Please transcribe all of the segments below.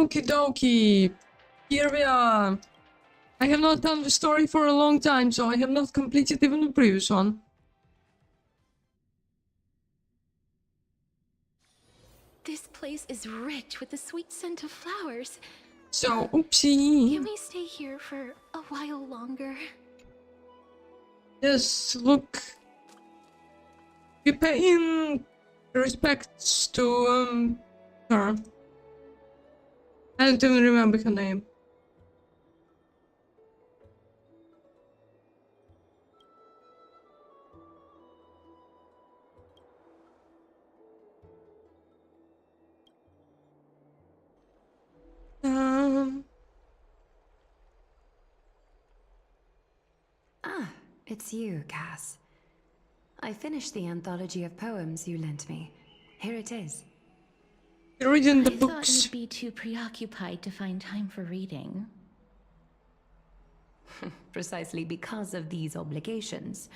Okie dokie. Here we are. I have not done the story for a long time, so I have not completed even the previous one. This place is rich with the sweet scent of flowers. So, oopsie. Can we stay here for a while longer? Yes, look. You pay in respects to, her. I don't even remember her name. Ah, it's you, Cass. I finished the anthology of poems you lent me. Here it is. You're reading the I thought books. you'd be too preoccupied to find time for reading. Precisely because of these obligations,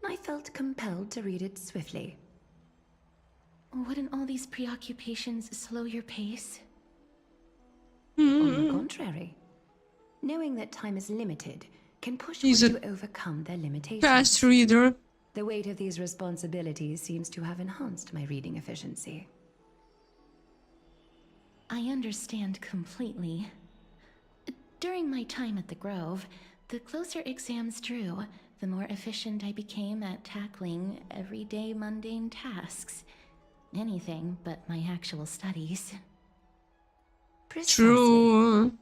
I felt compelled to read it swiftly. Wouldn't all these preoccupations slow your pace? On the contrary, knowing that time is limited can push one He's a to overcome their limitations. fast reader. The weight of these responsibilities seems to have enhanced my reading efficiency. I understand completely. During my time at the Grove, the closer exams drew, the more efficient I became at tackling everyday mundane tasks. Anything but my actual studies. Precisely. True.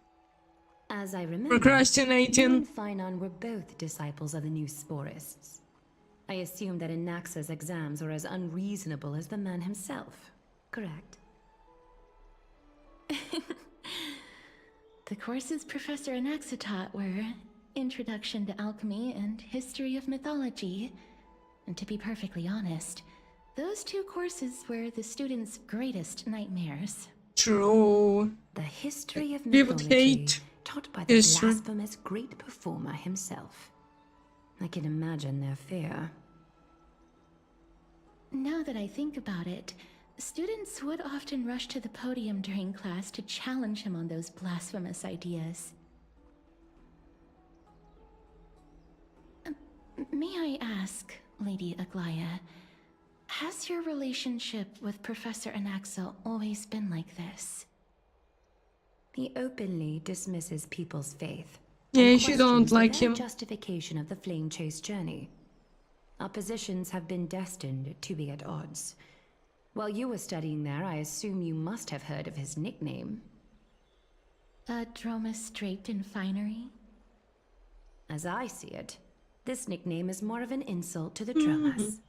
As I remember, you Procrastinating. and Finon were both disciples of the new Sporists. I assume that Anaxa's exams were as unreasonable as the man himself, correct? The courses Professor Anaxa taught were Introduction to Alchemy and History of Mythology. And to be perfectly honest, those two courses were the students' greatest nightmares. True. The history of People mythology hate taught by the history. blasphemous great performer himself. I can imagine their fear. Now that I think about it, students would often rush to the podium during class to challenge him on those blasphemous ideas. May I ask, Lady Aglaya, has your relationship with Professor Anaxa always been like this? He openly dismisses people's faith. Yeah, and she don't questions like the very him. justification of the flame chase journey. Our positions have been destined to be at odds. While you were studying there, I assume you must have heard of his nickname. A Dromus draped in finery? As I see it, this nickname is more of an insult to the Dromas.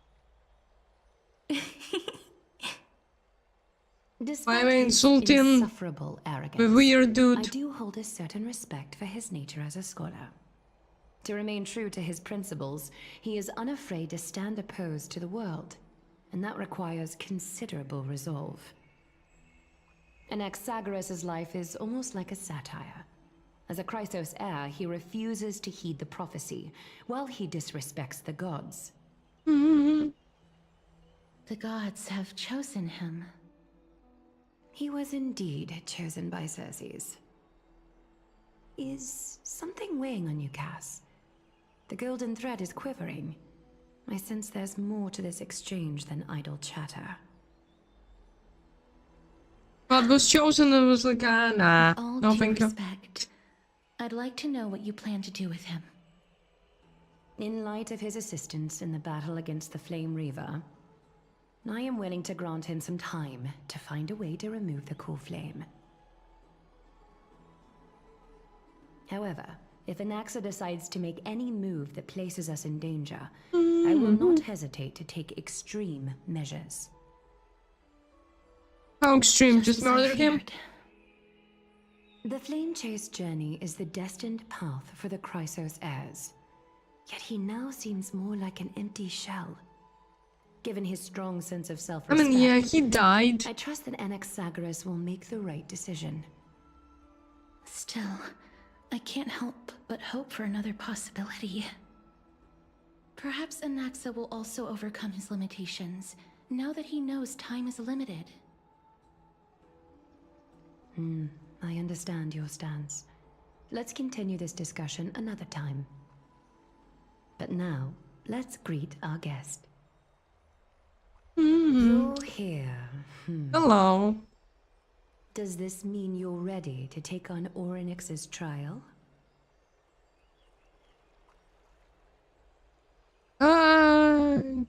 Despite I'm his insulting insufferable arrogance, the weird I dude. do hold a certain respect for his nature as a scholar. To remain true to his principles, he is unafraid to stand opposed to the world, and that requires considerable resolve. Anaxagoras' life is almost like a satire. As a Chrysos heir, he refuses to heed the prophecy, while he disrespects the gods. The gods have chosen him. He was indeed chosen by Circes. Is something weighing on you, Cass? The golden thread is quivering. I sense there's more to this exchange than idle chatter. God was chosen and was like, nah, All no due thank you. respect, I'd like to know what you plan to do with him. In light of his assistance in the battle against the Flame Reaver, I am willing to grant him some time to find a way to remove the core flame. However, if Anaxa decides to make any move that places us in danger, I will not hesitate to take extreme measures. How extreme, just Just as I murder him? feared. The Flame Chase journey is the destined path for the Chrysos heirs. Yet he now seems more like an empty shell. Given his strong sense of I self-respect, mean, yeah, he died. I trust that Anaxagoras will make the right decision. Still, I can't help but hope for another possibility. Perhaps Anaxa will also overcome his limitations, now that he knows time is limited. I understand your stance. Let's continue this discussion another time. But now, let's greet our guest. You're here. Hello. Does this mean you're ready to take on Orynyx's trial? I don't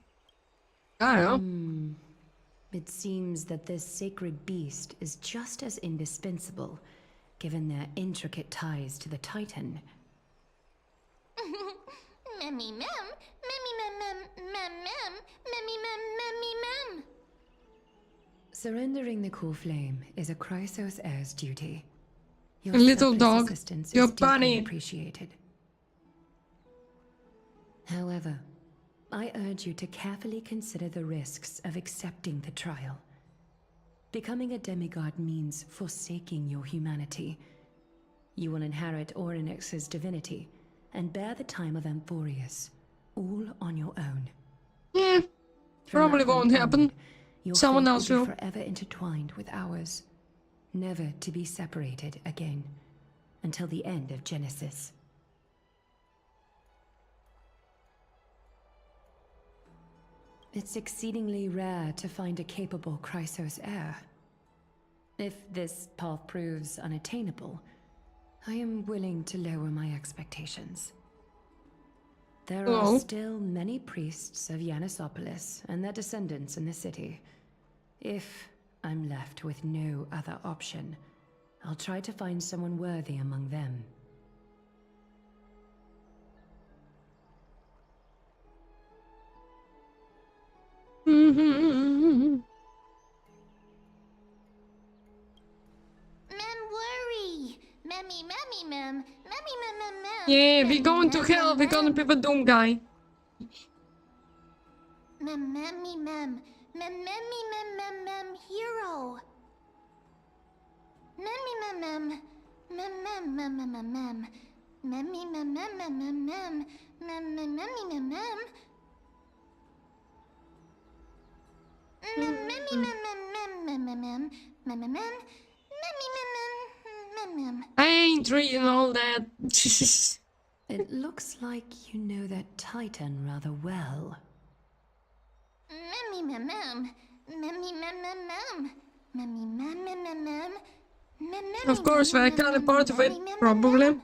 know. It seems that this sacred beast is just as indispensable, given their intricate ties to the Titan. Memmy mem, memmy mem mem mem mem, memmy mem memmy mem. Surrendering the core flame is a Chrysos heir's duty. Your Little selfless dog, assistance your is deeply bunny. appreciated. However, I urge you to carefully consider the risks of accepting the trial. Becoming a demigod means forsaking your humanity. You will inherit Orynyx's divinity and bear the time of Amphorius, all on your own. Yeah, From probably that point won't happen. onward, your Someone fate else will will. be forever intertwined with ours, never to be separated again, until the end of Genesis. It's exceedingly rare to find a capable Chrysos heir. If this path proves unattainable, I am willing to lower my expectations. There are Hello. still many priests of Yanissopolis and their descendants in the city. If I'm left with no other option, I'll try to find someone worthy among them. Mem worry. Memmy memmy mem, memmy mem mem mem. Yeah, we're Memmy going to mem hell. mem We're gonna mem. be the doom guy. Mem memmy mem, mem memmy mem mem mem hero. Memmy mem mem, mem mem mem mem mem mem. Memmy mem mem mem mem mem, mem mem memmy mem mem. Mem memmy mem mem mem mem mem mem, mem mem mem, memmy mem mem mem mem. I ain't reading all that. It looks like you know that Titan rather well. Memmy mem mem, memmy mem mem mem, memmy mem mem mem mem. Of course, we're kind of part of it, probably.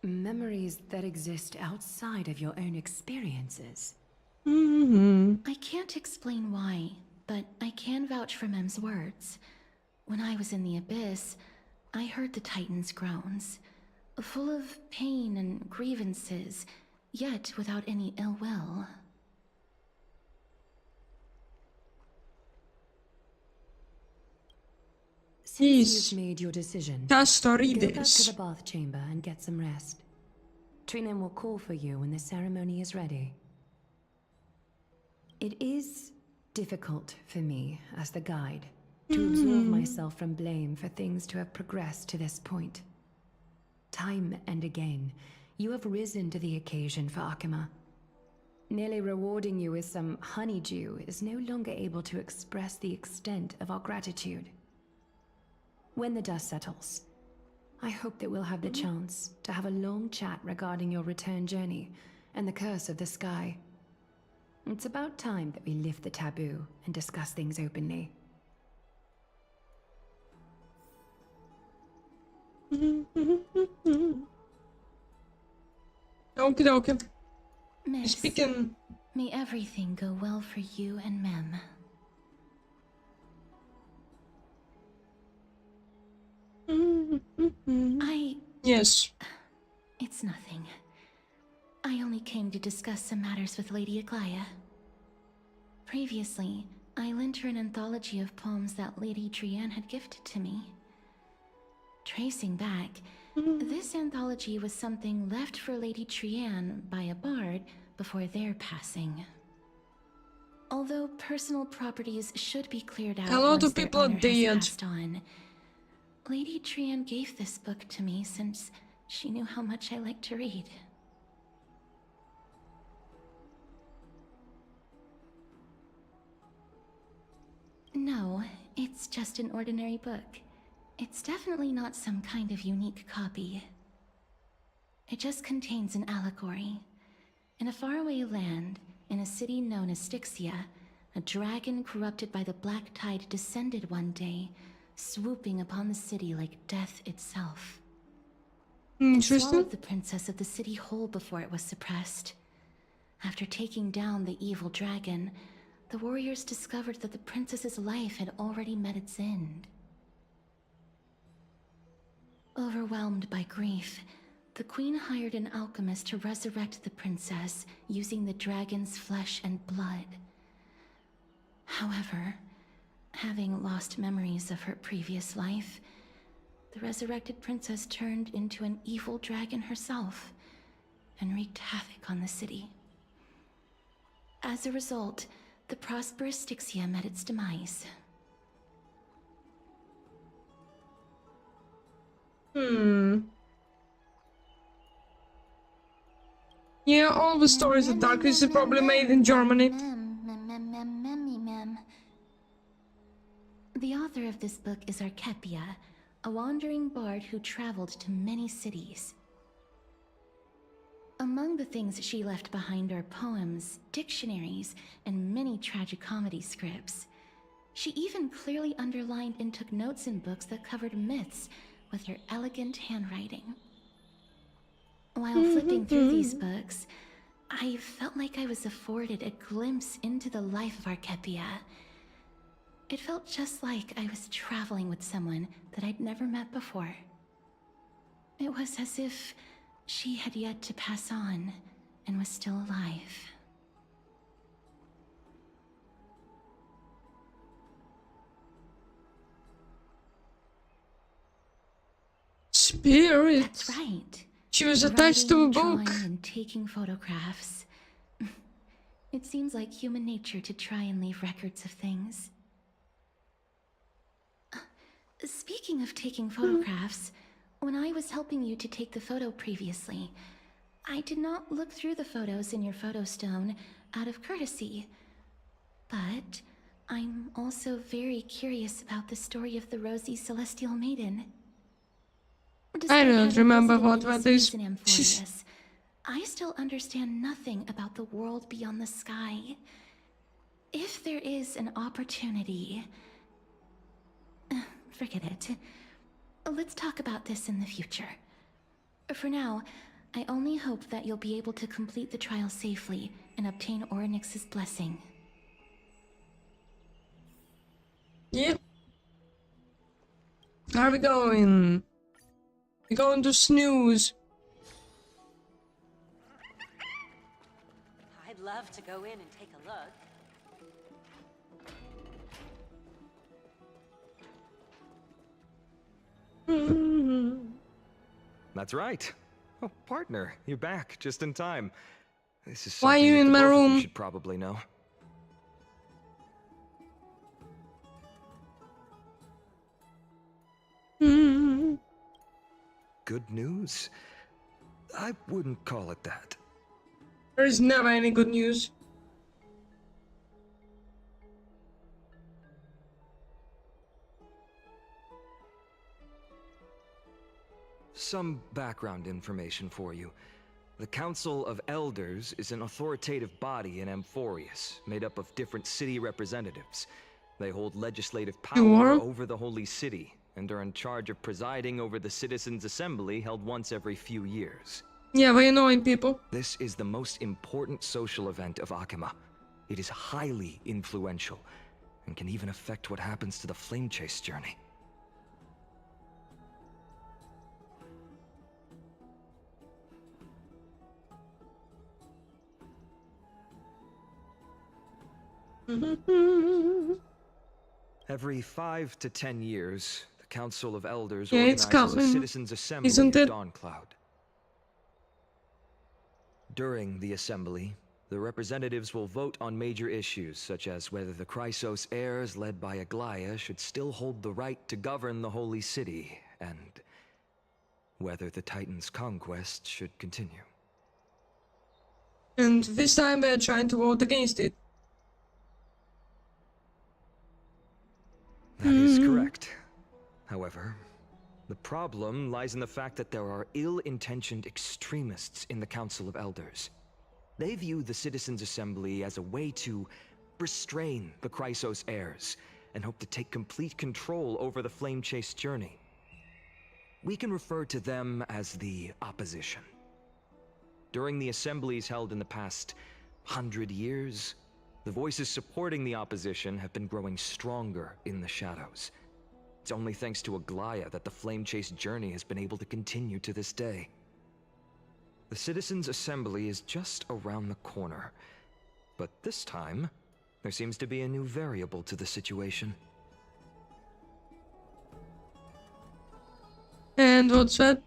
Memories that exist outside of your own experiences. I can't explain why, but I can vouch for Mem's words. When I was in the abyss, I heard the Titan's groans, full of pain and grievances, yet without any ill will. Since you've made your decision, Just to read go back to this. the bath chamber and get some rest. Trinem will call for you when the ceremony is ready. It is difficult for me, as the guide, to absolve myself from blame for things to have progressed to this point. Time and again, you have risen to the occasion for Akima. Nearly rewarding you with some honeydew is no longer able to express the extent of our gratitude. When the dust settles, I hope that we'll have the chance to have a long chat regarding your return journey and the curse of the sky. It's about time that we lift the taboo and discuss things openly. Okie dokie. Miss, Speaking. may everything go well for you and Mem. Yes. It's nothing. I only came to discuss some matters with Lady Aglaya. Previously, I lent her an anthology of poems that Lady Trianne had gifted to me. Tracing back, this anthology was something left for Lady Trianne by a bard before their passing. Although personal properties should be cleared out A lot once of their people are owner has dead. passed on, Lady Trianne gave this book to me since she knew how much I like to read. No, It's just an ordinary book. It's definitely not some kind of unique copy. It just contains an allegory. In a faraway land, in a city known as Styxia, a dragon corrupted by the black tide descended one day, swooping upon the city like death itself. It Interesting. swallowed the princess of the city whole before it was suppressed. After taking down the evil dragon, the warriors discovered that the princess's life had already met its end. Overwhelmed by grief, the queen hired an alchemist to resurrect the princess using the dragon's flesh and blood. However, having lost memories of her previous life, the resurrected princess turned into an evil dragon herself and wreaked havoc on the city. As a result, the prosperous Styxia met its demise. Yeah, all the stories of darkness are probably made in Germany. The author of this book is Archepia, a wandering bard who traveled to many cities. Among the things she left behind are poems, dictionaries, and many tragicomedy scripts. She even clearly underlined and took notes in books that covered myths with her elegant handwriting. While flipping through these books, I felt like I was afforded a glimpse into the life of Archepia. It felt just like I was traveling with someone that I'd never met before. It was as if she had yet to pass on and was still alive. Spirit. That's right. She was attached to a Writing, book. drawing, and taking photographs. It seems like human nature to try and leave records of things. Speaking of taking photographs, when I was helping you to take the photo previously, I did not look through the photos in your photo stone out of courtesy. But I'm also very curious about the story of the Rosy Celestial Maiden. I don't remember what that is. I still understand nothing about the world beyond the sky. If there is an opportunity... forget it. Let's talk about this in the future. For now, I only hope that you'll be able to complete the trial safely and obtain Orynyx's blessing. Yep. Are we going? We're going to snooze. I'd love to go in and take a look. That's right. Oh, partner, you're back just in time. This is Why are something you that in the my both of you room? should probably know. Good news? I wouldn't call it that. There is never any good news. Some background information for you. The Council of Elders is an authoritative body in Amphorius, made up of different city representatives. They hold legislative power over the Holy City, and are in charge of presiding over the Citizens' Assembly held once every few years. Yeah, we're annoying people. This is the most important social event of Akima. It is highly influential, and can even affect what happens to the Flame Chase journey. Every 5 to 10 years, the Council of Elders it's organizes a coming, Citizens' Assembly isn't at it? Dawncloud. During the assembly, the representatives will vote on major issues, such as whether the Chrysos heirs led by Aglaia should still hold the right to govern the Holy City, and whether the Titan's conquest should continue. And this time we're trying to vote against it. however. The problem lies in the fact that there are ill-intentioned extremists in the Council of Elders. They view the Citizens' Assembly as a way to restrain the Chrysos heirs, and hope to take complete control over the Flame Chase journey. We can refer to them as the Opposition. During the assemblies held in the past 100 years, the voices supporting the Opposition have been growing stronger in the shadows. It's only thanks to Aglaya that the Flame Chase journey has been able to continue to this day. The Citizens' Assembly is just around the corner, but this time, there seems to be a new variable to the situation. And what's that?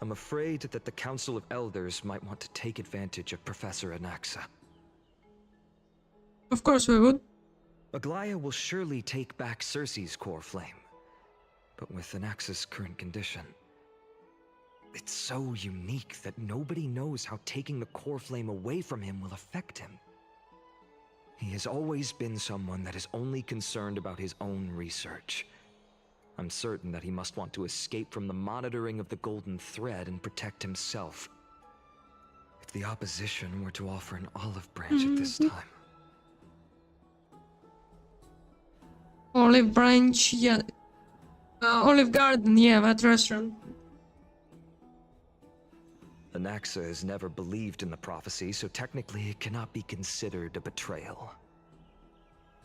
I'm afraid that the Council of Elders might want to take advantage of Professor Anaxa. Of course we would. Aglaya will surely take back Cersei's core flame, but with Anaxa's current condition, it's so unique that nobody knows how taking the core flame away from him will affect him. He has always been someone that is only concerned about his own research. I'm certain that he must want to escape from the monitoring of the Golden Thread and protect himself. If the Opposition were to offer an olive branch at this time... Olive branch, yeah. Olive garden, yeah, that restaurant. Anaxa has never believed in the prophecy, so technically it cannot be considered a betrayal.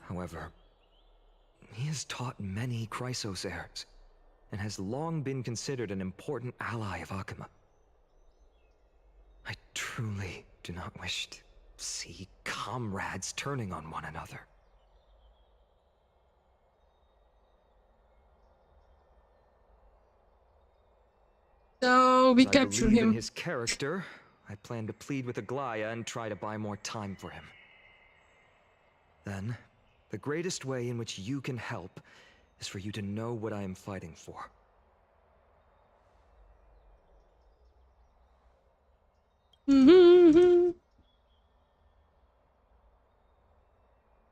However, he has taught many Chrysos heirs, and has long been considered an important ally of Akuma. I truly do not wish to see comrades turning on one another. So we I capture believe in him. his character. I plan to plead with Aglaya and try to buy more time for him. Then, the greatest way in which you can help is for you to know what I am fighting for.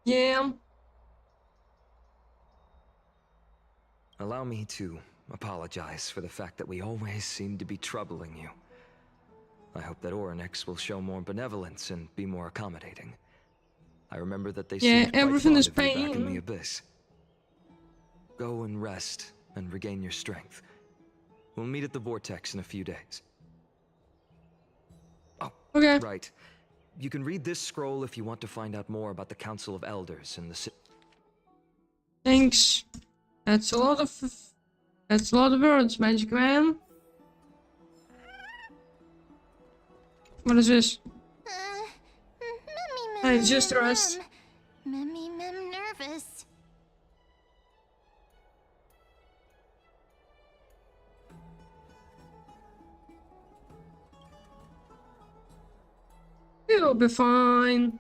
Yeah. Allow me to apologize for the fact that we always seem to be troubling you. I hope that Orynyx will show more benevolence and be more accommodating. I remember that they Yeah, seemed quite everything fond is of you back in pain. the Abyss. Go and rest and regain your strength. We'll meet at the Vortex in a few days. Oh, Okay. right. You can read this scroll if you want to find out more about the Council of Elders and the... Thanks. That's a lot of words, Magic Man. What is this? Hey, just rest. Memmy Mem nervous. You'll be fine.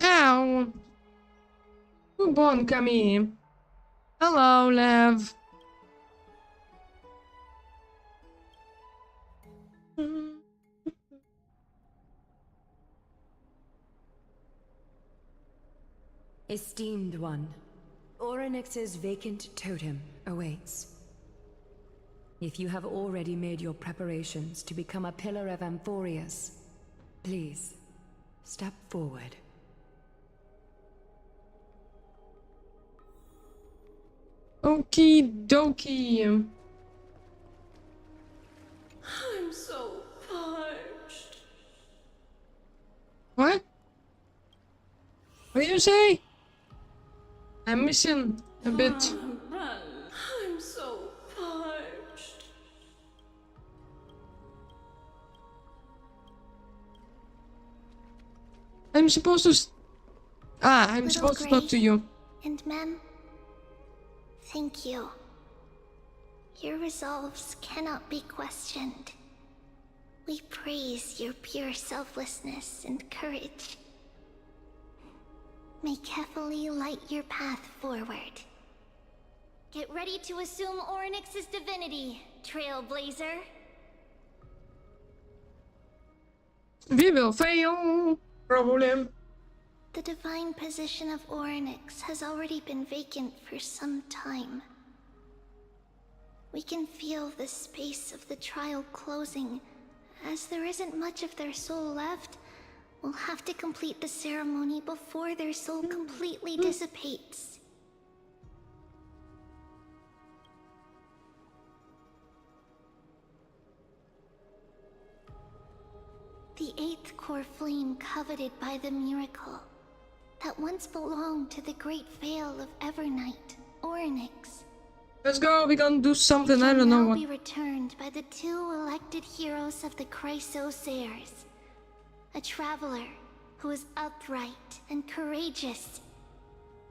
Ow. Bon, Camille. Hello, Lev. Esteemed one, Orynyx's vacant totem awaits. If you have already made your preparations to become a pillar of Amphorius, please, step forward. Okie dokie. I'm so parched. What? What did you say? I'm missing a bit. I'm so parched. I'm supposed to... I'm Little supposed to talk to Grace. you. And Mem, thank you. Your resolves cannot be questioned. We praise your pure selflessness and courage. may carefully light your path forward. Get ready to assume Orynyx's divinity, Trailblazer. We will fail. Probably. The divine position of Orynyx has already been vacant for some time. We can feel the space of the trial closing. As there isn't much of their soul left, we'll have to complete the ceremony before their soul completely dissipates. The eighth core flame coveted by the miracle that once belonged to the great veil of Evernight, Orynyx. Let's go. We gonna do something. I don't know Now what. be returned by the two elected heroes of the Chrysosairs. A traveler who is upright and courageous,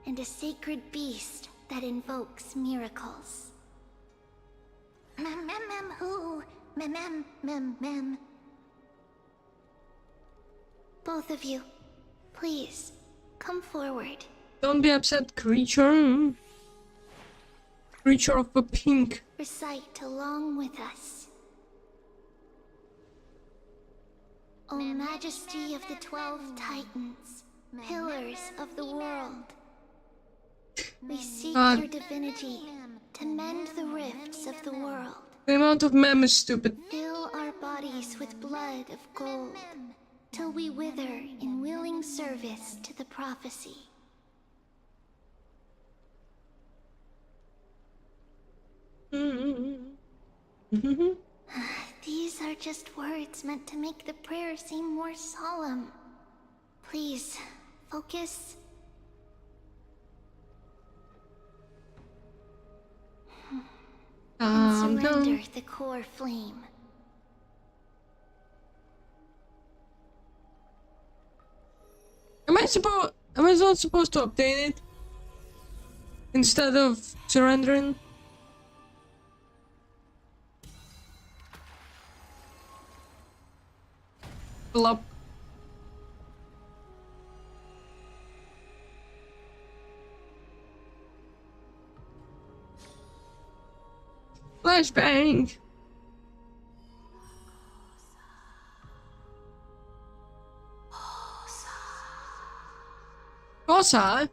and a sacred beast that invokes miracles. Who? Both of you, please, come forward. Don't be upset, creature. Creature of the pink. Recite along with us. O Majesty of the 12 Titans, pillars of the world, we seek your divinity to mend the rifts of the world. The amount of mem is stupid. Fill our bodies with blood of gold, till we wither in willing service to the prophecy. These are just words meant to make the prayer seem more solemn. Please, focus. And surrender the core flame. Am I not supposed to obtain it? Instead of surrendering? Plop. Flashbang. Cosa?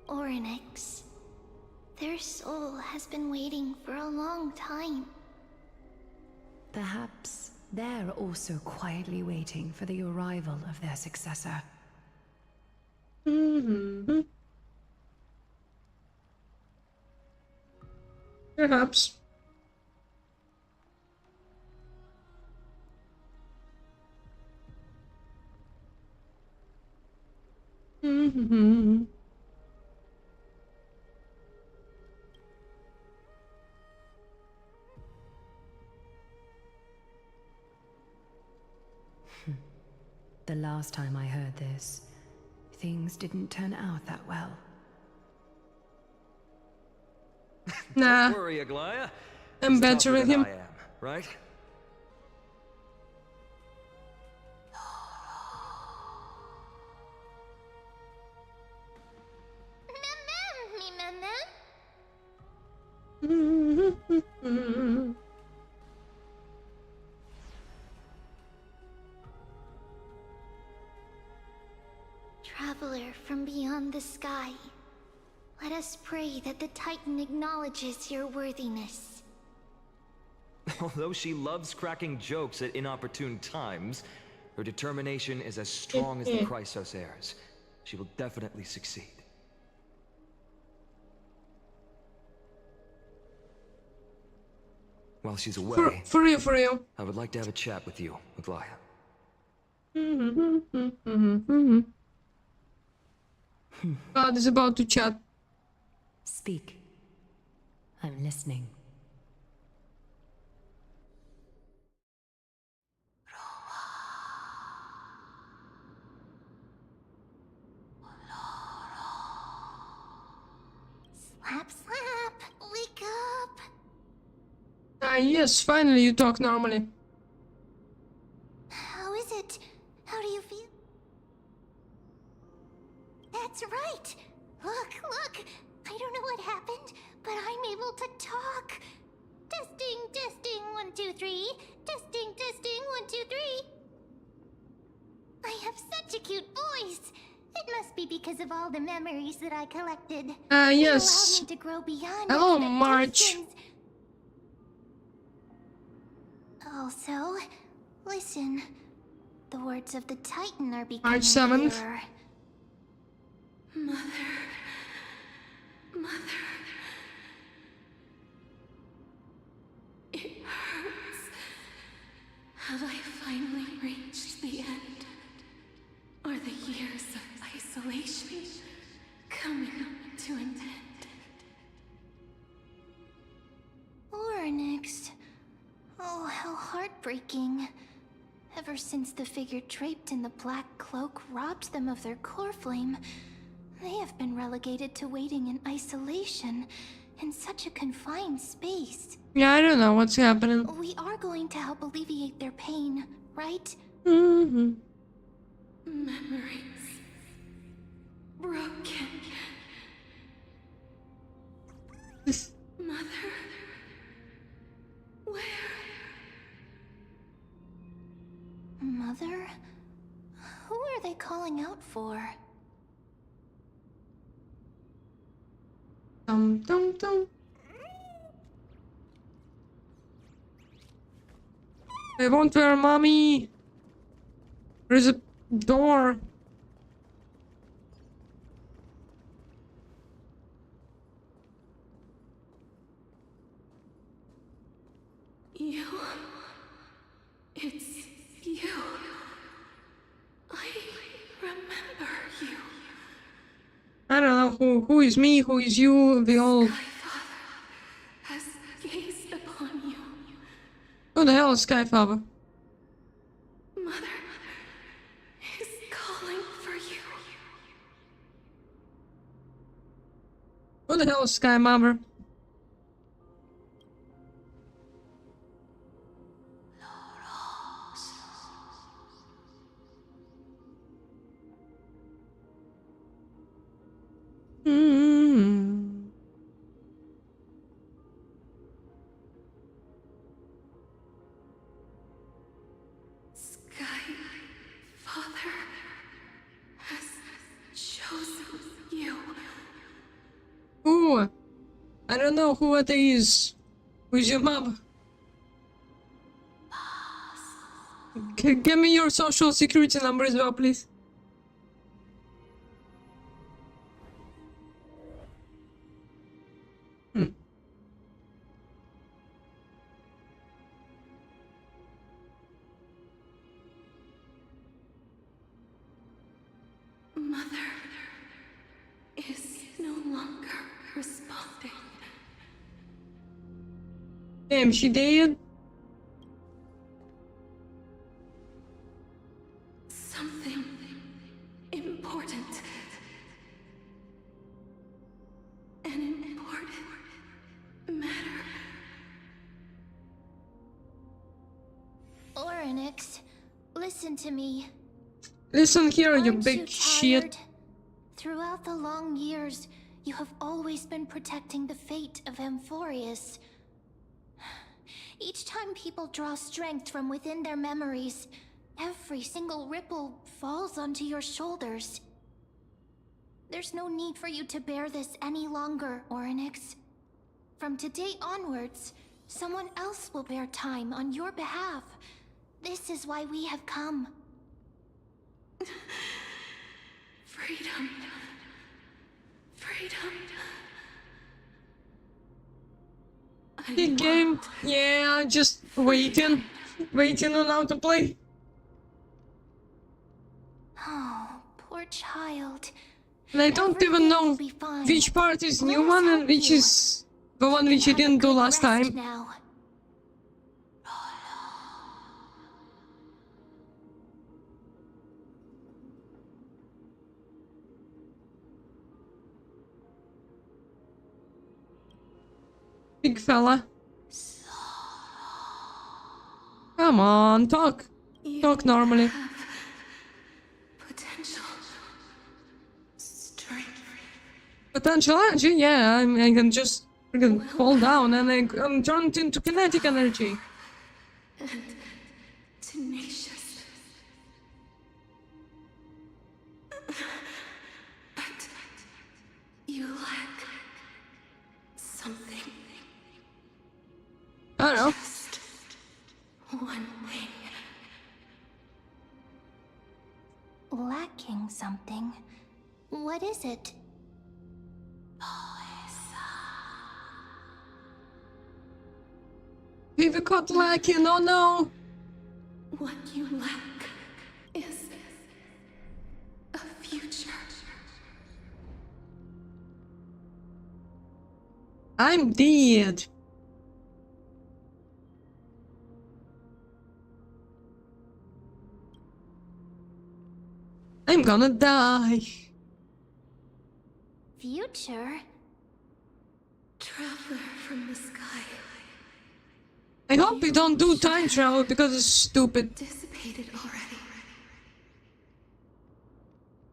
Orynyx. Their soul has been waiting for a long time. Perhaps they're also quietly waiting for the arrival of their successor. Perhaps. The last time I heard this, things didn't turn out that well. Nah, Don't worry, Aglaya. I'm He's better tougher with than him. I am, right? Traveler from beyond the sky, let us pray that the Titan acknowledges your worthiness. Although she loves cracking jokes at inopportune times, her determination is as strong as the Chrysosairs. She will definitely succeed. While she's away, For real. I would like to have a chat with you, Aglaya. God is about to chat. Speak. I'm listening. Slap, slap, wake up. Ah, yes, finally you talk normally. How is it? How do you feel? That's right. have such a cute voice. It must be because of all the memories that I collected. Yes. It allowed me to grow beyond Hello, March. expectations. Also, listen. The words of the Titan are becoming March 7th. clearer. Mother. Mother. It hurts. Have I finally reached the end? Are the years of isolation coming to an end? Oryx. Oh, how heartbreaking. Ever since the figure draped in the black cloak robbed them of their core flame, they have been relegated to waiting in isolation in such a confined space. Yeah, I don't know what's happening. We are going to help alleviate their pain, right? Mm-hmm. Memories. Broken. Mother. Where? Mother? Who are they calling out for? Dum dum dum. I want her, mommy. There's a door. You. It's you. I remember you. I don't know who is me, who is you. We all. My father has gazed upon you. Who the hell is Skyfather? Mother is calling for you. Who the hell is Skymother? Mm. Sky Father has chosen you. Ooh, I don't know who it is. Who's your mom? Give me your social security number as well, please. Mother is no longer responding. Damn, she dead? Something important. An important matter. Oryx, listen to me. Listen here, you Aren't big you shit. tired? Throughout the long years, you have always been protecting the fate of Amphorius. Each time people draw strength from within their memories, every single ripple falls onto your shoulders. There's no need for you to bear this any longer, Oryx. From today onwards, someone else will bear time on your behalf. This is why we have come. Freedom. Freedom. Big game. Yeah, just waiting. Waiting on how to play. Oh, poor child. And I don't even Everything know will be fine. which part is Let new us one and help which you. is the one which you Have a didn't do good last rest time. now. Big fella. Come on, talk. Talk normally. Have potential. Strength. Potential energy? Yeah, I can just freaking fall down and I'm turned into kinetic energy. And tenacious. I don't know. Just one thing. Lacking something. What is it? We've got lacking, oh no! What you lack is a future. I'm dead. I'm gonna die. Future? Traveler from the sky. I hope we don't do time travel because it's stupid. Dissipated already.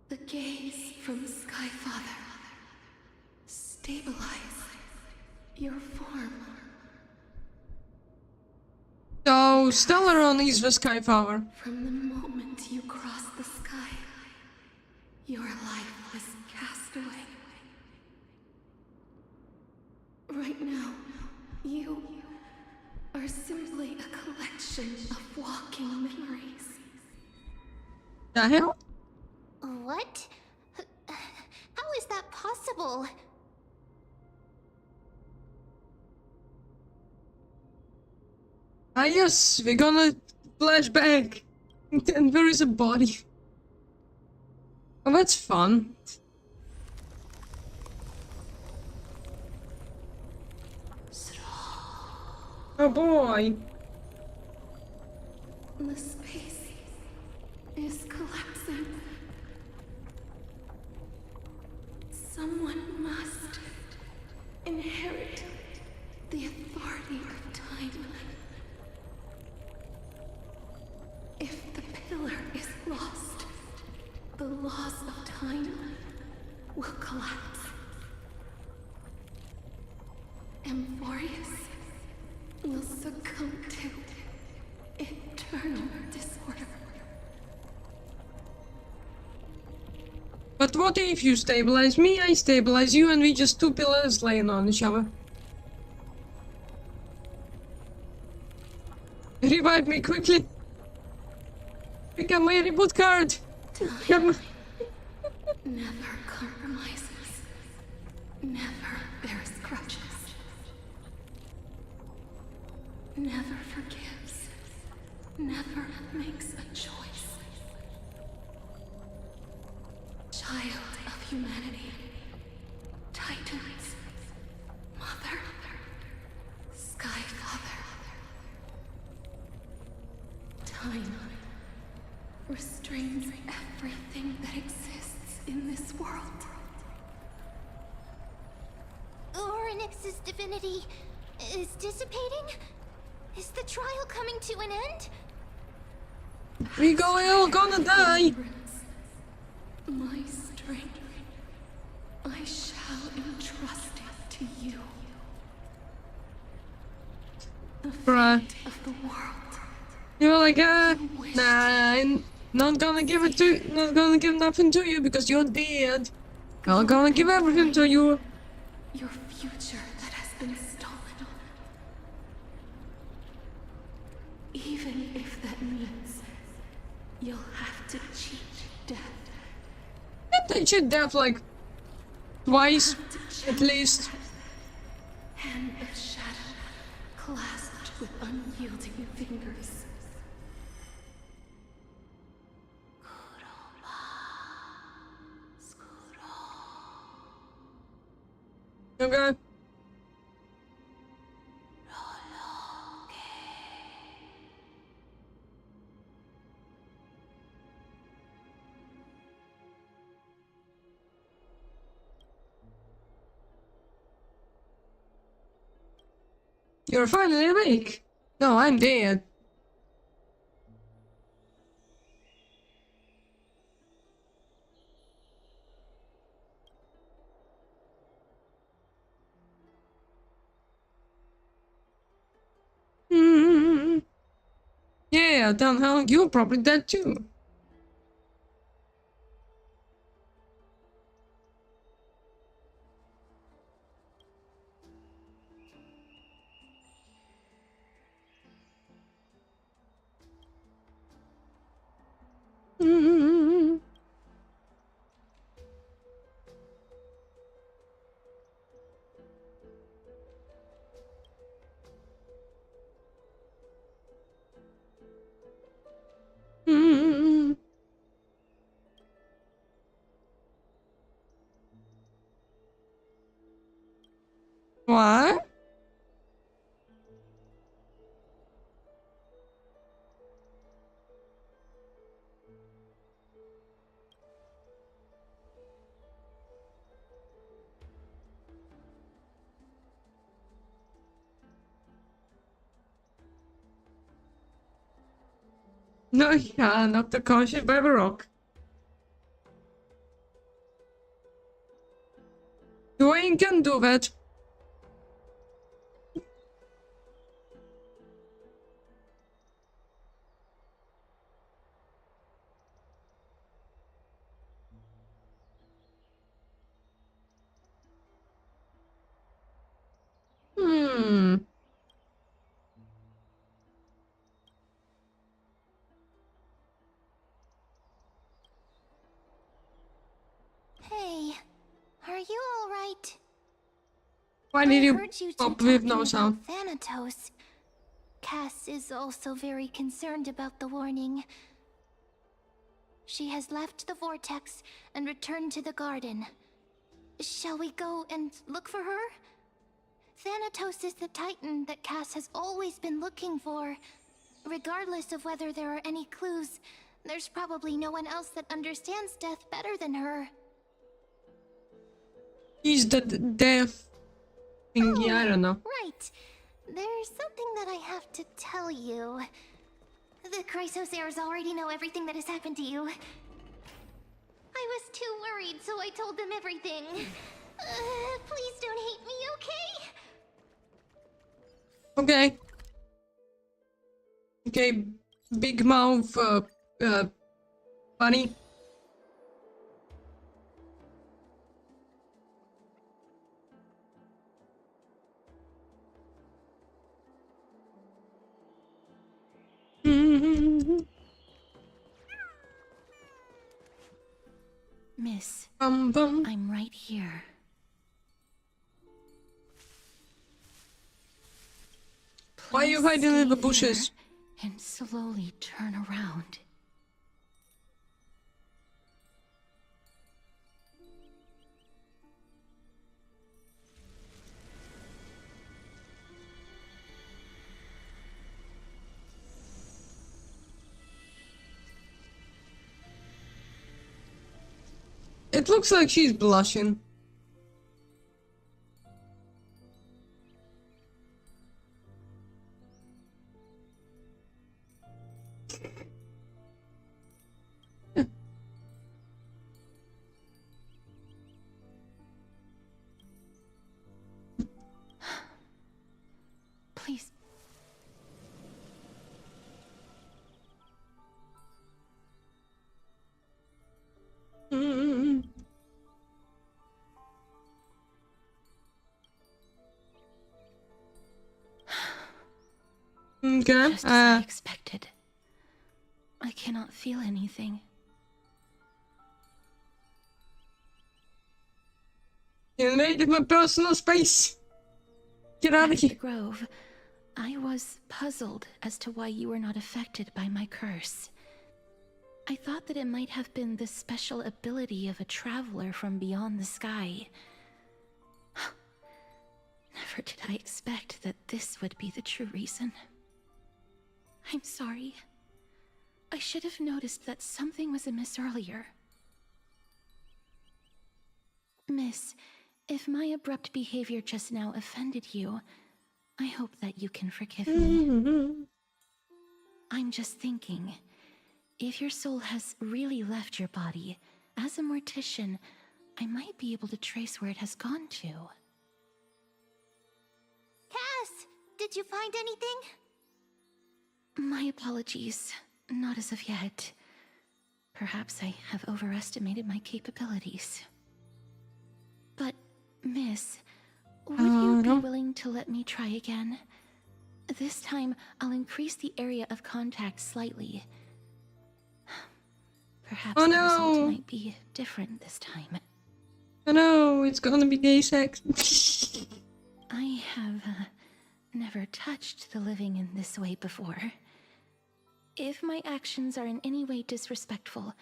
The gaze from the Sky Father. Stabilize your form. So, Stellaron is the Skyflower. From the moment you crossed the sky, your life was cast away. Right now, you are simply a collection of walking memories. The hell? What? How is that possible? Ah yes, we're gonna flash back. And there is a body. Oh, that's fun. Oh boy. The space is collapsing. Someone must inherit the authority of time. If the pillar is lost, the laws of time will collapse. Amphorius will succumb to eternal disorder. But what if you stabilize me, I stabilize you, and we just two pillars laying on each other? Revive me quickly! Pick up my reboot card! Time never compromises, never bears grudges, never forgives, never makes a choice. Child of humanity, Titans, Mother, Sky Father. Time restrains everything that exists in this world. Oryx's divinity is dissipating? Is the trial coming to an end? We all gonna die! My strength, I shall entrust it to you. The Bruh. fate of the world. You're like, nah, I'm not gonna give it to not gonna give nothing to you because you're dead. I'm gonna give everything to you. Your future that has been stolen. Even if that means you'll have to cheat death. They should death like twice, at least. Hand of shadow, clasped with unyielding fingers. Okay. You're finally awake. No, I'm dead. Hmm. Yeah, then hell, you're probably dead too. What? No, yeah, knocked the conscious by a rock. You ain't gonna do that. Hmm. Hey, are you alright? Why I did you heard you two pop with talking no about sound? Thanatos. Cass is also very concerned about the warning. She has left the vortex and returned to the garden. Shall we go and look for her? Thanatos is the titan that Cass has always been looking for. Regardless of whether there are any clues, there's probably no one else that understands death better than her. He's the death thingy, I don't know. Right. There's something that I have to tell you. The Chrysosairs already know everything that has happened to you. I was too worried, so I told them everything. Please don't hate me, okay? Okay. Okay, big mouth, bunny. Miss, Bum. I'm right here. Why are you Please hiding in the stay bushes? there and slowly turn around. It looks like she's blushing. Please. Okay, Just as I expected. I cannot feel anything. you invaded my personal space. Get out of At the here. grove, I was puzzled as to why you were not affected by my curse. I thought that it might have been the special ability of a traveler from beyond the sky. Never did I expect that this would be the true reason. I'm sorry. I should have noticed that something was amiss earlier. Miss, if my abrupt behavior just now offended you, I hope that you can forgive me. I'm just thinking, if your soul has really left your body, as a mortician, I might be able to trace where it has gone to. Cass, did you find anything? My apologies. Not as of yet. Perhaps I have overestimated my capabilities. But, Miss, would you be no. willing to let me try again? This time, I'll increase the area of contact slightly. Perhaps Oh, the result no. might be different this time. Oh no, it's gonna be gay sex. I have never touched the living in this way before. If my actions are in any way disrespectful,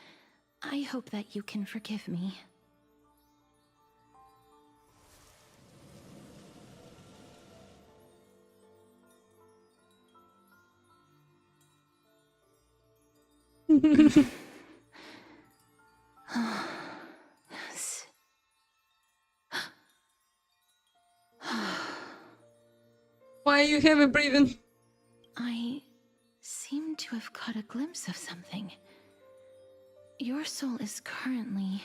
I hope that you can forgive me. Yes. Why are you heavy breathing? I seem to have caught a glimpse of something. Your soul is currently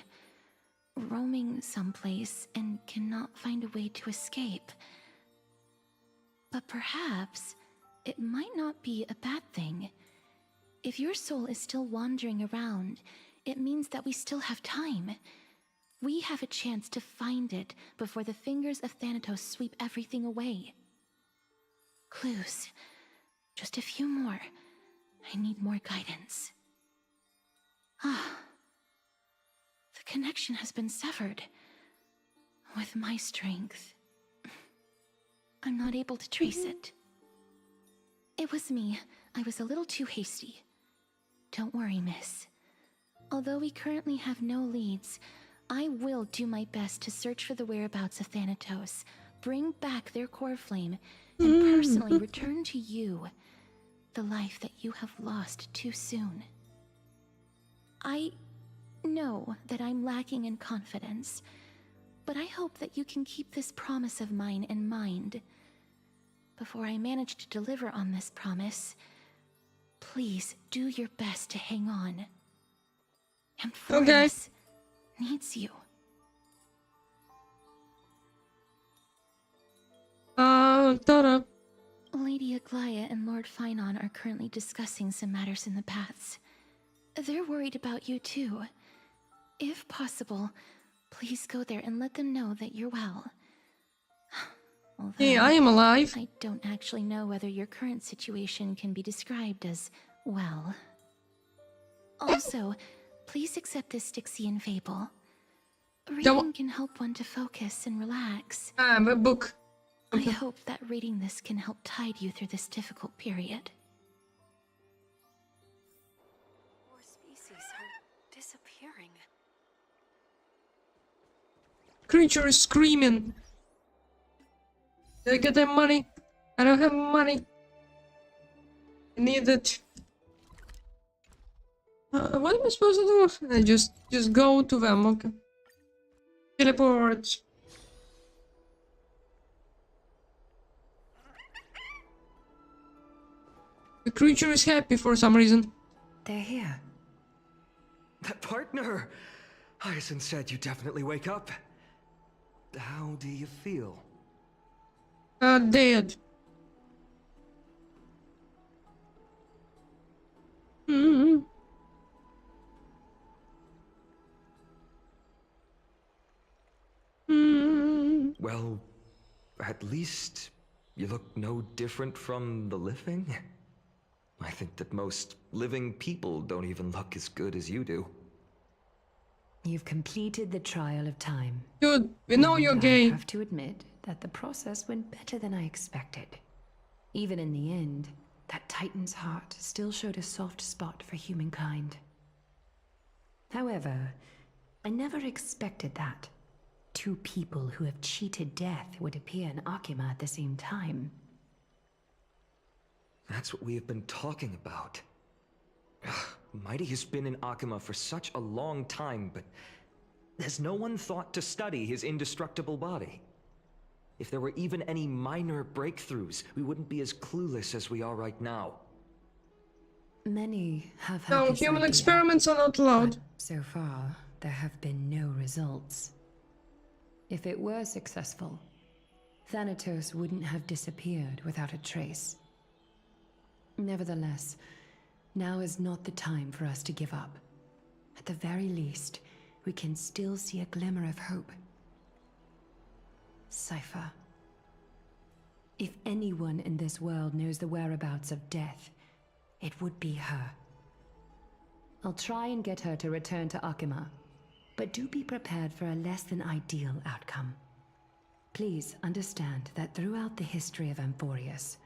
roaming someplace and cannot find a way to escape. But perhaps it might not be a bad thing. If your soul is still wandering around, it means that we still have time. We have a chance to find it before the fingers of Thanatos sweep everything away. Clues. Just a few more. I need more guidance. Ah. The connection has been severed. With my strength, I'm not able to trace it. It was me. I was a little too hasty. Don't worry, miss. Although we currently have no leads, I will do my best to search for the whereabouts of Thanatos, bring back their core flame, and personally return to you the life that you have lost too soon. I know that I'm lacking in confidence, but I hope that you can keep this promise of mine in mind. Before I manage to deliver on this promise, please do your best to hang on. Amphorius needs you. Tara. Lady Aglaya and Lord Finon are currently discussing some matters in the paths. They're worried about you too. If possible, please go there and let them know that you're well. Although, Hey, I am alive. I don't actually know whether your current situation can be described as well. Also, please accept this Styxian fable. Reading can help one to focus and relax. A book. I hope that reading this can help tide you through this difficult period. More species are disappearing. Creature is screaming. Did I get that money? I don't have money. I need it. What am I supposed to do? I just go to them, okay. Teleport. The creature is happy for some reason. They're here. That partner! Hyacinth said you definitely wake up. How do you feel? Dead. Mm-hmm. Well, at least you look no different from the living. I think that most living people don't even look as good as you do. You've completed the trial of time. Dude, we know And you're gay. I have to admit that the process went better than I expected. Even in the end, that Titan's heart still showed a soft spot for humankind. However, I never expected that. Two people who have cheated death would appear in Akima at the same time. That's what we have been talking about. Mighty has been in Akima for such a long time, but has no one thought to study his indestructible body? If there were even any minor breakthroughs, we wouldn't be as clueless as we are right now. Many have had No, this human idea, experiments are not allowed. but so far, there have been no results. If it were successful, Thanatos wouldn't have disappeared without a trace. Nevertheless, now is not the time for us to give up. At the very least, we can still see a glimmer of hope. Cypher. If anyone in this world knows the whereabouts of death, it would be her. I'll try and get her to return to Akima, but do be prepared for a less than ideal outcome. Please understand that throughout the history of Amphorius,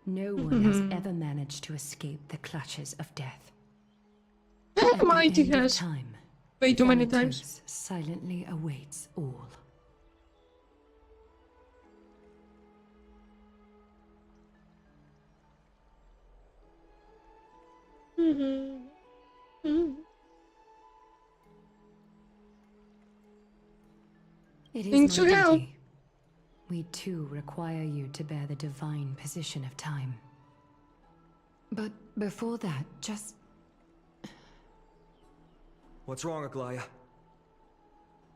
no one has ever managed to escape the clutches of death. At the Mighty end of has. time, Way too many Thanatos times. silently awaits all. It is Thanks my for help. duty. We too require you to bear the divine position of time. But before that, just... What's wrong, Aglaya?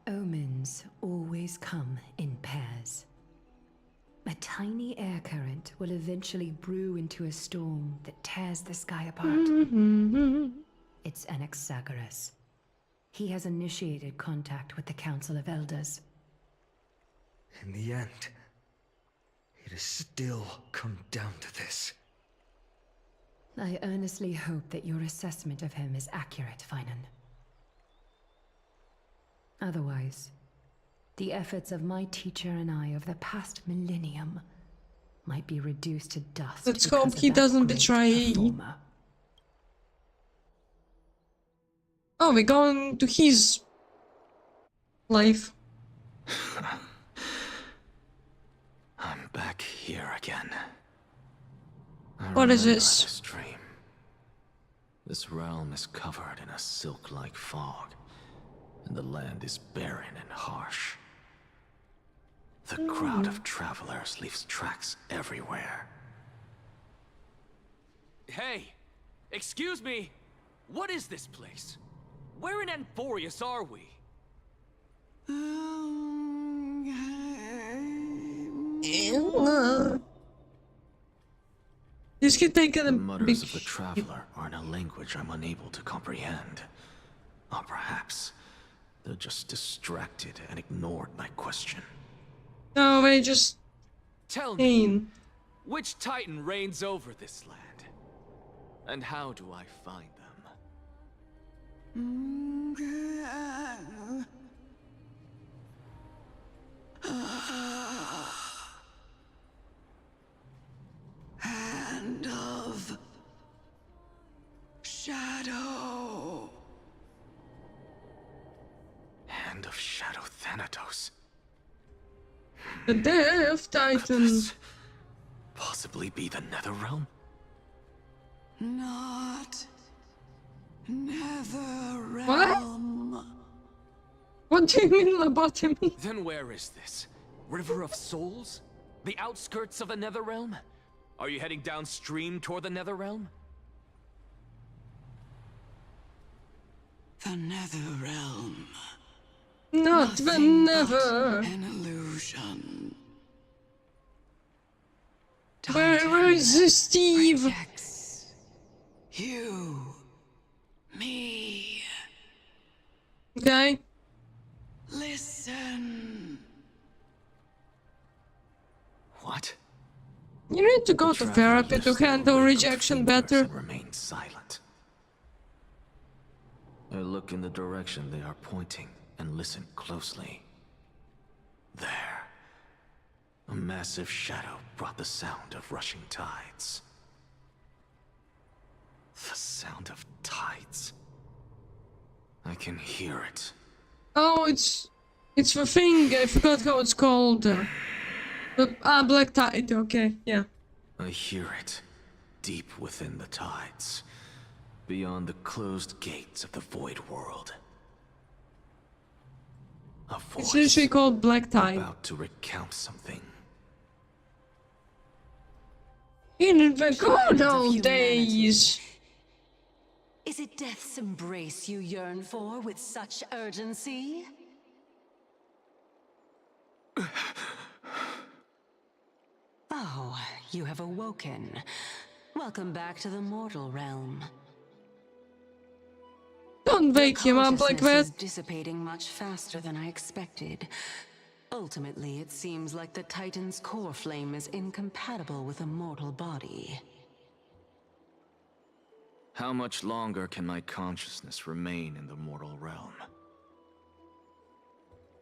Omens always come in pairs. A tiny air current will eventually brew into a storm that tears the sky apart. It's Anaxagoras. He has initiated contact with the Council of Elders. In the end, it has still come down to this. I earnestly hope that your assessment of him is accurate, Finan. Otherwise, the efforts of my teacher and I over the past millennium might be reduced to dust. Let's because hope of he that doesn't great betray. performer. Oh, we're going to his life. I'm back here again. What is Remember this? dream. This realm is covered in a silk-like fog, and the land is barren and harsh. The crowd of travelers leaves tracks everywhere. Hey! Excuse me! What is this place? Where in Amphorius are we? This could take a The big... mutters of the traveler are in a language I'm unable to comprehend. Or perhaps they're just distracted and ignored my question. No, they just... Tell me, Pain. which Titan reigns over this land? And how do I find them? Hand of Shadow. Hand of Shadow Thanatos. The Death Could Titan. this possibly be the Netherrealm? Not Netherrealm. What do you mean lobotomy? Then where is this? River of Souls? The outskirts of the Netherrealm? Are you heading downstream toward the Netherrealm? The Netherrealm. Not the Nothing never. but an illusion. Where is this Steve? Rejects you, me. Okay. Listen. What? You need to go to therapy to handle rejection better. And remain silent. I look in the direction they are pointing and listen closely. There. A massive shadow brought the sound of rushing tides. The sound of tides. I can hear it. Oh, it's the thing. I forgot how it's called. Black Tide. Okay, yeah. I hear it, deep within the tides, beyond the closed gates of the Void World. A It's voice usually called Black Tide. about to recount something. In the good of old humanity. days. Is it death's embrace you yearn for with such urgency? Oh, you have awoken. Welcome back to the mortal realm. Don't wake him up like Consciousness that. is dissipating much faster than I expected. Ultimately, it seems like the Titan's core flame is incompatible with a mortal body. How much longer can my consciousness remain in the mortal realm?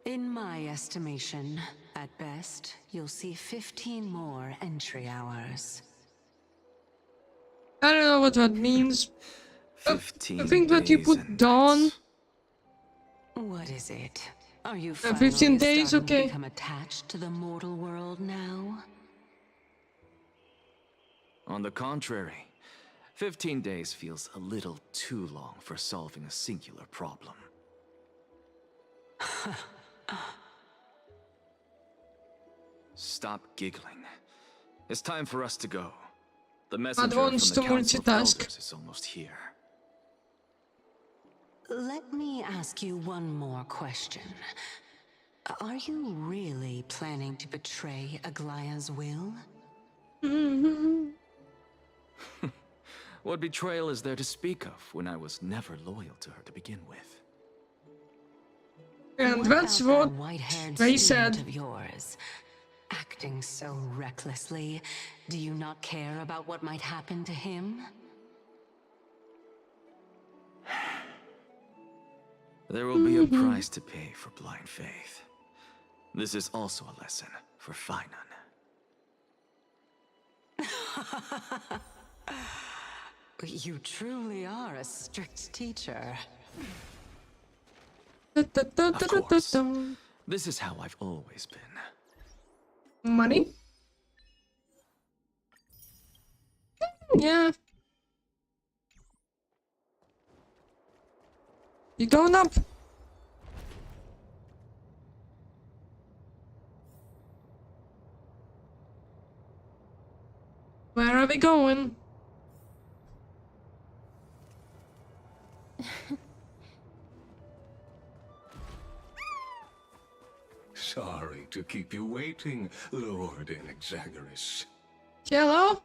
In my estimation, at best, you'll see 15 more entry hours. I don't know what that means. 15 I think that you days put and dawn. nights. What is it? Are you 15 finally days, starting to okay. become attached to the mortal world now? On the contrary, 15 days feels a little too long for solving a singular problem. stop giggling. It's time for us to go. The messenger wants from the to Council of multitask. Elders is almost here. Let me ask you one more question. Are you really planning to betray Aglaya's will? What betrayal is there to speak of when I was never loyal to her to begin with? And What that's about what that white-haired they student said. of yours? Acting so recklessly, do you not care about what might happen to him? Hmm. There will be a price to pay for blind faith. This is also a lesson for Finan. You truly are a strict teacher. Of course. This is how I've always been. Money? Yeah. You going up? Where are we going? Sorry to keep you waiting, Lord Inexagaris. Hello?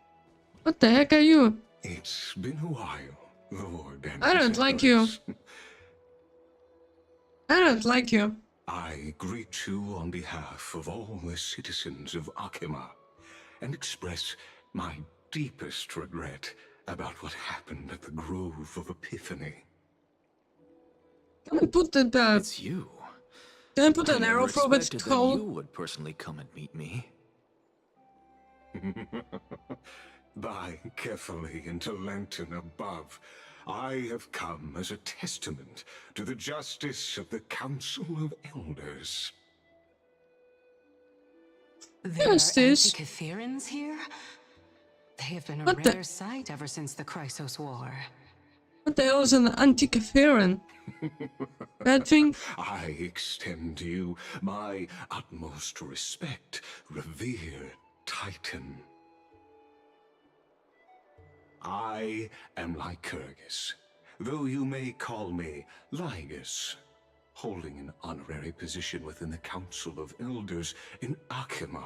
What the heck are you? It's been a while, Lord I don't like you. Inexagaris. I don't like you. I greet you on behalf of all the citizens of Akima and express my deepest regret about what happened at the Grove of Epiphany. Can I put the It's you. can I put I an never arrow through its expected that you skull? would personally come and meet me. By carefully into Lenten above, I have come as a testament to the justice of the Council of Elders. There Yes, are this. Antikytherans here? They have been a What the- rare sight ever since the Chrysos War. What the hell is an Antikytherian? Bad thing? I extend to you my utmost respect, revered Titan. I am Lycurgus, though you may call me Lygus, holding an honorary position within the Council of Elders in Akima,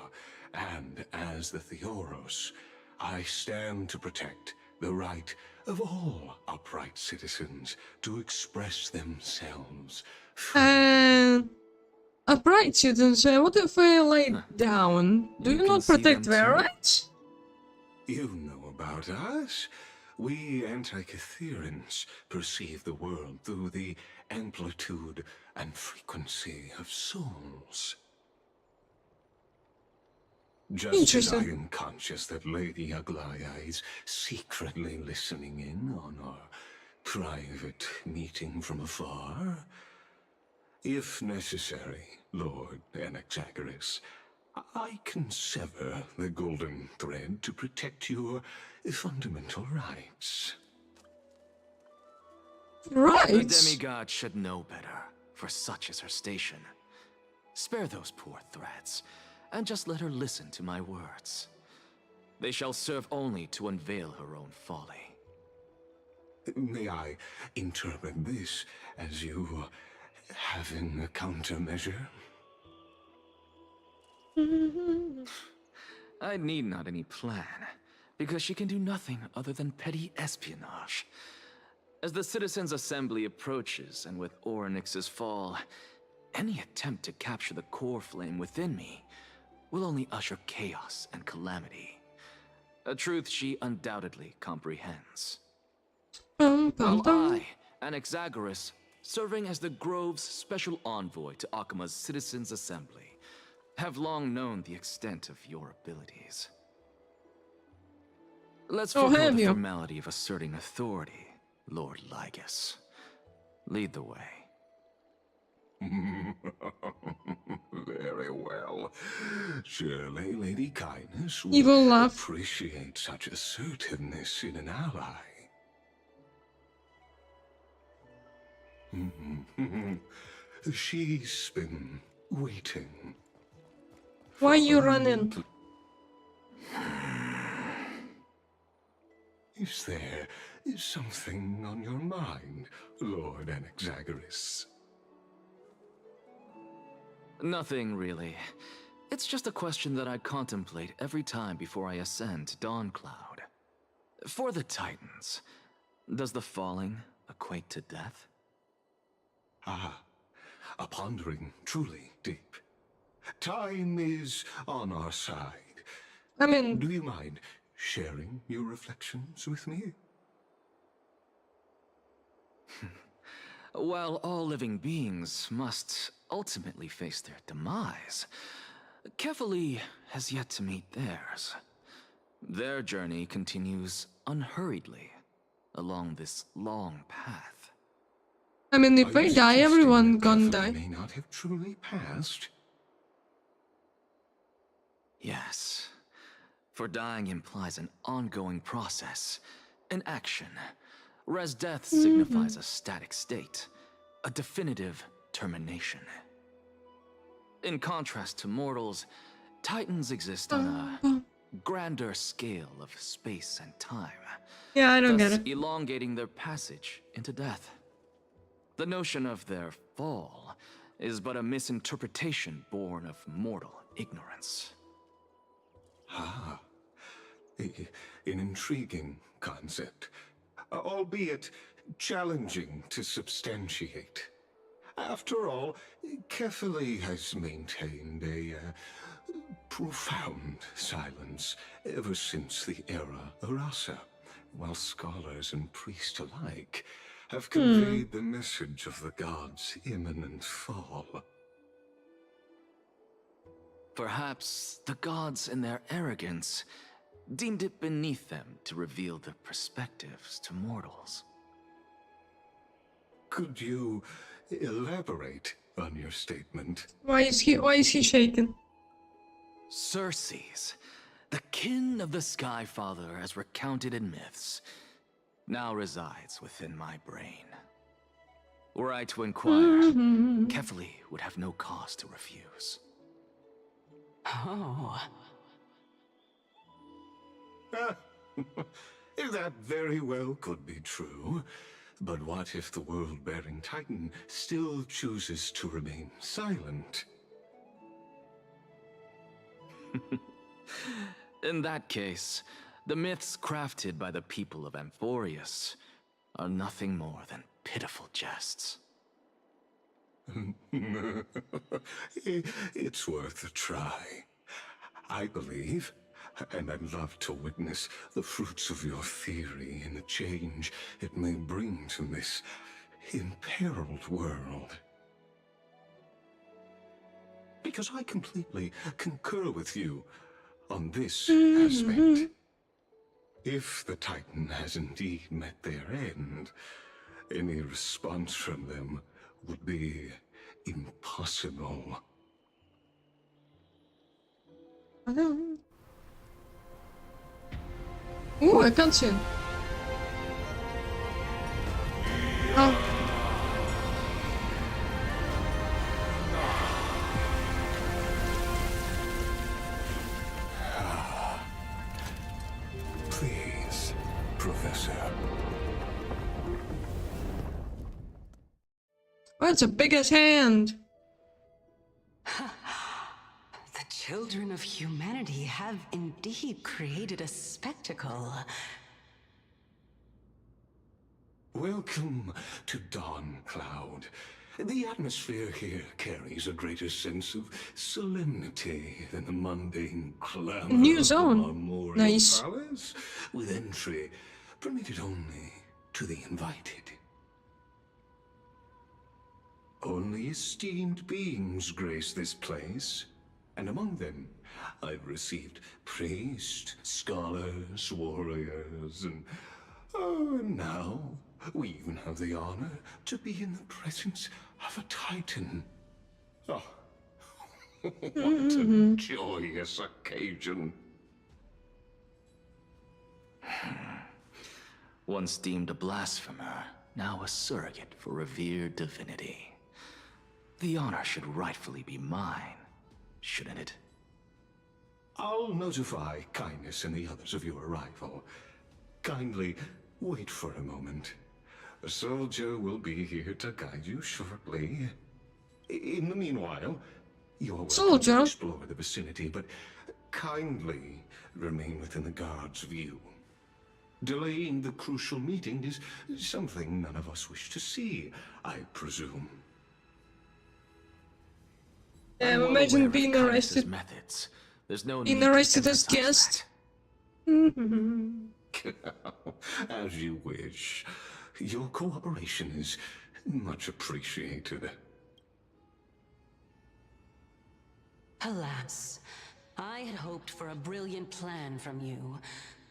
and as the Theoros, I stand to protect the right of all upright citizens to express themselves freely. Upright citizens, what if I lay down? Do You you can not see protect them their too? rights? You know about us. We Antikytherans perceive the world through the amplitude and frequency of souls. Just as I Interesting. am conscious that Lady Aglaya is secretly listening in on our private meeting from afar, if necessary, Lord Anaxagoras, I can sever the golden thread to protect your fundamental rights. The Right. demigod should know better, for such is her station. Spare those poor threats, and just let her listen to my words. They shall serve only to unveil her own folly. May I interpret this as you having a countermeasure? I need not any plan, because she can do nothing other than petty espionage. As the Citizens' Assembly approaches, and with Orynyx's fall, any attempt to capture the core flame within me will only usher chaos and calamity. A truth she undoubtedly comprehends. While I, Anaxagoras, serving as the Grove's special envoy to Akima's Citizens' Assembly, have long known the extent of your abilities. Let's Oh, forego have the you? formality of asserting authority, Lord Lygus. Lead the way. Very well. Surely Lady Kindness He will would laugh. appreciate such assertiveness in an ally. She's been waiting. Why you running? Is there something on your mind, Lord Anaxagoras? Nothing, really. It's just a question that I contemplate every time before I ascend to Dawncloud. For the Titans, does the falling equate to death? Ah, a pondering truly deep. Time is on our side. I mean, Do you mind sharing your reflections with me? While all living beings must ultimately face their demise, Kefali has yet to meet theirs. Their journey continues unhurriedly along this long path. I mean, if Are they you die, suggesting everyone that gonna Kefali die. may not have truly passed? Yes, for dying implies an ongoing process, an action. Res death signifies a static state, a definitive termination. In contrast to mortals, Titans exist on a grander scale of space and time, Yeah, I don't thus get it. elongating their passage into death. The notion of their fall is but a misinterpretation born of mortal ignorance. Ah, an intriguing concept, albeit challenging to substantiate. After all, Kefali has maintained a profound silence ever since the era Arasa, while scholars and priests alike have conveyed the message of the gods' imminent fall. Perhaps the gods, in their arrogance, deemed it beneath them to reveal their perspectives to mortals. Could you elaborate on your statement? Why is he shaking? Circes, the kin of the Sky Father as recounted in myths, now resides within my brain. Were I to inquire, Kefali would have no cause to refuse. Oh. That very well could be true. But what if the world-bearing Titan still chooses to remain silent? In that case, the myths crafted by the people of Amphorius are nothing more than pitiful jests. It's worth a try. I believe, and I'd love to witness the fruits of your theory and the change it may bring to this imperiled world. Because I completely concur with you on this aspect. If the Titan has indeed met their end, any response from them would be impossible. I don't. Ooh, a cutscene. Oh. Please, Professor. Oh, it's a big as hand. The children of humanity have indeed created a spectacle. Welcome to Dawncloud. The atmosphere here carries a greater sense of solemnity than the mundane clamor New of zone. the Marmorial Nice. Palace, with entry permitted only to the invited. Only esteemed beings grace this place, and among them I've received priests, scholars, warriors, and now we even have the honor to be in the presence of a Titan. Oh, what a joyous occasion. Once deemed a blasphemer, now a surrogate for revered divinity. The honor should rightfully be mine, shouldn't it? I'll notify Kindness and the others of your arrival. Kindly wait for a moment. A soldier will be here to guide you shortly. In the meanwhile, you're welcome to explore the vicinity, but kindly remain within the guard's view. Delaying the crucial meeting is something none of us wish to see, I presume. Imagine being arrested. Methods. There's no being need arrested to as emphasize guest. As you wish. Your cooperation is much appreciated. Alas, I had hoped for a brilliant plan from you,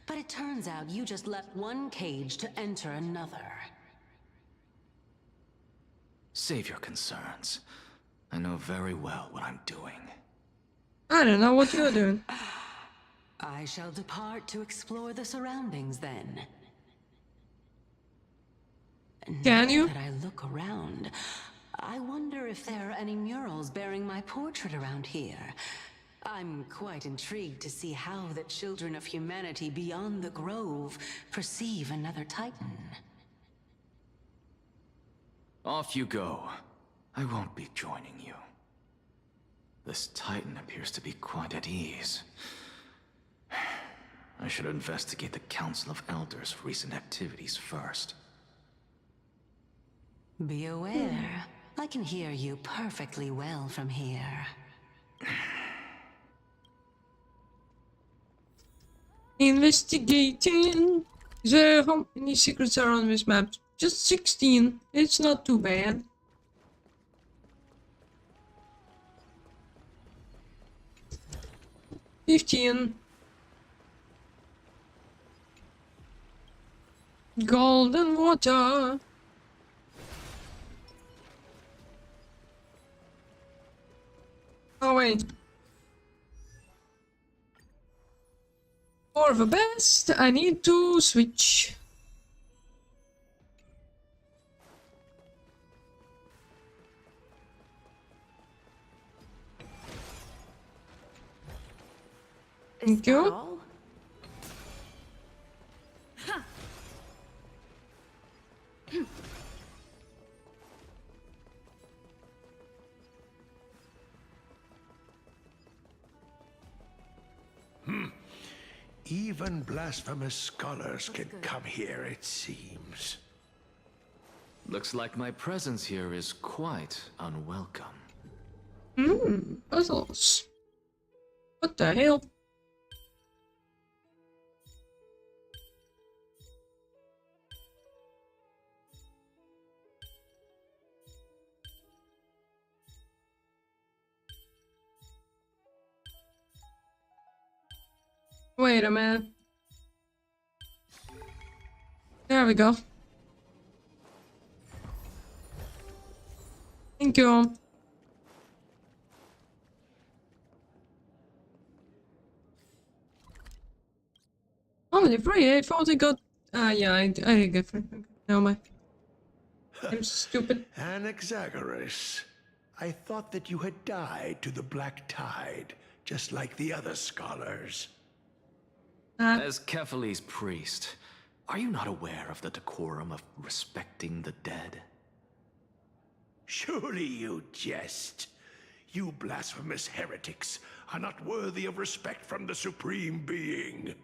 but it turns out you just left one cage to enter another. Save your concerns. I know very well what I'm doing. I don't know what you're doing. I shall depart to explore the surroundings then. Can you? Now that I look around, I wonder if there are any murals bearing my portrait around here. I'm quite intrigued to see how the children of humanity beyond the Grove perceive another Titan. Off you go. I won't be joining you. This Titan appears to be quite at ease. I should investigate the Council of Elders' recent activities first. Be aware, I can hear you perfectly well from here. Investigating. Is there how many secrets are on this map? Just 16. It's not too bad. Golden water. Oh wait. For the best, I need to switch. Thank you. Even blasphemous scholars can come here, it seems. Looks like my presence here is quite unwelcome. Puzzles. What the hell? Wait a minute. There we go. Thank you. Only free. I thought I got. Yeah, I get free. Okay. No, my. I'm stupid. Anaxagoras, I thought that you had died to the Black Tide, just like the other scholars. As Kephale's priest, are you not aware of the decorum of respecting the dead? Surely you jest. You blasphemous heretics are not worthy of respect from the Supreme Being.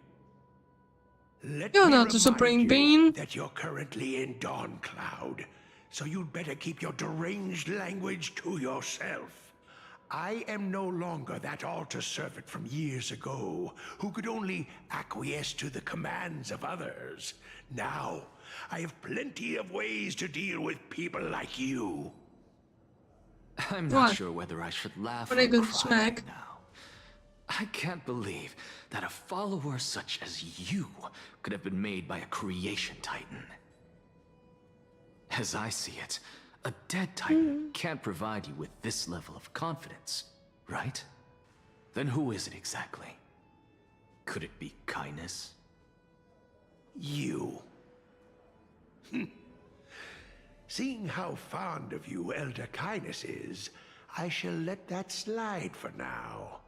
You're not the Supreme Being. That you're currently in Dawn Cloud, so you'd better keep your deranged language to yourself. I am no longer that altar servant from years ago, who could only acquiesce to the commands of others. Now, I have plenty of ways to deal with people like you. I'm not sure whether I should laugh or cry right now. I can't believe that a follower such as you could have been made by a creation titan. As I see it, a dead titan can't provide you with this level of confidence, right? Then who is it exactly? Could it be Kindness? You. Seeing how fond of you Elder Kindness is, I shall let that slide for now.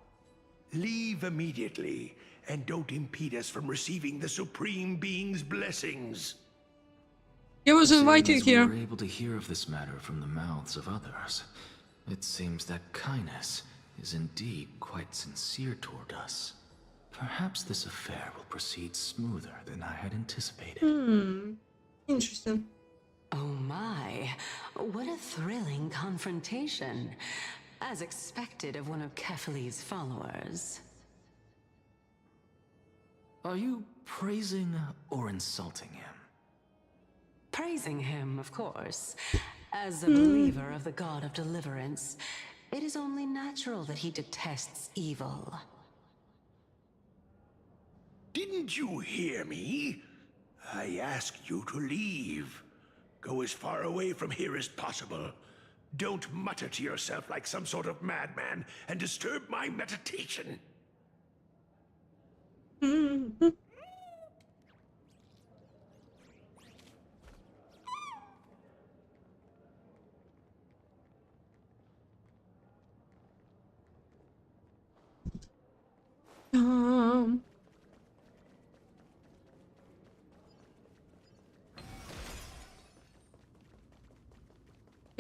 Leave immediately, and don't impede us from receiving the Supreme Being's blessings. He was invited Seeing as here. we were able to hear of this matter from the mouths of others, it seems that Kindness is indeed quite sincere toward us. Perhaps this affair will proceed smoother than I had anticipated. Interesting. Oh my, what a thrilling confrontation. As expected of one of Kefali's followers. Are you praising or insulting him? Praising him, of course. As a believer of the God of Deliverance, it is only natural that he detests evil. Didn't you hear me? I asked you to leave. Go as far away from here as possible. Don't mutter to yourself like some sort of madman and disturb my meditation.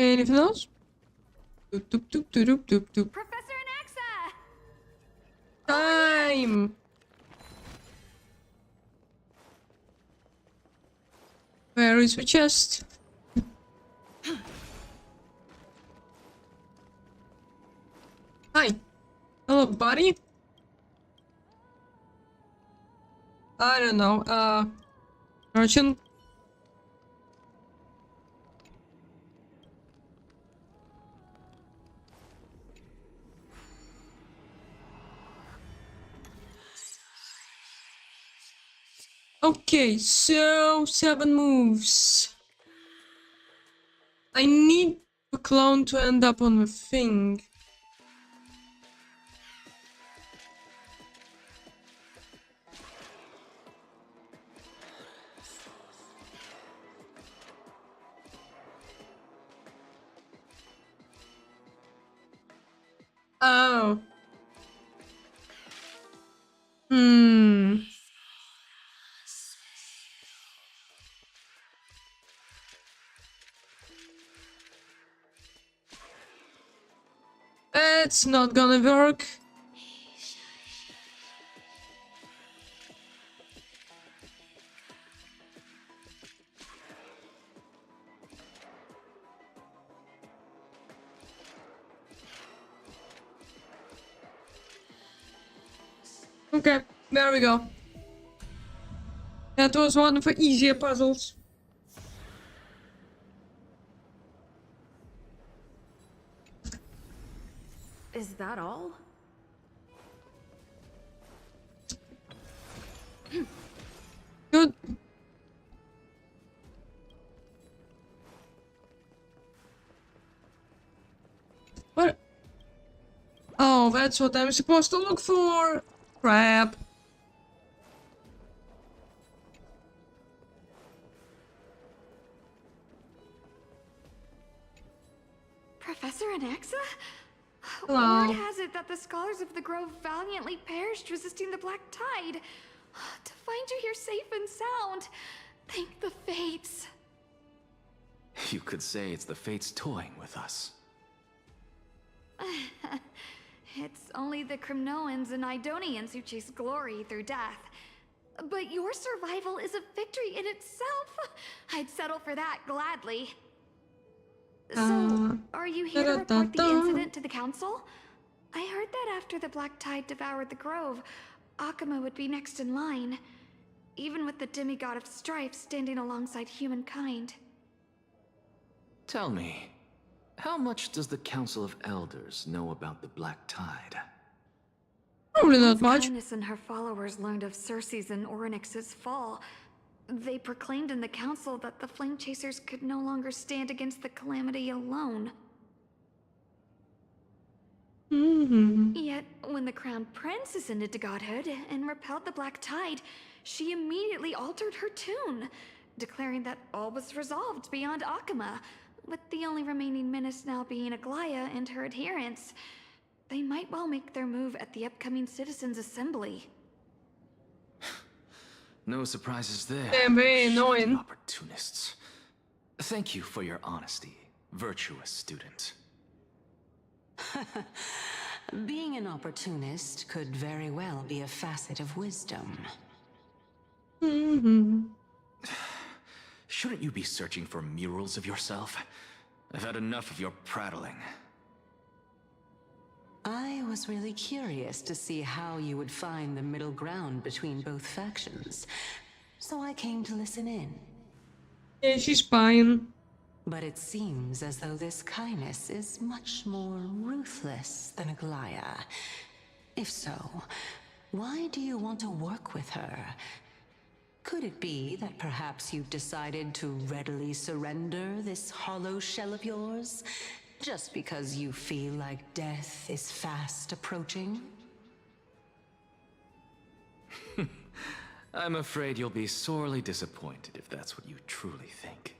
Anything else? Doop, doop, doop, doop, doop, doop, doop. Professor Anaxa! Time! Where is the chest? Hi. Hello, buddy. I don't know, merchant? Okay, so 7 moves. I need the clown to end up on the thing. Oh. It's not gonna work. Okay, there we go. That was one of the easier puzzles. Is that all? Good. What? Oh, that's what I'm supposed to look for. Crap. Professor Anaxa? Hello. Word has it that the scholars of the Grove valiantly perished resisting the Black Tide. To find you here safe and sound, thank the Fates. You could say it's the Fates toying with us. It's only the Crimnoans and Idonians who chase glory through death. But your survival is a victory in itself. I'd settle for that gladly. So, are you here to report the incident to the council? I heard that after the Black Tide devoured the Grove, Akuma would be next in line, even with the demigod of strife standing alongside humankind. Tell me, how much does the Council of Elders know about the Black Tide? Probably not Once much. Kindness and her followers learned of Circe's and Orynyx's fall, they proclaimed in the council that the Flame Chasers could no longer stand against the calamity alone. Yet, when the Crown Prince ascended to godhood and repelled the Black Tide, she immediately altered her tune, declaring that all was resolved beyond Akuma, with the only remaining menace now being Aglaya and her adherents. they might well make their move at the upcoming Citizens' Assembly. No surprises there. They're very Shifty annoying. opportunists. Thank you for your honesty, virtuous student. Being an opportunist could very well be a facet of wisdom. Shouldn't you be searching for murals of yourself? I've had enough of your prattling. I was really curious to see how you would find the middle ground between both factions, so I came to listen in. Yeah, she's fine. But it seems as though this Kindness is much more ruthless than Aglaya. If so, why do you want to work with her? Could it be that perhaps you've decided to readily surrender this hollow shell of yours, just because you feel like death is fast approaching? I'm afraid you'll be sorely disappointed if that's what you truly think.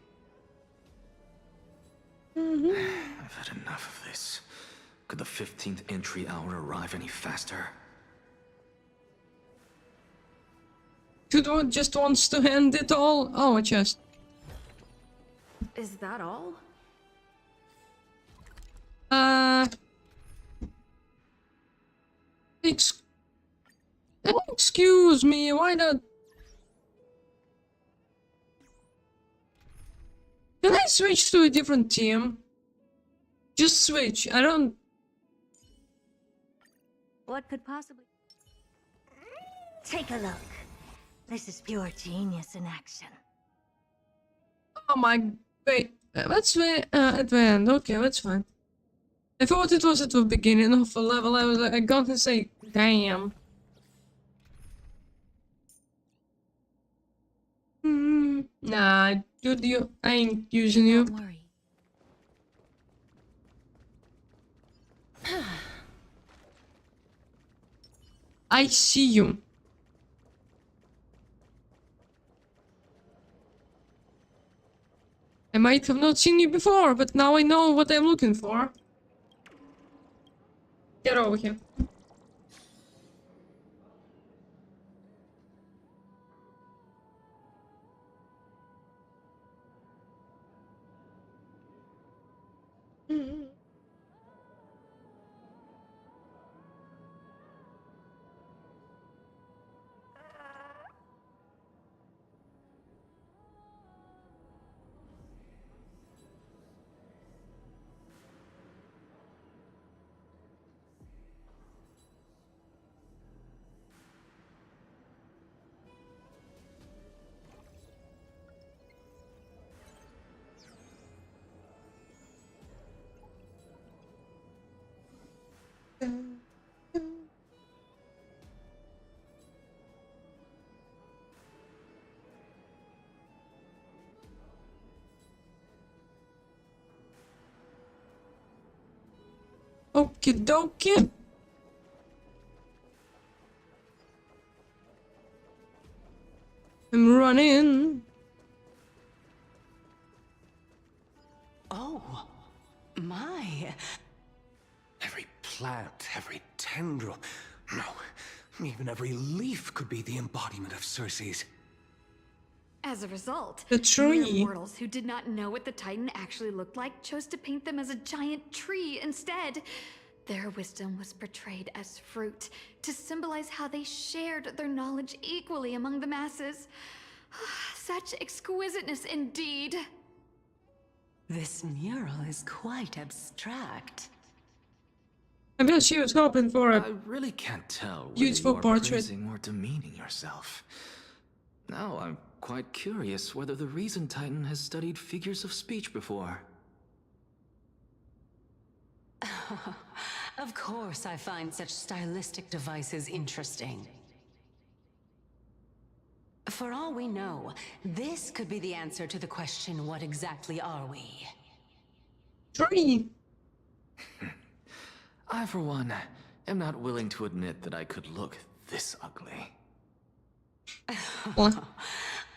I've had enough of this. Could the 15th entry hour arrive any faster? Dude just wants to end it all. Oh, a chest. Is that all? Excuse me, why not? Can I switch to a different team? Just switch, I don't... What could possibly... Take a look. This is pure genius in action. Oh my... Wait, that's at the end, okay, that's fine. I thought it was at the beginning of a level, I was like, I gotta say, damn. Nah, dude, I ain't using you. Don't worry. I see you. I might have not seen you before, but now I know what I'm looking for. Get over here. Okie dokie. I'm running. Oh, my. Every plant, every tendril, no, even every leaf could be the embodiment of Circe's. As a result, The tree. mere mortals who did not know what the Titan actually looked like chose to paint them as a giant tree instead. Their wisdom was portrayed as fruit, to symbolize how they shared their knowledge equally among the masses. Such exquisiteness indeed. This mural is quite abstract. I bet she was hoping for I a... really can't tell whether Beautiful you're portrait. praising or demeaning yourself. Now I'm quite curious whether the Reason Titan has studied figures of speech before. Of course I find such stylistic devices interesting. For all we know, this could be the answer to the question, what exactly are we? tree. I, for one, am not willing to admit that I could look this ugly. What?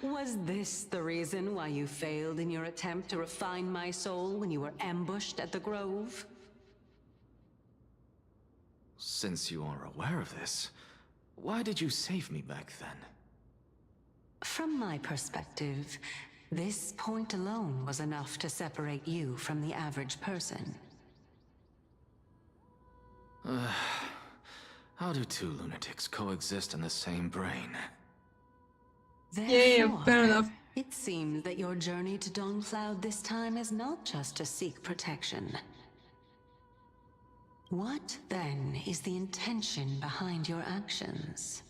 Was this the reason why you failed in your attempt to refine my soul when you were ambushed at the Grove? Since you are aware of this, why did you save me back then? From my perspective, this point alone was enough to separate you from the average person. How do two lunatics coexist in the same brain? Therefore, fair enough. it seems that your journey to Dawn this time is not just to seek protection. What, then, is the intention behind your actions?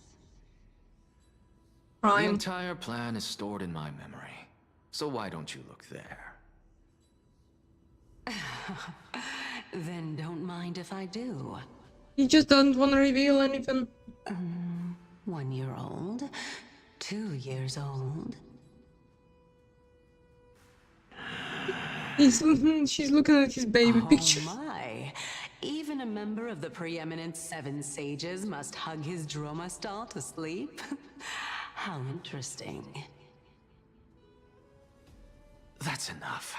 The Prime. entire plan is stored in my memory, so why don't you look there? Then don't mind if I do. He just doesn't want to reveal anything. 1 year old? 2 years old? She's looking at his baby picture. Oh my! Even a member of the preeminent 7 sages must hug his droma stall to sleep? How interesting. That's enough.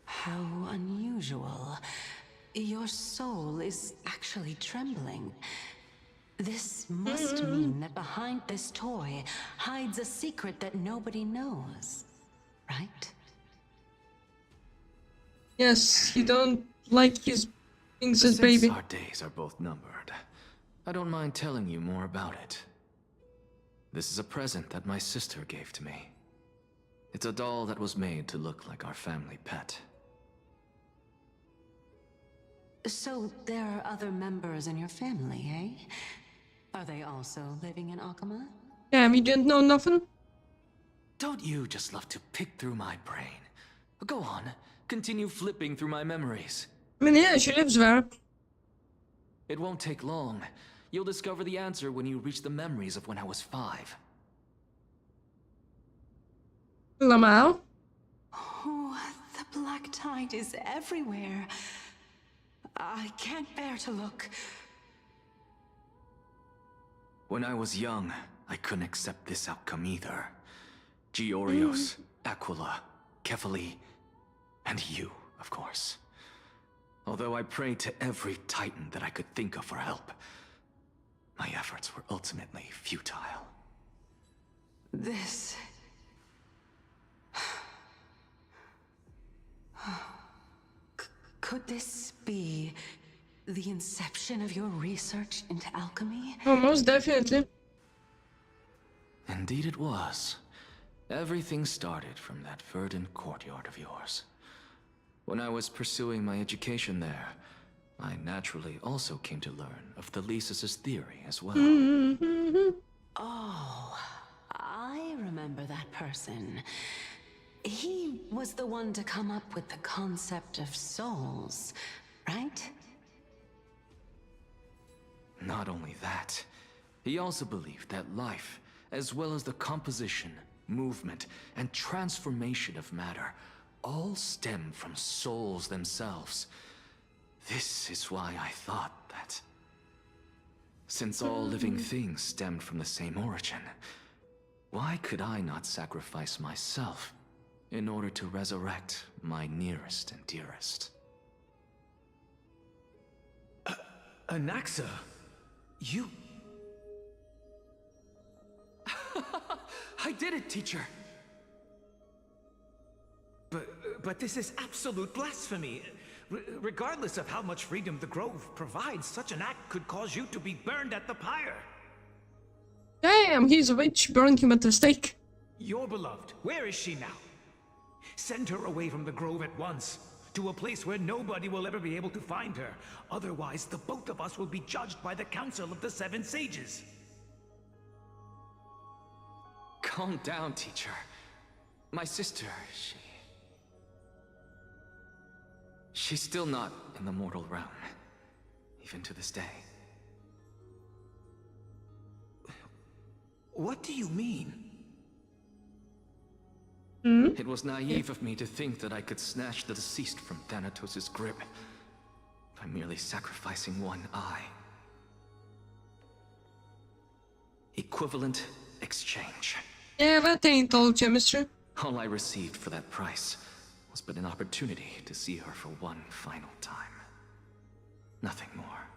How unusual. Your soul is actually trembling. This must mean that behind this toy hides a secret that nobody knows, right? Yes, he don't like his things as Since baby. our days are both numbered, I don't mind telling you more about it. This is a present that my sister gave to me. It's a doll that was made to look like our family pet. So there are other members in your family, eh? Are they also living in Akama? Yeah, we didn't know nothing. Don't you just love to pick through my brain? Go on, continue flipping through my memories. I mean, yeah, she lives there. It won't take long. You'll discover the answer when you reach the memories of when I was 5. Lamau. Oh, the black tide is everywhere. I can't bear to look. When I was young, I couldn't accept this outcome either. Georios, Aquila, Kefali, and you, of course. Although I prayed to every titan that I could think of for help, my efforts were ultimately futile. This... Could this be the inception of your research into alchemy? Oh, most definitely. Indeed it was. Everything started from that verdant courtyard of yours. When I was pursuing my education there, I naturally also came to learn of the Thelisis's theory as well. Oh, I remember that person. He was the one to come up with the concept of souls, right? Not only that, he also believed that life, as well as the composition, movement, and transformation of matter, all stem from souls themselves. This is why I thought that, since all living things stemmed from the same origin, why could I not sacrifice myself in order to resurrect my nearest and dearest? Anaxa, you... I did it, teacher! But this is absolute blasphemy. Regardless of how much freedom the Grove provides, such an act could cause you to be burned at the pyre. Damn, he's a witch. Burned him at the stake. Your beloved, where is she now? Send her away from the Grove at once, to a place where nobody will ever be able to find her. Otherwise, the both of us will be judged by the Council of the 7 Sages. Calm down, teacher. My sister, she's still not in the mortal realm, even to this day. What do you mean? It was naive of me to think that I could snatch the deceased from Thanatos' grip by merely sacrificing one eye. Equivalent exchange. Yeah, that ain't all chemistry. All I received for that price was but an opportunity to see her for one final time. Nothing more.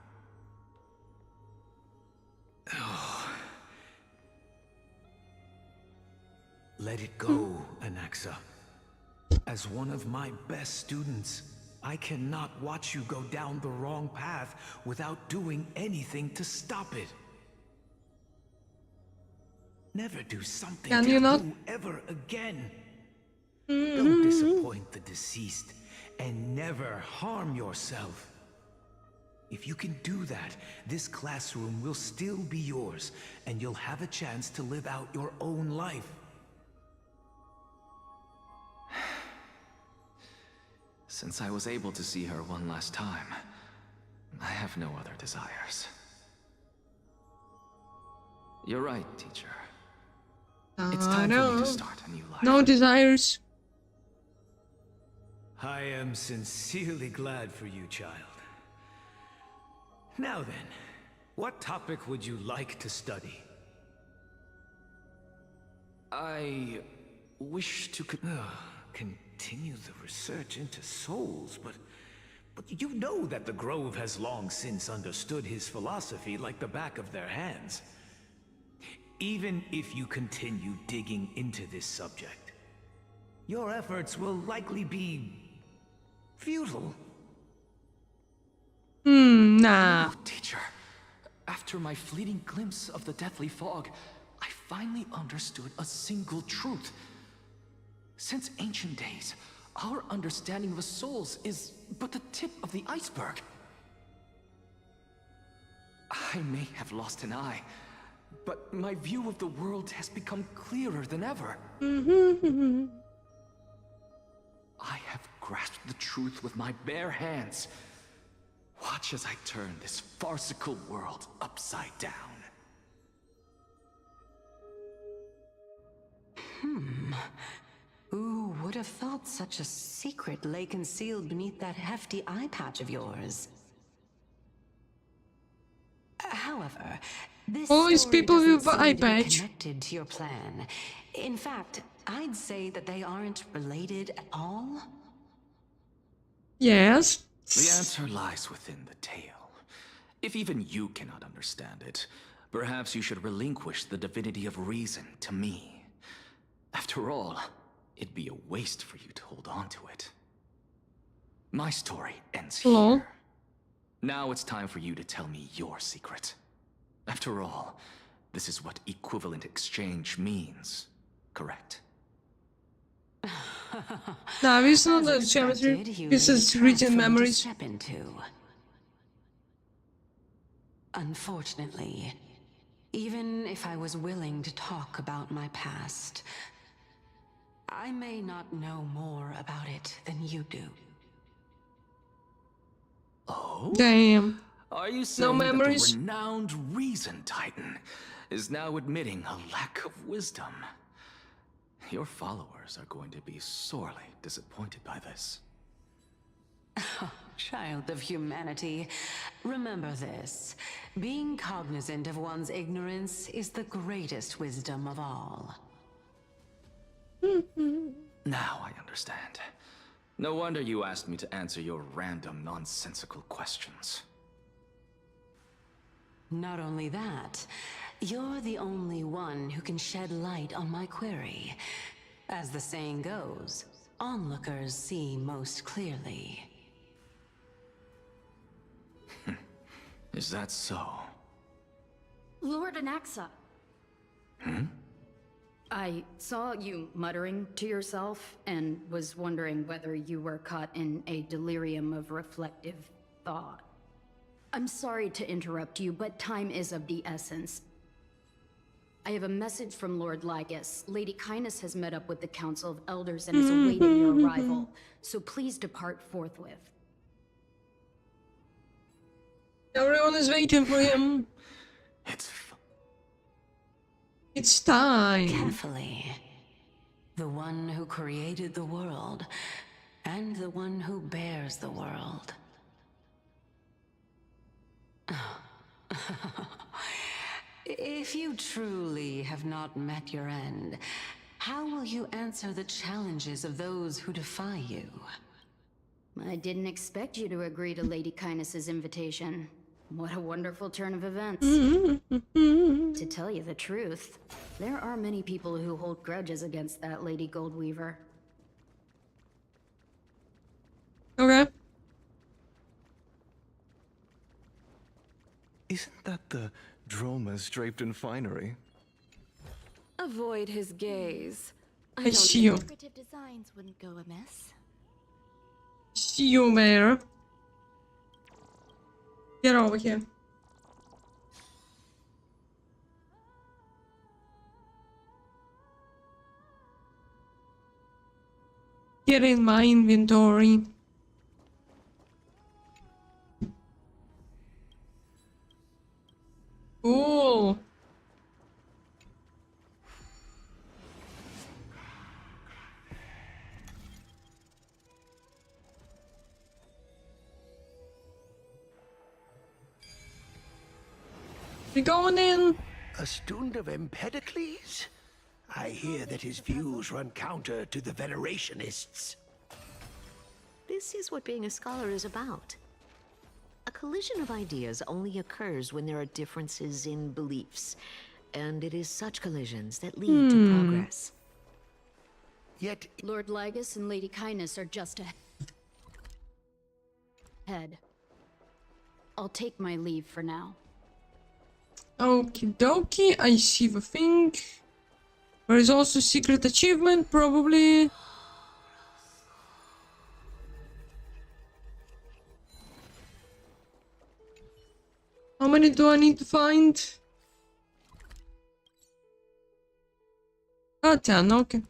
Let it go, Anaxa. As one of my best students, I cannot watch you go down the wrong path without doing anything to stop it. Never do something Can you not? taboo ever again. Don't disappoint the deceased, and never harm yourself. If you can do that, this classroom will still be yours, and you'll have a chance to live out your own life. Since I was able to see her one last time, I have no other desires. You're right, teacher. It's time for me to start a new life. No desires. I am sincerely glad for you, child. Now then, what topic would you like to study? I wish to continue the research into souls, but you know that the Grove has long since understood his philosophy like the back of their hands. Even if you continue digging into this subject, your efforts will likely be futile. Nah. No, teacher. After my fleeting glimpse of the deathly fog, I finally understood a single truth. Since ancient days, our understanding of the souls is but the tip of the iceberg. I may have lost an eye, but my view of the world has become clearer than ever. I have grasped the truth with my bare hands. Watch as I turn this farcical world upside down. Who would have thought such a secret lay concealed beneath that hefty eye patch of yours? However, this Always story people doesn't with seem eye to be patch. connected to your plan. In fact, I'd say that they aren't related at all. Yes. The answer lies within the tale. If even you cannot understand it, perhaps you should relinquish the divinity of reason to me. After all, it'd be a waste for you to hold on to it. My story ends Lol. here. Now it's time for you to tell me your secret. After all, this is what equivalent exchange means, correct? Nah, it's not As the expected, geometry. you This laid a is trap region for me to memories. step into. Unfortunately, even if I was willing to talk about my past, I may not know more about it than you do. Oh? Damn. Are you saying memories? that the renowned Reason Titan is now admitting a lack of wisdom? Your followers are going to be sorely disappointed by this. Child of humanity, remember this. Being cognizant of one's ignorance is the greatest wisdom of all. Now I understand. No wonder you asked me to answer your random, nonsensical questions. Not only that, you're the only one who can shed light on my query. As the saying goes, onlookers see most clearly. Is that so? Lord Anaxa. I saw you muttering to yourself and was wondering whether you were caught in a delirium of reflective thought. I'm sorry to interrupt you, but time is of the essence. I have a message from Lord Lygus. Lady Kindness has met up with the Council of Elders and is awaiting your arrival, so please depart forthwith. Everyone is waiting for him. It's time. Carefully. The one who created the world, and the one who bears the world. If you truly have not met your end, how will you answer the challenges of those who defy you? I didn't expect you to agree to Lady Kindness's invitation. What a wonderful turn of events. Mm-hmm. To tell you the truth, there are many people who hold grudges against that Lady Goldweaver. Okay. Isn't that the Dromas draped in finery? Avoid his gaze. I see you. Decorative designs wouldn't go amiss. See you, Mayor. Get over here. Get in my inventory. Cool. We going in? A student of Empedocles? I hear that his views run counter to the Venerationists. This is what being a scholar is about. A collision of ideas only occurs when there are differences in beliefs, and it is such collisions that lead to progress. Yet, Lord Lygus and Lady Kindness are just ahead. I'll take my leave for now. Okie dokie, I see the thing. There is also secret achievement, probably. How many do I need to find? 10, okay.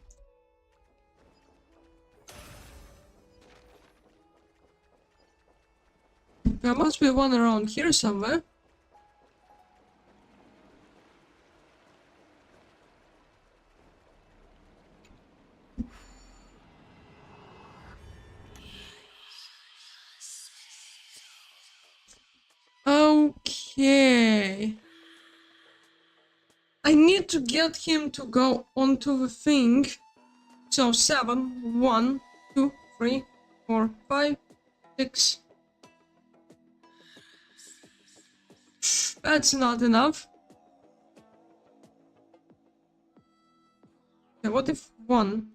There must be one around here somewhere. Okay. I need to get him to go onto the thing. So 7, 1, 2, 3, 4, 5, 6. That's not enough. Okay, what if 1,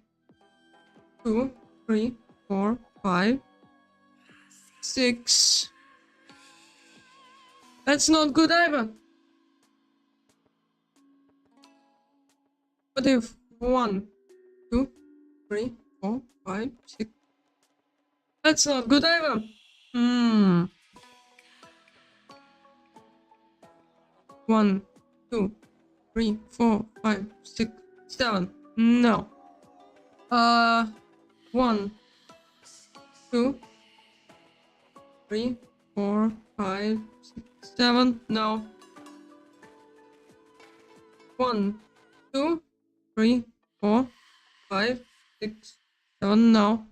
2, 3, 4, 5, 6. That's not good either. What if 1, 2, 3, 4, 5, 6. That's not good either. 1, 2, 3, 4, 5, 6, 7. No. 1, 2, 3, 4, 5, 6, 7. No. 1, 2, 3, 4, 5, 6, 7. No.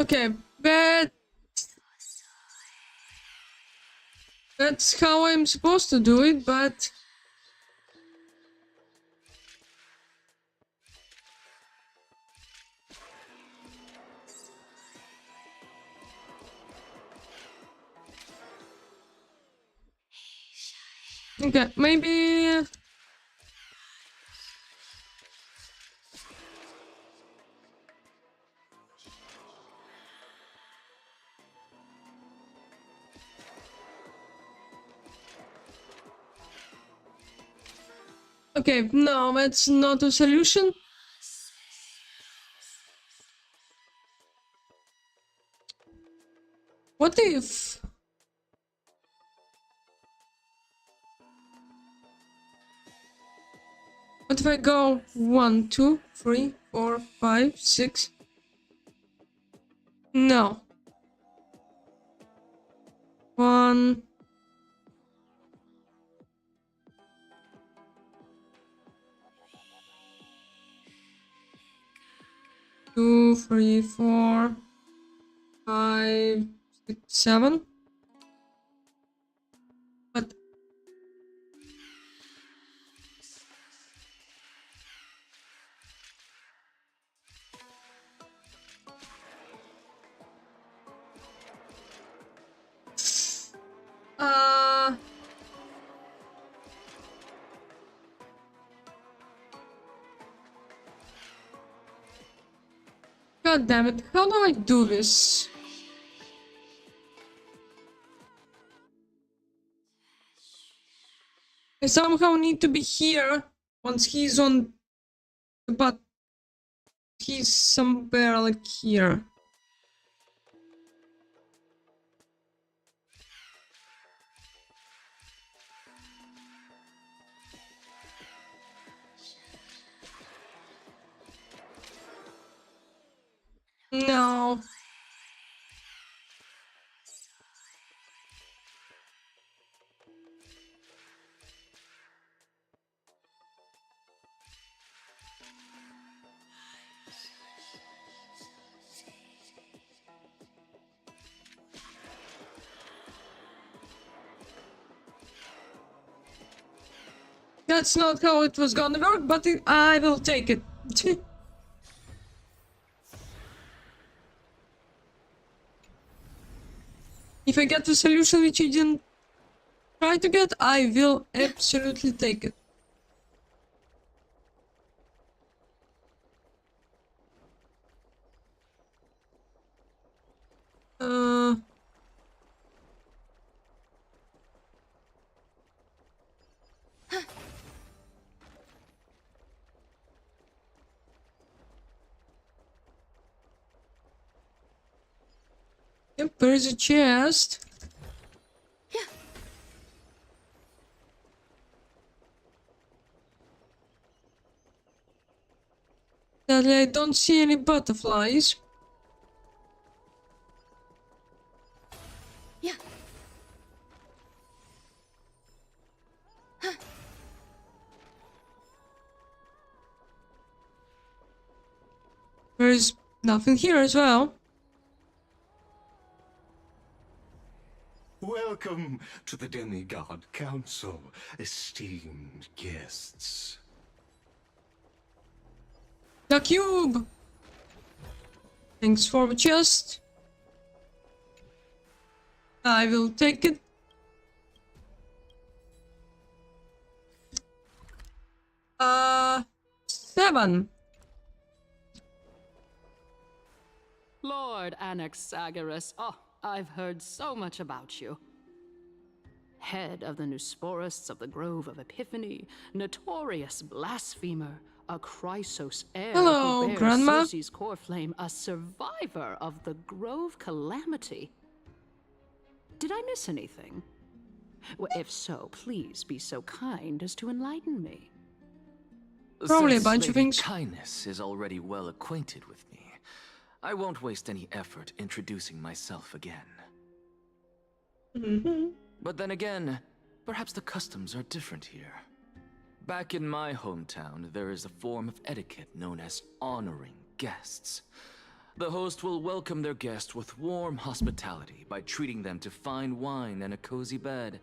Okay, that's how I'm supposed to do it, but okay, maybe okay, no, that's not a solution. What if I go 1, 2, 3, 4, 5, 6? No. 1. 2, 3, 4, 5, 6, 7. But God damn it, how do I do this? I somehow need to be here once he's on the butt. He's somewhere like here. No. That's not how it was gonna work, but I will take it. If I get the solution which I didn't try to get, I will absolutely take it. Yep, there's a chest. Sadly, I don't see any butterflies. Yeah. There's nothing here as well. Welcome to the Demigod Council, esteemed guests. The cube! Thanks for the chest. I will take it. Seven. Lord Anaxagoras, oh, I've heard so much about you. Head of the Nusporists of the Grove of Epiphany, notorious blasphemer, a Chrysos heir Hello, who bears Grandma. Circe's core flame, a survivor of the Grove calamity. Did I miss anything? Well, if so, please be so kind as to enlighten me. Probably a Since bunch of Lady things. Kindness is already well acquainted with me, I won't waste any effort introducing myself again. But then again, perhaps the customs are different here. Back in my hometown, there is a form of etiquette known as honoring guests. The host will welcome their guest with warm hospitality by treating them to fine wine and a cozy bed.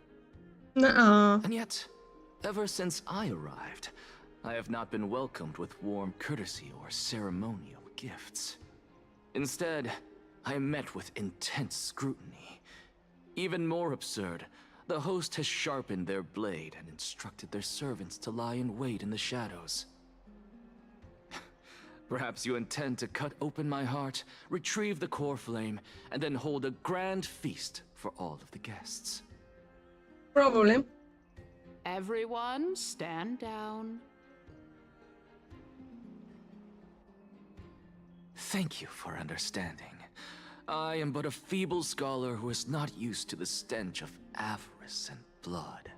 Nuh-uh. And yet, ever since I arrived, I have not been welcomed with warm courtesy or ceremonial gifts. Instead, I am met with intense scrutiny. Even more absurd, the host has sharpened their blade and instructed their servants to lie in wait in the shadows. Perhaps you intend to cut open my heart, retrieve the core flame, and then hold a grand feast for all of the guests. Probably. Everyone, stand down. Thank you for understanding. I am but a feeble scholar who is not used to the stench of avarice and blood.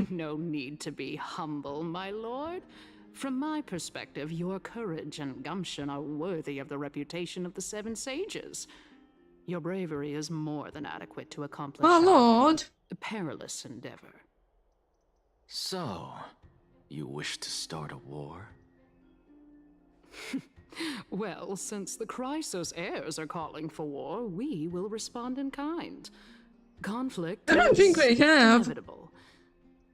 No need to be humble, my lord. From my perspective, your courage and gumption are worthy of the reputation of the Seven Sages. Your bravery is more than adequate to accomplish My lord. a perilous endeavor. So, you wish to start a war? Well, since the Chrysos heirs are calling for war, we will respond in kind. Conflict I don't is think they have. inevitable.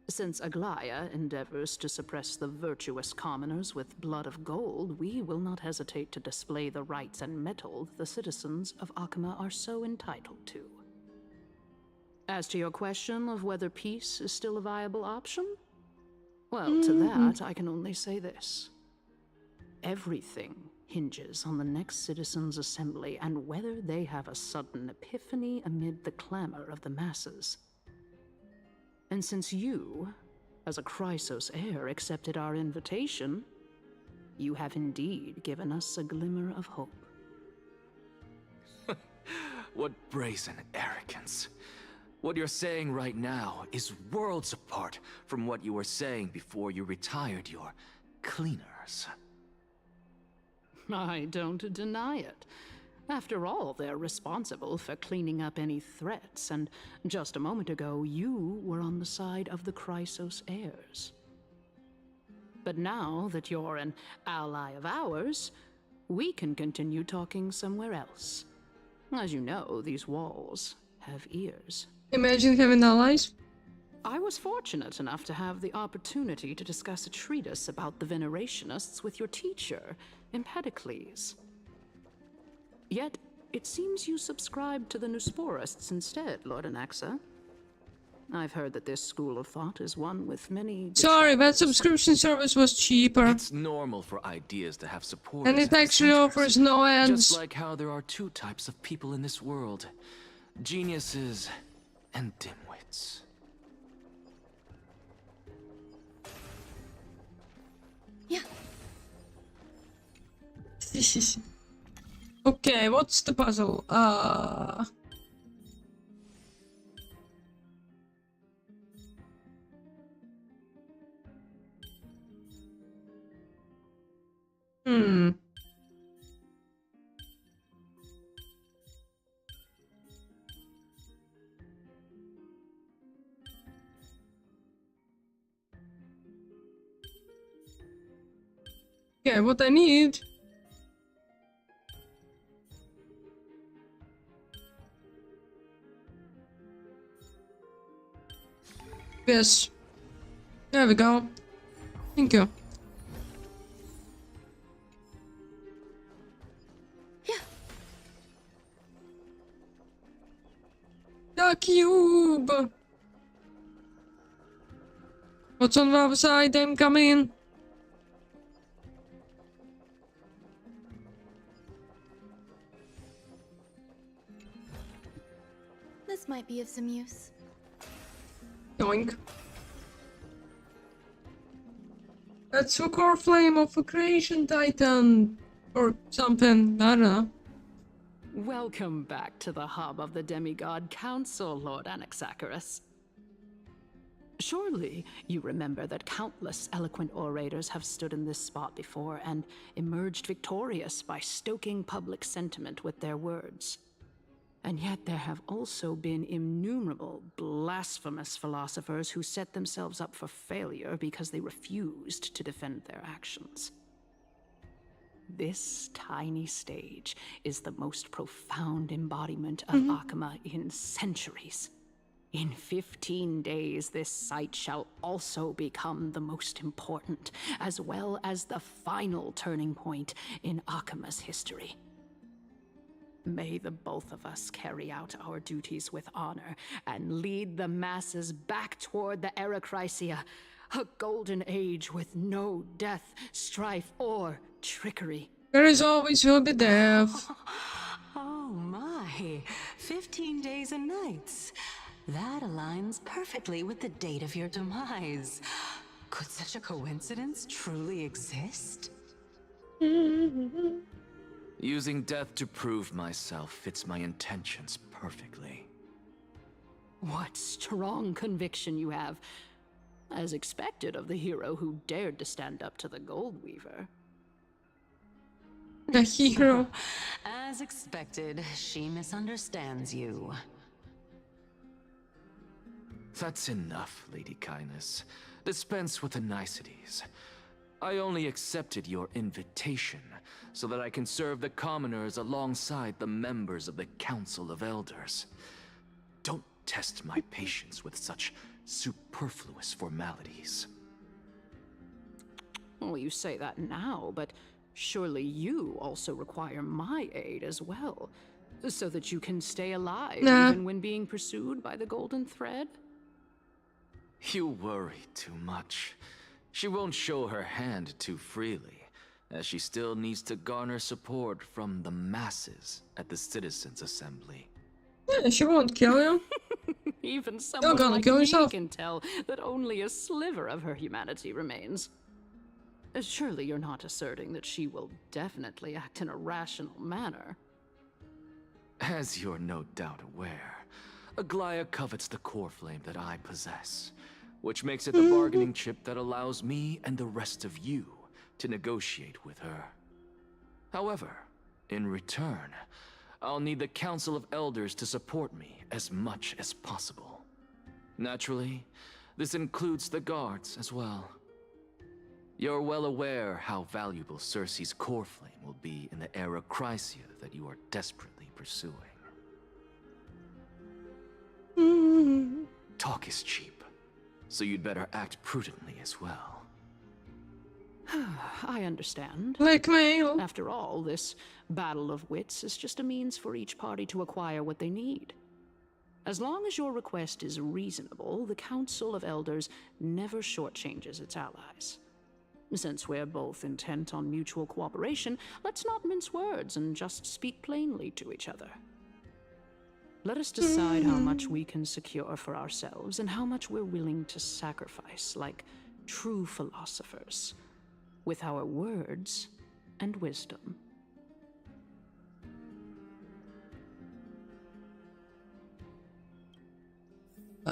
Since Aglaya endeavors to suppress the virtuous commoners with blood of gold, we will not hesitate to display the rights and mettle the citizens of Akama are so entitled to. As to your question of whether peace is still a viable option, well, to that I can only say this. Everything hinges on the next citizens' assembly and whether they have a sudden epiphany amid the clamor of the masses. And since you, as a Chrysos heir, accepted our invitation, you have indeed given us a glimmer of hope. What brazen arrogance. What you're saying right now is worlds apart from what you were saying before you retired your cleaners. I don't deny it. After all, they're responsible for cleaning up any threats, and just a moment ago, you were on the side of the Chrysos heirs. But now that you're an ally of ours, we can continue talking somewhere else. As you know, these walls have ears. Imagine having allies. I was fortunate enough to have the opportunity to discuss a treatise about the Venerationists with your teacher, Empedocles. Yet, it seems you subscribe to the Nusporists instead, Lord Anaxa. I've heard that this school of thought is one with many... Sorry, that subscription service was cheaper. It's normal for ideas to have support. And it actually offers no ends. Just like how there are two types of people in this world. Geniuses and dimwits. Yeah. Okay, what's the puzzle? Okay, what I need... Yes. There we go. Thank you. Yeah. The cube! What's on the other side? I'm coming. This might be of some use. Yoink. That's a core flame of a creation titan. Or something, I don't know. Welcome back to the hub of the Demigod Council, Lord Anaxagoras. Surely you remember that countless eloquent orators have stood in this spot before and emerged victorious by stoking public sentiment with their words. And yet there have also been innumerable blasphemous philosophers who set themselves up for failure because they refused to defend their actions. This tiny stage is the most profound embodiment of Akama in centuries. In 15 days, this site shall also become the most important, as well as the final turning point in Akama's history. May the both of us carry out our duties with honor and lead the masses back toward the Erechrysia, a golden age with no death, strife, or trickery. There is always will be death. Oh my, 15 days and nights. That aligns perfectly with the date of your demise. Could such a coincidence truly exist? Using death to prove myself fits my intentions perfectly. What strong conviction you have, as expected of the hero who dared to stand up to the Gold Weaver. The hero. As expected, she misunderstands you. That's enough, Lady Kindness. Dispense with the niceties. I only accepted your invitation so that I can serve the commoners alongside the members of the Council of Elders. Don't test my patience with such superfluous formalities. Well, you say that now, but surely you also require my aid as well, so that you can stay alive even when being pursued by the Golden Thread? You worry too much. She won't show her hand too freely, as she still needs to garner support from the masses at the Citizens' Assembly. Yeah, she won't kill you. Even someone gonna like kill me yourself. can tell that only a sliver of her humanity remains. Surely you're not asserting that she will definitely act in a rational manner. As you're no doubt aware, Aglaya covets the core flame that I possess, which makes it the bargaining chip that allows me and the rest of you to negotiate with her. However, in return, I'll need the Council of Elders to support me as much as possible. Naturally, this includes the guards as well. You're well aware how valuable Cersei's core flame will be in the era Chrysia that you are desperately pursuing. Talk is cheap, so you'd better act prudently as well. I understand. Blackmail. After all, this battle of wits is just a means for each party to acquire what they need. As long as your request is reasonable, the Council of Elders never shortchanges its allies. Since we're both intent on mutual cooperation, let's not mince words and just speak plainly to each other. Let us decide how much we can secure for ourselves and how much we're willing to sacrifice, like true philosophers, with our words and wisdom.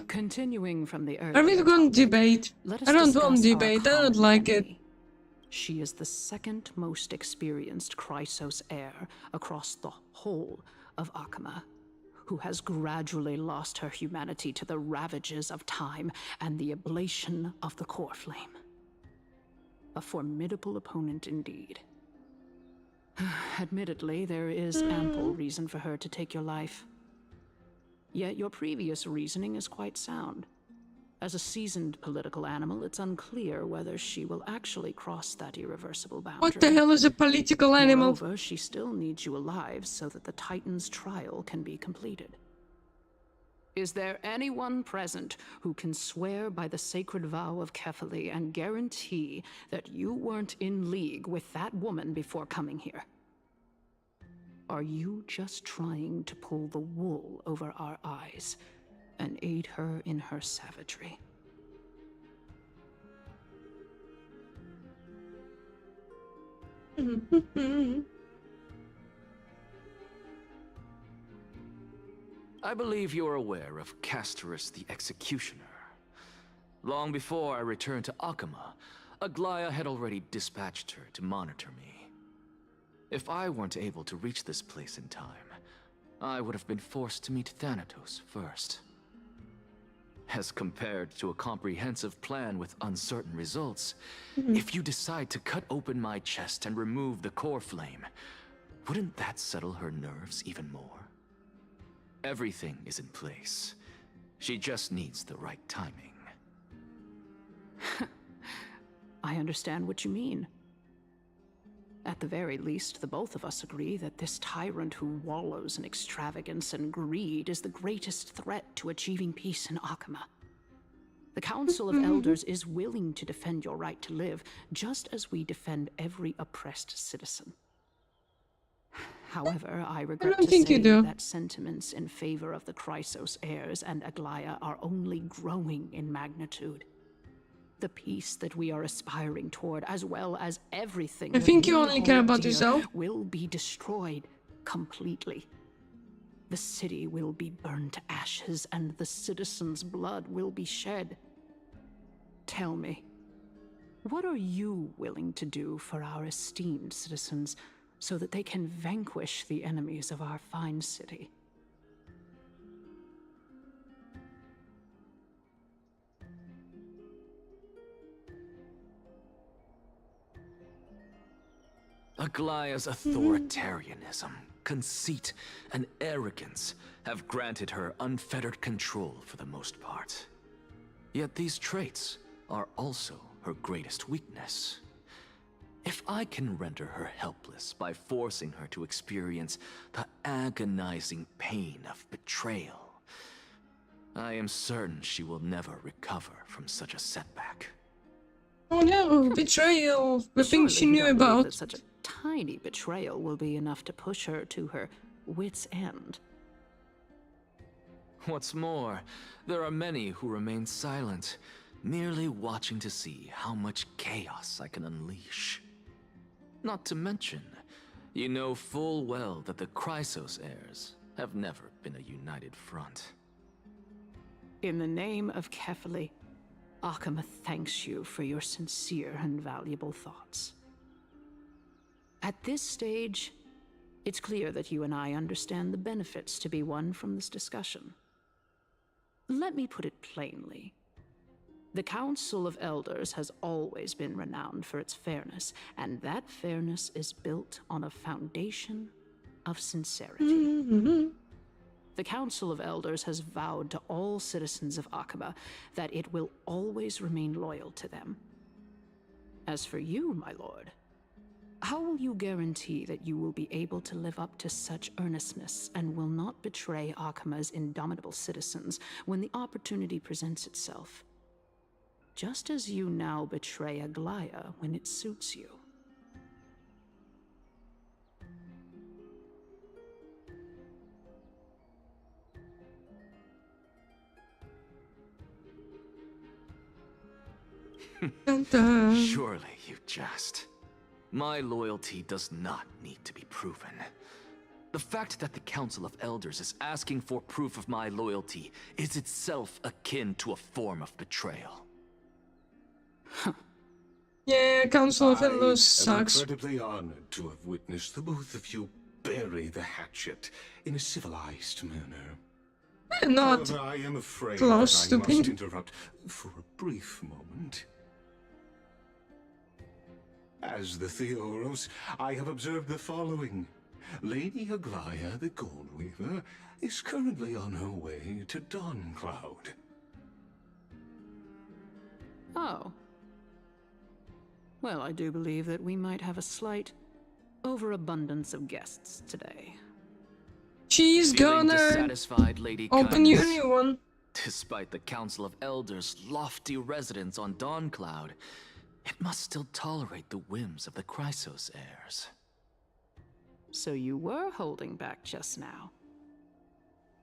Continuing from the earlier Are we going to debate? let us I don't discuss want our debate. I don't common like it. enemy. She is the second most experienced Chrysos heir across the whole of Akama, who has gradually lost her humanity to the ravages of time and the ablation of the core flame. A formidable opponent indeed. Admittedly, there is ample reason for her to take your life. Yet your previous reasoning is quite sound. As a seasoned political animal, it's unclear whether she will actually cross that irreversible boundary. What the hell is a political animal? Moreover, she still needs you alive so that the Titan's trial can be completed. Is there anyone present who can swear by the sacred vow of Kefali and guarantee that you weren't in league with that woman before coming here? Are you just trying to pull the wool over our eyes and aid her in her savagery? I believe you're aware of Castorus the Executioner. Long before I returned to Akama, Aglaya had already dispatched her to monitor me. If I weren't able to reach this place in time, I would have been forced to meet Thanatos first. As compared to a comprehensive plan with uncertain results, if you decide to cut open my chest and remove the core flame, wouldn't that settle her nerves even more? Everything is in place. She just needs the right timing. I understand what you mean. At the very least, the both of us agree that this tyrant who wallows in extravagance and greed is the greatest threat to achieving peace in Akama. The Council of Elders is willing to defend your right to live, just as we defend every oppressed citizen. However, I regret to say that sentiments in favor of the Chrysos heirs and Aglaya are only growing in magnitude. The peace that we are aspiring toward, as well as everything I think you only care about yourself. will be destroyed completely. The city will be burned to ashes, and the citizens' blood will be shed. Tell me, what are you willing to do for our esteemed citizens so that they can vanquish the enemies of our fine city? Aglaya's authoritarianism, conceit, and arrogance have granted her unfettered control for the most part. Yet these traits are also her greatest weakness. If I can render her helpless by forcing her to experience the agonizing pain of betrayal, I am certain she will never recover from such a setback. Oh no, betrayal! The thing she Surely you knew don't believe about. that such a tiny betrayal will be enough to push her to her wit's end. What's more, there are many who remain silent, merely watching to see how much chaos I can unleash. Not to mention, you know full well that the Chrysos heirs have never been a united front. In the name of Kefali, Akama thanks you for your sincere and valuable thoughts. At this stage, it's clear that you and I understand the benefits to be won from this discussion. Let me put it plainly. The Council of Elders has always been renowned for its fairness, and that fairness is built on a foundation of sincerity. The Council of Elders has vowed to all citizens of Akama that it will always remain loyal to them. As for you, my lord, how will you guarantee that you will be able to live up to such earnestness and will not betray Akama's indomitable citizens when the opportunity presents itself? Just as you now betray Aglaya when it suits you. Surely you jest. My loyalty does not need to be proven. The fact that the Council of Elders is asking for proof of my loyalty is itself akin to a form of betrayal. Yeah, Council of Elders I am sucks. incredibly honored to have witnessed the both of you bury the hatchet in a civilized manner. Not However, I am afraid close that I to must being. interrupt for a brief moment. As the Theoros, I have observed the following. Lady Aglaya, the Goldweaver, is currently on her way to Dawncloud. Oh. Well, I do believe that we might have a slight overabundance of guests today. She's Feeling gonna dissatisfied, Lady open you a Kindness? new one. Despite the Council of Elders' lofty residence on Dawncloud, it must still tolerate the whims of the Chrysos heirs. So you were holding back just now.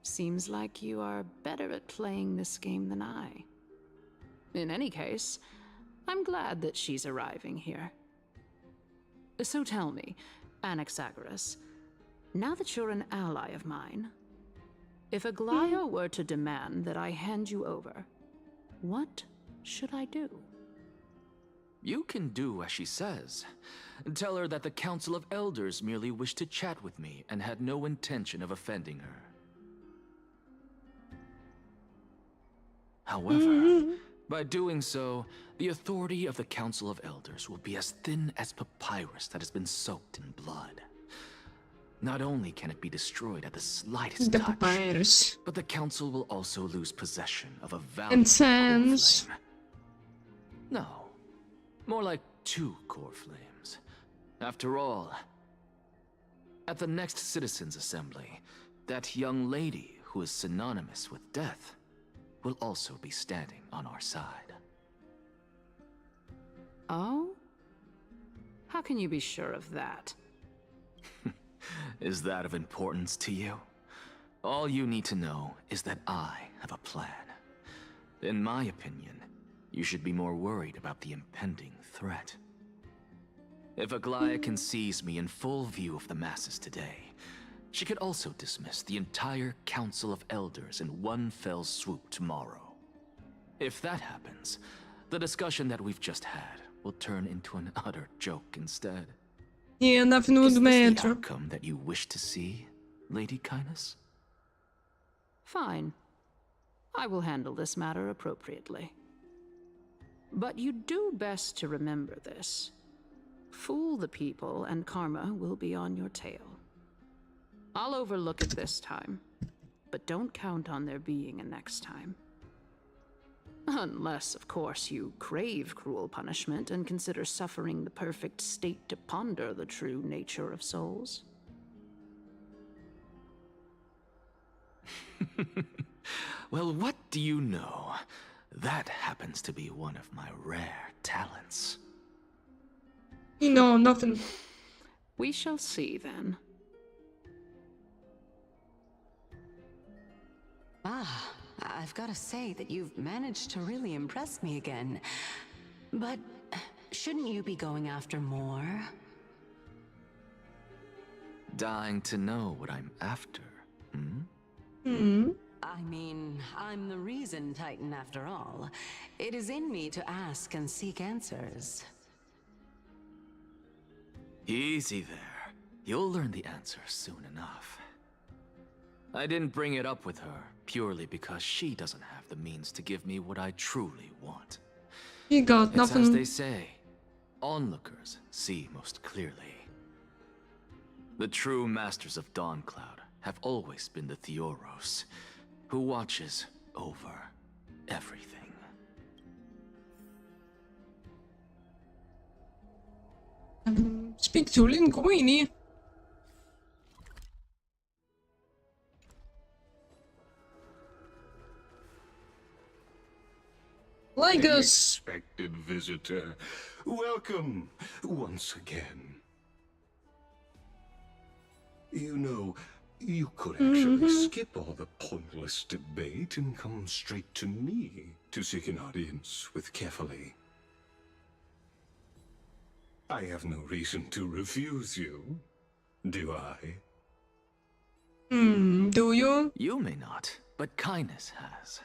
Seems like you are better at playing this game than I. In any case, I'm glad that she's arriving here. So tell me, Anaxagoras, now that you're an ally of mine, if Aglaya were to demand that I hand you over, what should I do? You can do as she says. Tell her that the Council of Elders merely wished to chat with me and had no intention of offending her. However, by doing so, the authority of the Council of Elders will be as thin as papyrus that has been soaked in blood. Not only can it be destroyed at the slightest The touch, papyrus. but the Council will also lose possession of a And valuable core sands. flame. No, more like 2 core flames. After all, at the next Citizens' Assembly, that young lady who is synonymous with death will also be standing on our side. Oh? How can you be sure of that? Is that of importance to you? All you need to know is that I have a plan. In my opinion, you should be more worried about the impending threat. If Aglaya can seize me in full view of the masses today, she could also dismiss the entire Council of Elders in one fell swoop tomorrow. If that happens, the discussion that we've just had will turn into an utter joke instead. Yeah, därför nog Is de this med, the tror jag. outcome that you wish to see, Lady Kindness? Fine. I will handle this matter appropriately. But you do best to remember this. Fool the people, and karma will be on your tail. I'll overlook it this time, but don't count on there being a next time. Unless, of course, you crave cruel punishment and consider suffering the perfect state to ponder the true nature of souls. Well, what do you know? That happens to be one of my rare talents. You know nothing. We shall see then. Ah, I've got to say that you've managed to really impress me again. But shouldn't you be going after more? Dying to know what I'm after, hmm? I mean, I'm the reason Titan after all. It is in me to ask and seek answers. Easy there. You'll learn the answer soon enough. I didn't bring it up with her purely because she doesn't have the means to give me what I truly want. You got It's nothing. as they say, onlookers see most clearly. The true masters of Dawncloud have always been the Theoros, who watches over everything. Speak to Linguini. Like us. Unexpected visitor. Welcome once again. You know, you could actually skip all the pointless debate and come straight to me to seek an audience with Kefali. I have no reason to refuse you, do I? Do you? You may not, but kindness has.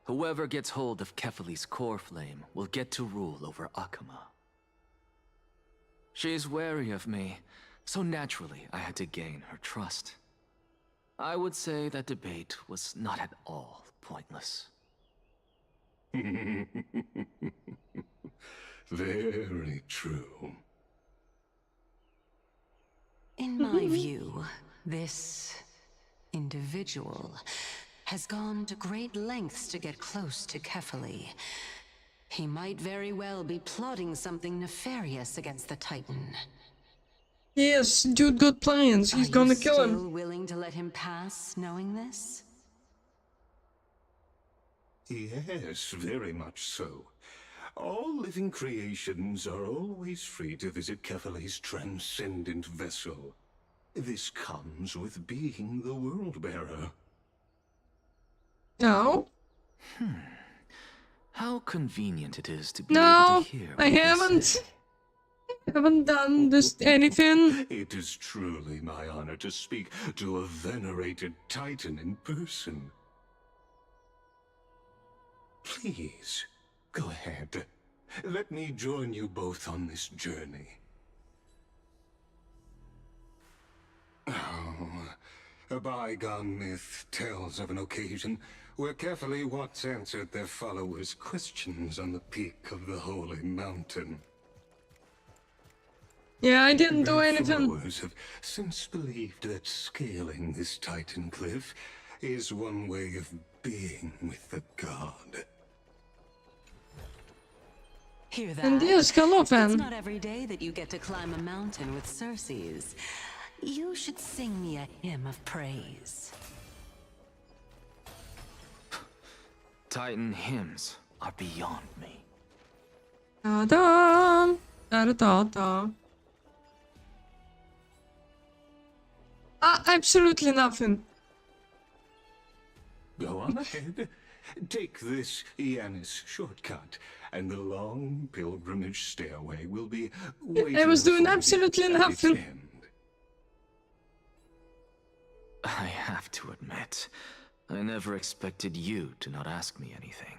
Whoever gets hold of Kefali's core flame will get to rule over Akama. She's wary of me, so naturally I had to gain her trust. I would say that debate was not at all pointless. Very true. In my view, this individual has gone to great lengths to get close to Kefali. He might very well be plotting something nefarious against the Titan. Yes, dude got plans. He's gonna kill him. Are you still willing to let him pass, knowing this? Yes, very much so. All living creations are always free to visit Kefali's transcendent vessel. This comes with being the World-Bearer. No. How convenient it is to be No, able to hear what I they haven't. say. Haven't done this anything. It is truly my honor to speak to a venerated Titan in person. Please, go ahead. Let me join you both on this journey. Oh, a bygone myth tells of an occasion where Kefali once answered their followers' questions on the peak of the Holy Mountain. Yeah, I didn't do Their anything. followers have since believed that scaling this Titan cliff is one way of being with the god. Hear that? And yes, hello, It's fan. not every day that you get to climb a mountain with Circes. You should sing me a hymn of praise. Titan hymns are beyond me. Da da da da da da. Absolutely nothing. Go on ahead. Take this Yanis shortcut, and the long pilgrimage stairway will be waiting I was doing for you absolutely at its nothing. end. I have to admit, I never expected you to not ask me anything.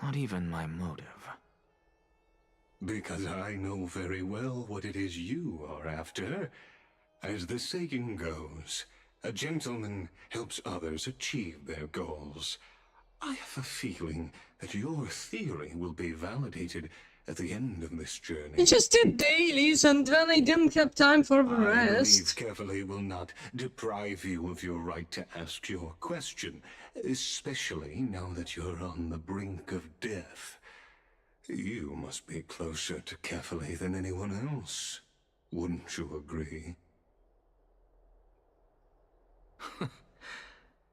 Not even my motive. Because I know very well what it is you are after. As the saying goes, a gentleman helps others achieve their goals. I have a feeling that your theory will be validated At the end of this journey, I just did dailies and then I didn't have time for the I believe rest. Kefali will not deprive you of your right to ask your question, especially now that you're on the brink of death. You must be closer to Kefali than anyone else. Wouldn't you agree?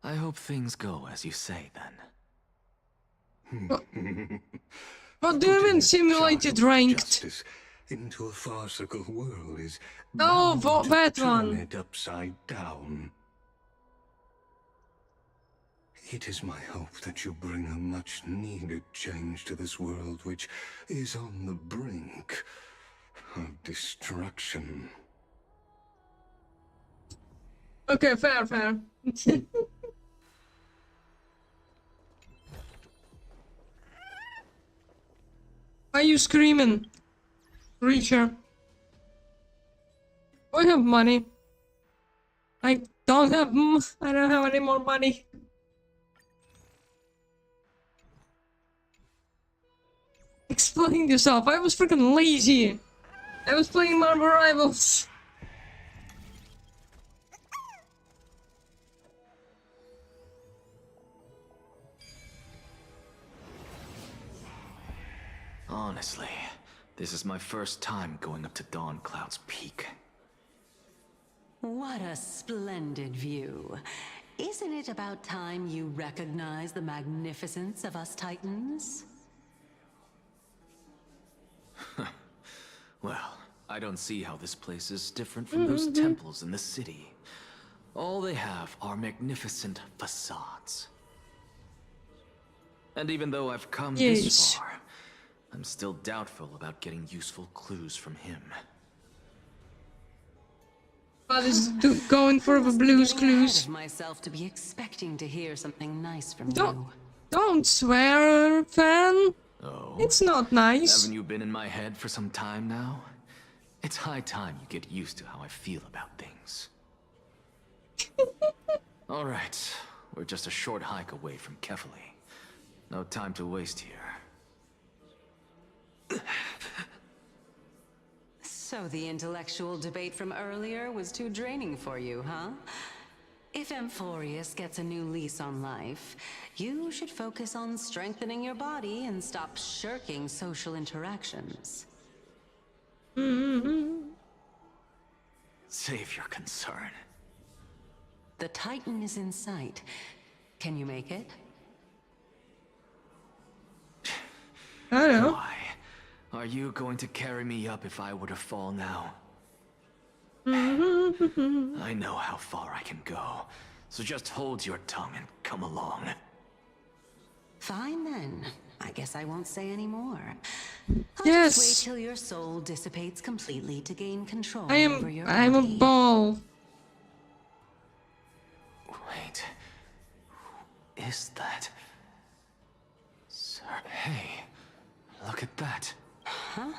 I hope things go as you say, then. What do you mean simulated ranked? Justice into a farcical world is Oh, bound to that turn one. it upside down. It is my hope that you bring a much-needed change to this world, which is on the brink of destruction. Okay, fair. Why are you screaming, creature? I have money. I don't have any more money. Explain yourself. I was freaking lazy. I was playing Marvel Rivals. Honestly, this is my first time going up to Dawn Cloud's peak. What a splendid view. Isn't it about time you recognize the magnificence of us Titans? Well, I don't see how this place is different from those temples in the city. All they have are magnificent facades. And even though I've come this far, I'm still doubtful about getting useful clues from him. Father's going for the Blue's Clues. Of myself to be expecting to hear something nice from you. Don't swear, fan. Oh, it's not nice. Haven't you been in my head for some time now? It's high time you get used to how I feel about things. All right, we're just a short hike away from Kefali. No time to waste here. So the intellectual debate from earlier was too draining for you, huh? If Amphorius gets a new lease on life, you should focus on strengthening your body and stop shirking social interactions. Save your concern. The Titan is in sight. Can you make it? I don't know. Why? Are you going to carry me up if I were to fall now? I know how far I can go, so just hold your tongue and come along. Fine then. I guess I won't say any more. I'll Yes. just wait till your soul dissipates completely to gain control I over your am a body. ball. Wait. Who is that? Sir, hey. Look at that. Huh?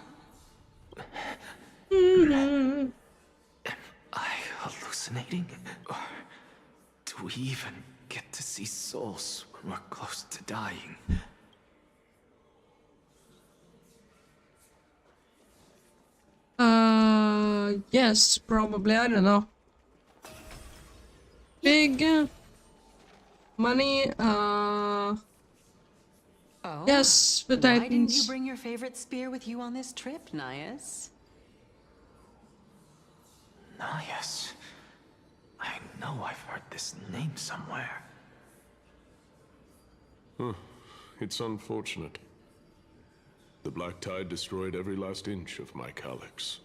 Am I hallucinating? Or do we even get to see souls when we're close to dying? Yes, probably. I don't know. Big money. Oh, yes, the why didn't you Titans. bring your favorite spear with you on this trip, Nias? Nias. I know I've heard this name somewhere. It's unfortunate. The Black Tide destroyed every last inch of my calyx.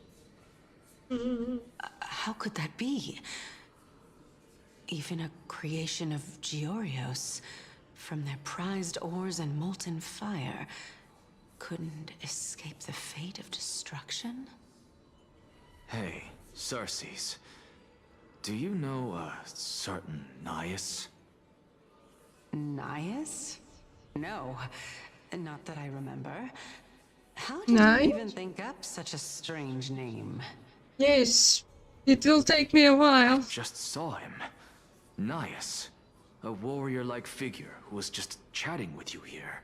How could that be? Even a creation of Georios, from their prized ores and molten fire, couldn't escape the fate of destruction? Hey, Circes. Do you know a certain Nias? Nias? No, not that I remember. How did Nice. you even think up such a strange name? Yes, it will take me a while. Just saw him. Nias. A warrior-like figure who was just chatting with you here.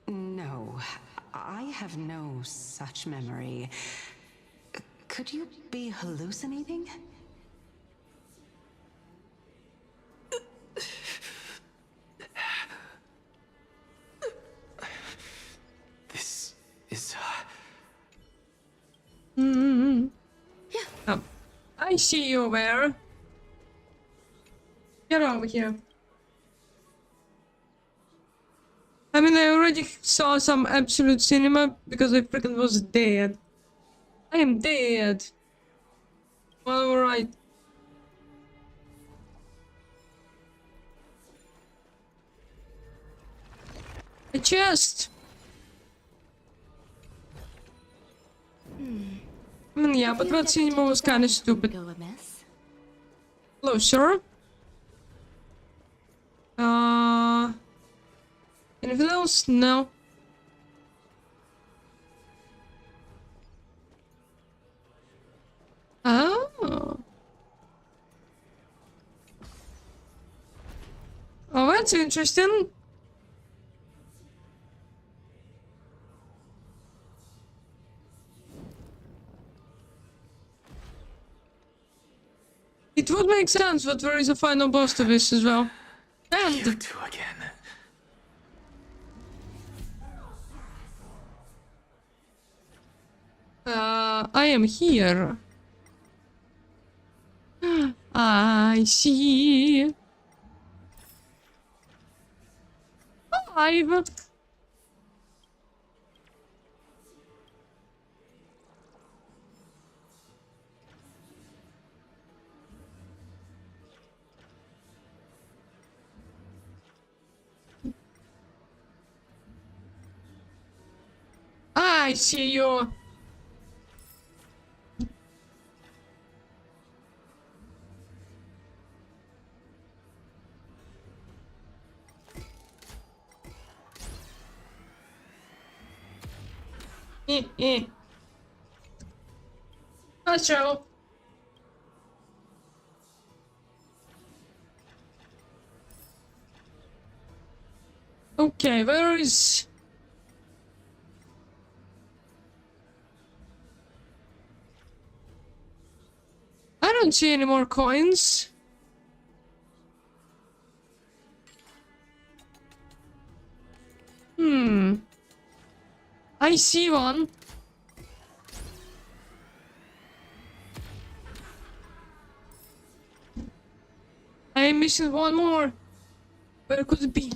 No, I have no such memory. Could you be hallucinating? This is, I see you there. Get over here. I mean, I already saw some absolute cinema because I freaking was dead. I am dead. Well, alright. A chest. I mean, yeah, but that cinema was kind of stupid. Closer. Anything else? No. Oh. Oh, that's interesting. It would make sense, but there is a final boss to this as well. And you two again. I am here. I see. 5. I see you. Gotcha. Okay, where is... I don't see any more coins. I see one. I am missing one more. Where could it be?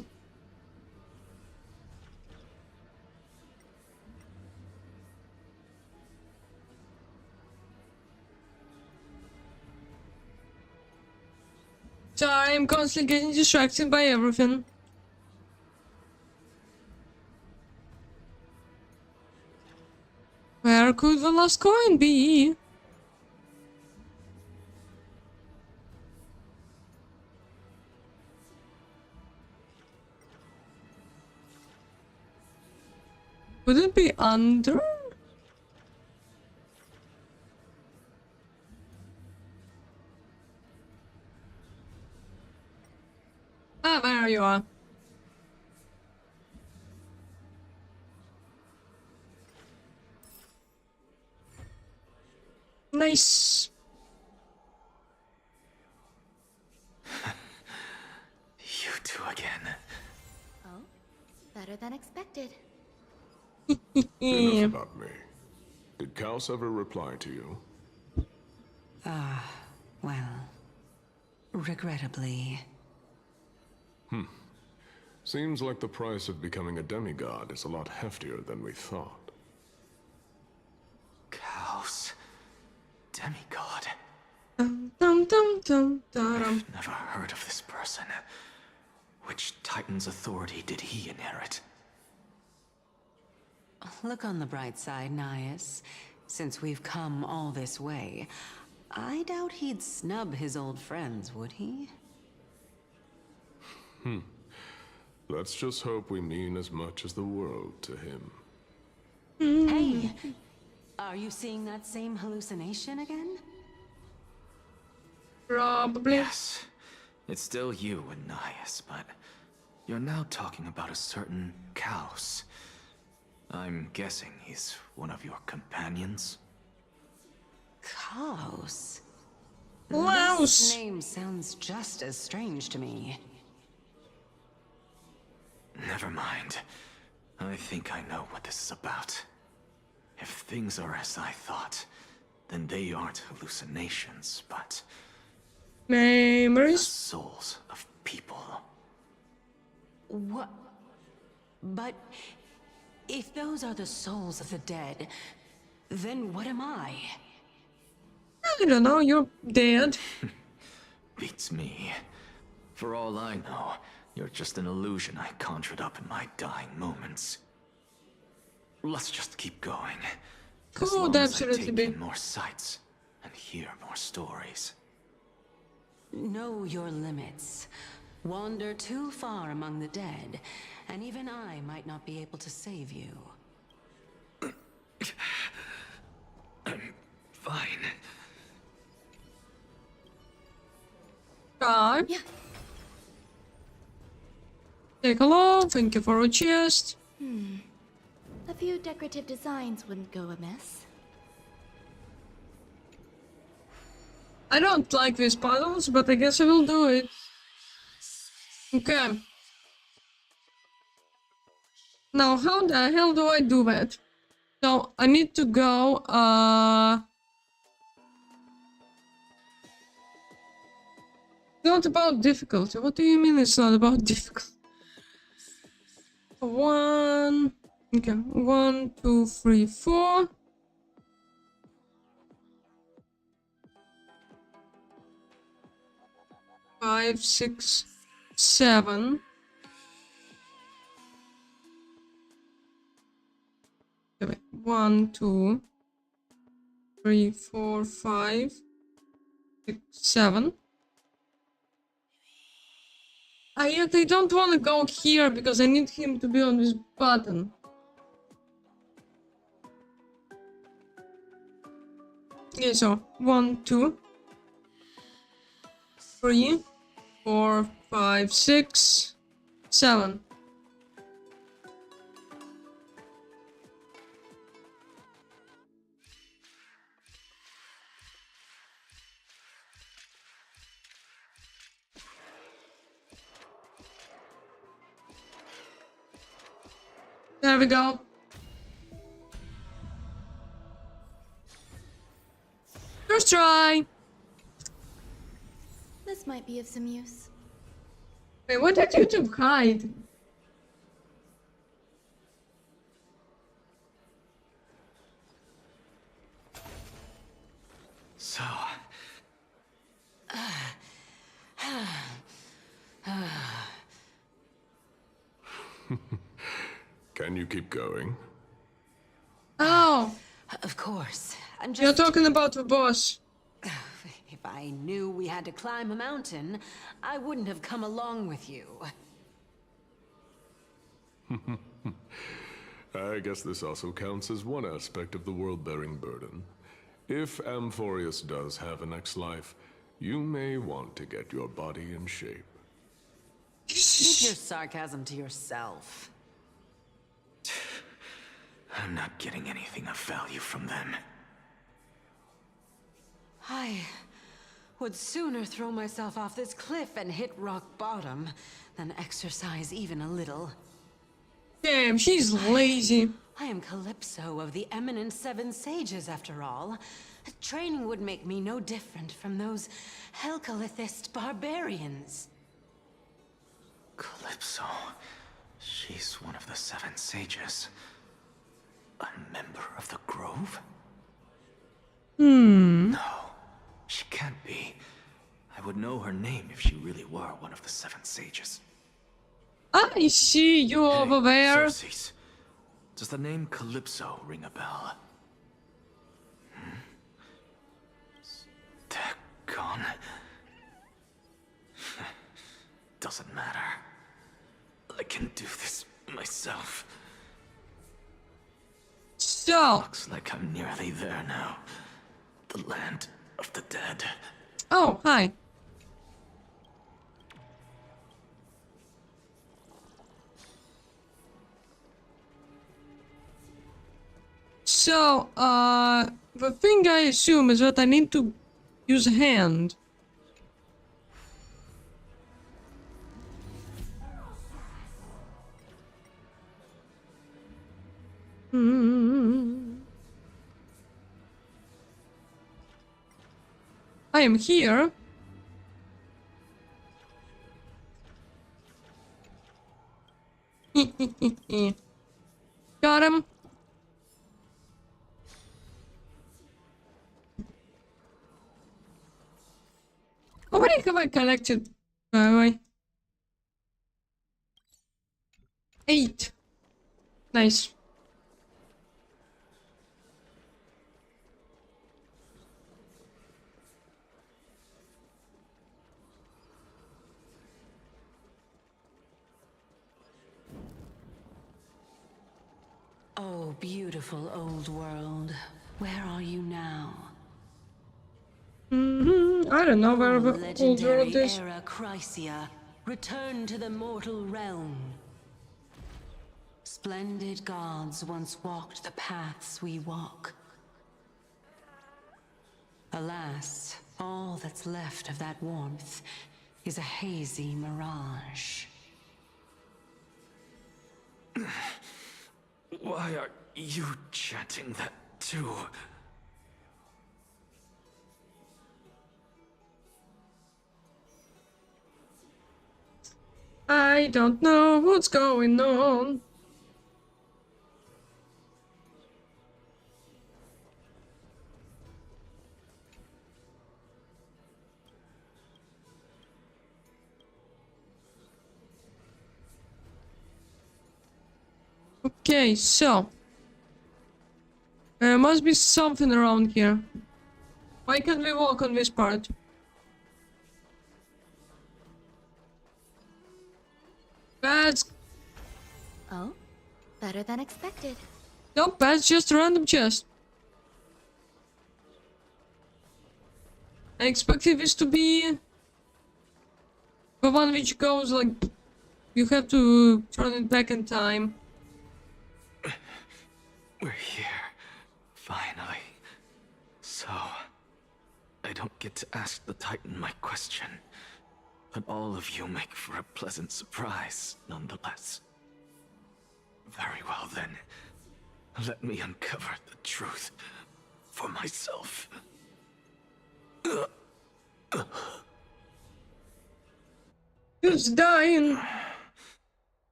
Sorry, I'm constantly getting distracted by everything. Where could the last coin be? Would it be under? Ah, there you are. Nice. You two again. Oh, better than expected. Enough about me. Did Kaos ever reply to you? Well, regrettably. Seems like the price of becoming a demigod is a lot heftier than we thought. Kaos. Demigod. Dum dum dum dum dum. I've never heard of this person. Which Titan's authority did he inherit? Look on the bright side, Nias. Since we've come all this way, I doubt he'd snub his old friends, would he? Let's just hope we mean as much as the world to him. Hey! Are you seeing that same hallucination again? Probably. Yes. It's still you and Nias, but you're now talking about a certain Kaos. I'm guessing he's one of your companions? Klaus. Klaus. This name sounds just as strange to me. Never mind. I think I know what this is about. If things are as I thought, then they aren't hallucinations, but the Memories? souls of people. What? But if those are the souls of the dead, then what am I? I don't know, you're dead. Beats me. For all I know, you're just an illusion I conjured up in my dying moments. Let's just keep going. As Could long as I absolutely take be. in more sights and hear more stories. Know your limits. Wander too far among the dead, and even I might not be able to save you. I'm fine. God. Yeah. Take a look, thank you for a chest. A few decorative designs wouldn't go amiss. I don't like these puzzles, but I guess I will do it. Okay. Now, how the hell do I do that? So, I need to go, not about difficulty. What do you mean it's not about difficulty? One... Okay, 1, 2, 3, 4. Five, 6, 7. Okay, 1, 2, 3, 4, 5, 6, 7. Yet I don't want to go here because I need him to be on this button. Okay, so 1, 2, 3, 4, 5, 6, 7. There we go. First try. This might be of some use. Wait, what did you two hide? So... Can you keep going? Oh, Of course. I'm just... you're talking about the boss. If I knew we had to climb a mountain, I wouldn't have come along with you. I guess this also counts as one aspect of the world-bearing burden. If Amphorius does have a next life, you may want to get your body in shape. Keep your sarcasm to yourself. I'm not getting anything of value from them. I would sooner throw myself off this cliff and hit rock bottom than exercise even a little. Damn, she's lazy. I am Calypso of the eminent Seven Sages, after all. Training would make me no different from those Helcalithist barbarians. Calypso. She's one of the Seven Sages. A member of the Grove? No, she can't be. I would know her name if she really were one of the Seven Sages. I see you over there. Xerxes. Does the name Calypso ring a bell? Dagon. Doesn't matter. I can do this myself. So. Looks like I'm nearly there now. The land of the dead. Oh, hi. So, the thing I assume is that I need to use a hand. I am here. Got him. How many have I collected, by the way? 8. Nice. Oh, beautiful old world. Where are you now? I don't know where the old Legendary world is. era Chrysia, return to the mortal realm. Splendid gods once walked the paths we walk. Alas, all that's left of that warmth is a hazy mirage. Why are you chanting that too? I don't know what's going on. Okay, so there must be something around here. Why can't we walk on this part? That's... Oh, better than expected. Nope, that's just a random chest. I expected this to be the one which goes like you have to turn it back in time. We're here, finally. So, I don't get to ask the Titan my question, but all of you make for a pleasant surprise, nonetheless. Very well then, let me uncover the truth for myself. Who's dying?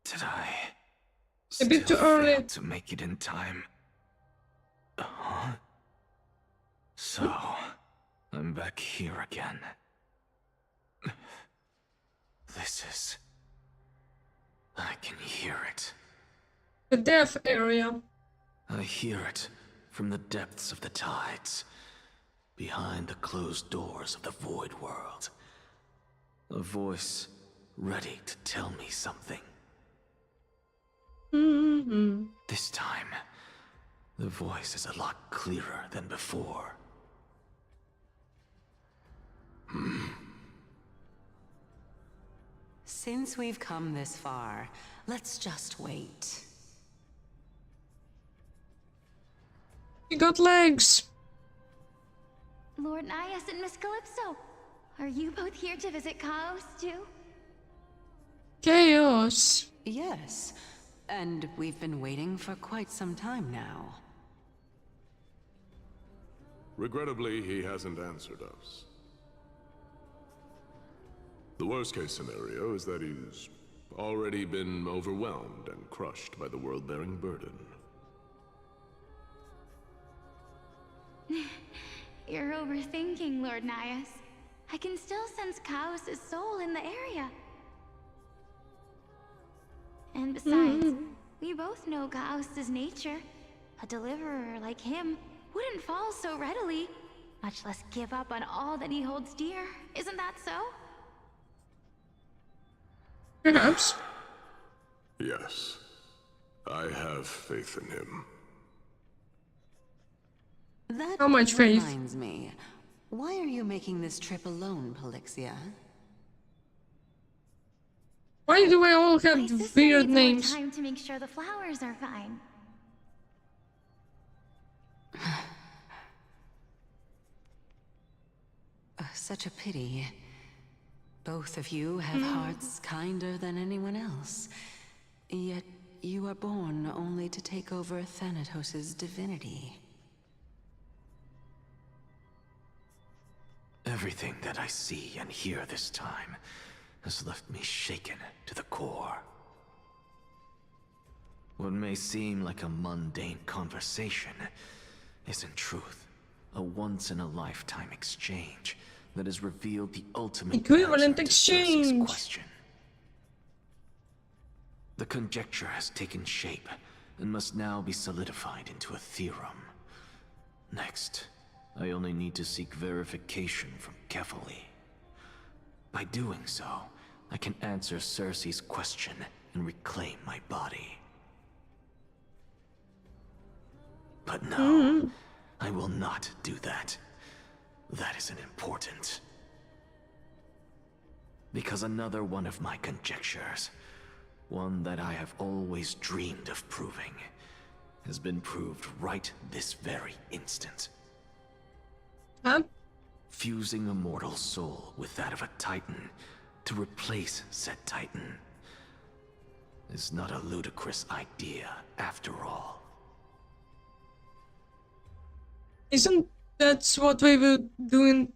Did I A bit too early fail to make it in time? Huh? So, I'm back here again. This is... I can hear it. The death area. I hear it from the depths of the tides, behind the closed doors of the void world. A voice ready to tell me something. This time, the voice is a lot clearer than before. Since we've come this far, let's just wait. You got legs. Lord Nias and Miss Calypso, are you both here to visit Chaos too? Chaos. Yes, and we've been waiting for quite some time now. Regrettably, he hasn't answered us. The worst-case scenario is that he's already been overwhelmed and crushed by the world-bearing burden. You're overthinking, Lord Nias. I can still sense Chaos' soul in the area. And besides, we both know Chaos' nature. A deliverer like him wouldn't fall so readily, much less give up on all that he holds dear. Isn't that so? Perhaps. Yes. I have faith in him. That How much faith? reminds me. Why are you making this trip alone, Polixia? Why do we all have My sister weird needs more names? time to make sure the flowers are fine. Such a pity. Both of you have hearts kinder than anyone else. Yet you are born only to take over Thanatos' divinity. Everything that I see and hear this time has left me shaken to the core. What may seem like a mundane conversation is in truth a once-in-a-lifetime exchange that has revealed the ultimate equivalent answer to Cersei's exchange. question. The conjecture has taken shape and must now be solidified into a theorem. Next, I only need to seek verification from Kefali. By doing so, I can answer Cersei's question and reclaim my body. But no, I will not do that. That isn't important. Because another one of my conjectures, one that I have always dreamed of proving, has been proved right this very instant. Huh? Fusing a mortal soul with that of a Titan to replace said Titan is not a ludicrous idea after all. Isn't that what we were doing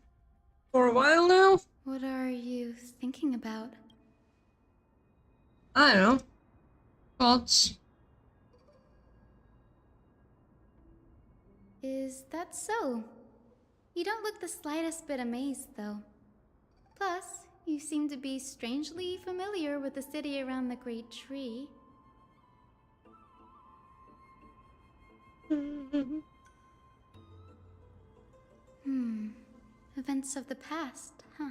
for a while now? What are you thinking about? I don't know. Thoughts? Is that so? You don't look the slightest bit amazed, though. Plus, you seem to be strangely familiar with the city around the Great Tree. Events of the past, huh?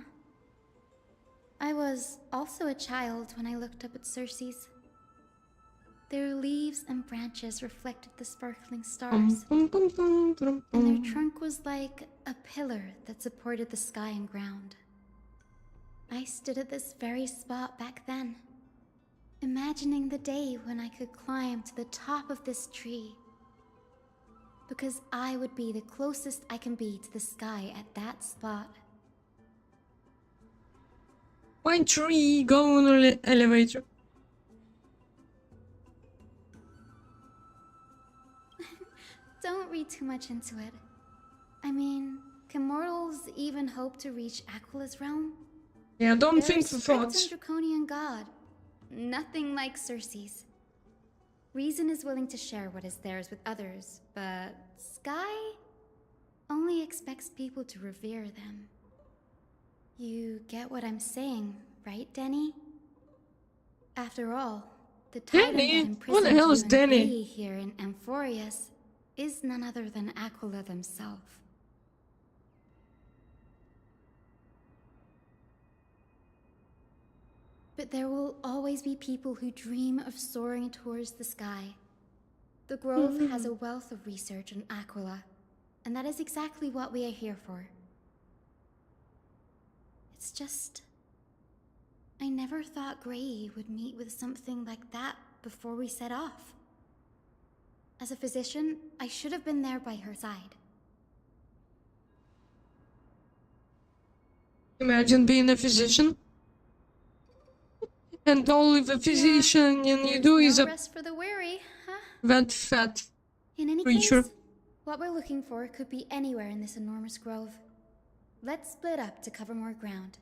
I was also a child when I looked up at Cersei's. Their leaves and branches reflected the sparkling stars, and their trunk was like a pillar that supported the sky and ground. I stood at this very spot back then, imagining the day when I could climb to the top of this tree, because I would be the closest I can be to the sky at that spot. Why tree? Go on the elevator. Don't read too much into it. I mean, can mortals even hope to reach Aquila's realm? Yeah, don't They're think for strict thoughts. and draconian god. Nothing like Cersei's. Reason is willing to share what is theirs with others, but Sky only expects people to revere them. You get what I'm saying, right, Denny? After all, the titan Denny? that What imprisoned the hell is you and Denny? Bree here in Amphorius is none other than Aquila themselves. But there will always be people who dream of soaring towards the sky. The Grove has a wealth of research on Aquila, and that is exactly what we are here for. It's just... I never thought Gray would meet with something like that before we set off. As a physician, I should have been there by her side. Imagine being a physician. And all the physician you do is no a rest for the weary, huh? that fat In any creature. case, what we're looking for could be anywhere in this enormous grove. Let's split up to cover more ground.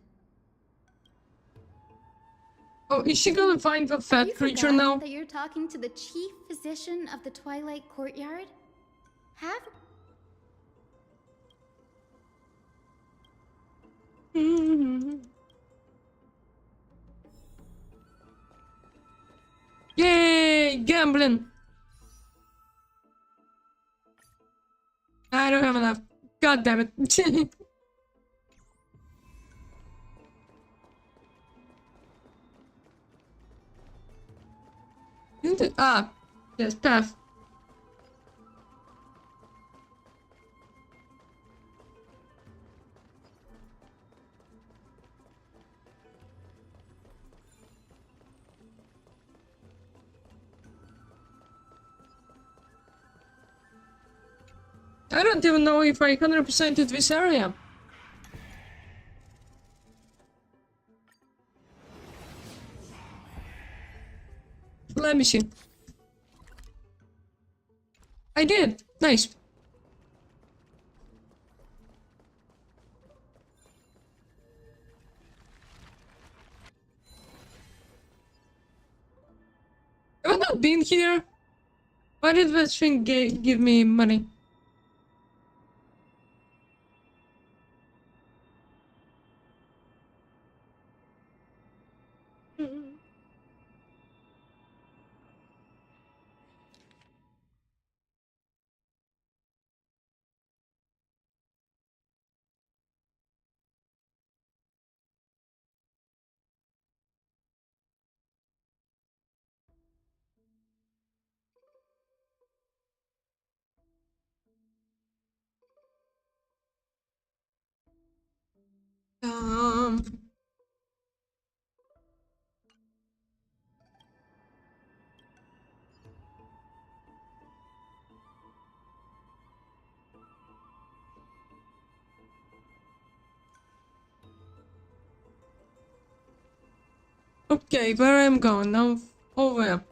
Oh, is she gonna find the Have fat you creature forgotten now? that you're talking to the chief physician of the Twilight Courtyard? Have... Yay! Gambling! I don't have enough. God damn it. Isn't it? Ah, yes, path. I don't even know if I 100%ed this area. Let me see. I did. Nice. Have I not been here? Why did that thing give me money? Um. Okay, where I'm going now? Over.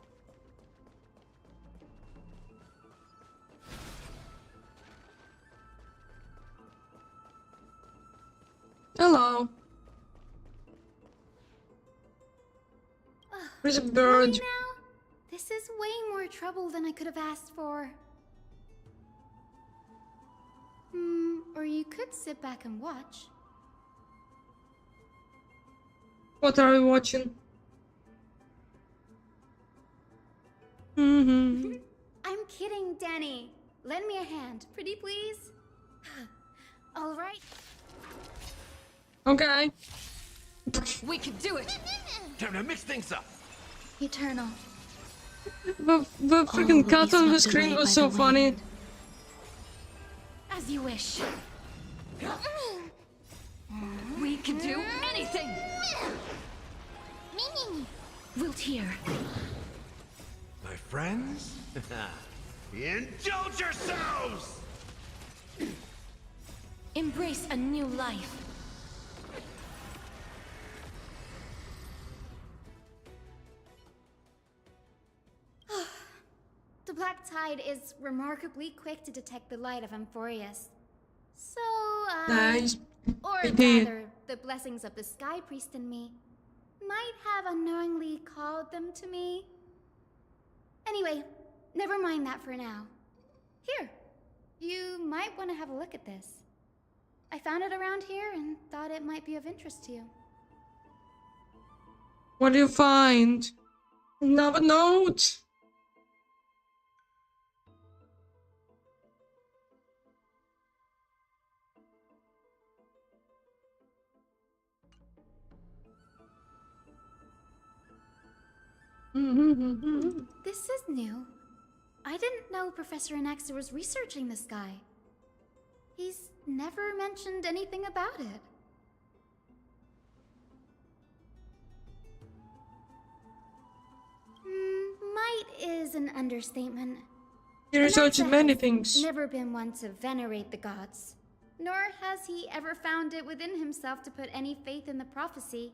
Hello. There's a bird. Really now? This is way more trouble than I could have asked for. Or you could sit back and watch. What are you watching? I'm kidding, Danny. Lend me a hand, pretty please. All right. Okay. We can do it! Time to mix things up! Eternal. The freaking cut on the screen was so funny. As you wish. We can do anything! Wilt here. My friends? Indulge yourselves! Embrace a new life. The Black Tide is remarkably quick to detect the light of Amphorius. So, Nice. or Indeed. rather, the blessings of the Sky Priest in me might have unknowingly called them to me. Anyway, never mind that for now. Here, you might want to have a look at this. I found it around here and thought it might be of interest to you. What do you find? Another note. This is new. I didn't know Professor Anaxter was researching the sky. He's never mentioned anything about it. Might is an understatement. He researched Anaxter many has things. never been one to venerate the gods, nor has he ever found it within himself to put any faith in the prophecy.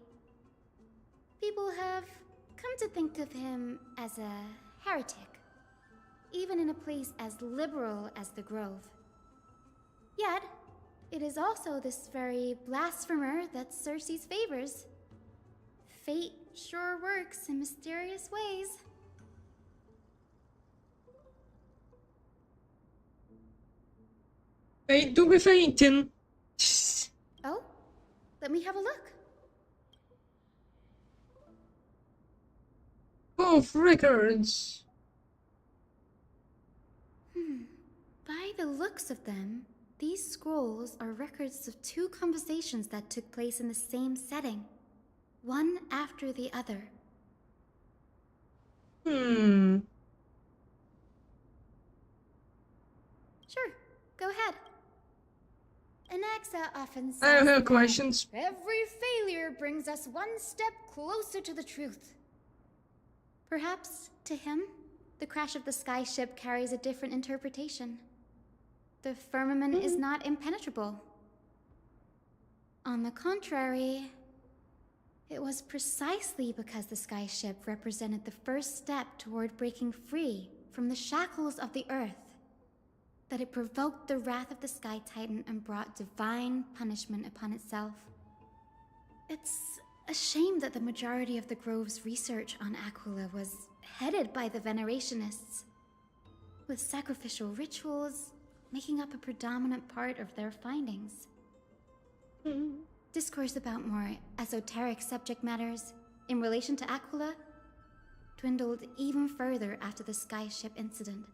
People have come to think of him as a heretic, even in a place as liberal as the Grove. Yet, it is also this very blasphemer that Cersei's favors. Fate sure works in mysterious ways. Wait, do be fainting. Oh, let me have a look. Both records. By the looks of them, these scrolls are records of two conversations that took place in the same setting, one after the other. Sure, go ahead. Anaxa often says I have that questions. every failure brings us one step closer to the truth. Perhaps, to him, the crash of the sky ship carries a different interpretation. The firmament is not impenetrable. On the contrary, it was precisely because the skyship represented the first step toward breaking free from the shackles of the Earth that it provoked the wrath of the Sky Titan and brought divine punishment upon itself. It's a shame that the majority of the Grove's research on Aquila was headed by the Venerationists, with sacrificial rituals making up a predominant part of their findings. Discourse about more esoteric subject matters in relation to Aquila dwindled even further after the skyship incident.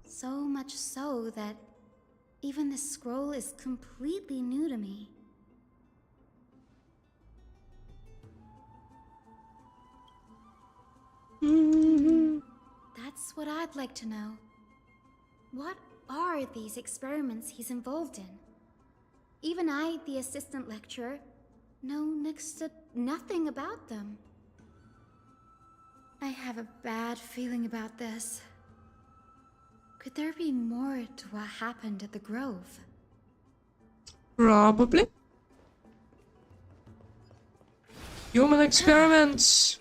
So much so that even this scroll is completely new to me. That's what I'd like to know. What are these experiments he's involved in? Even I, the assistant lecturer, know next to nothing about them. I have a bad feeling about this. Could there be more to what happened at the Grove? Probably. Human experiments.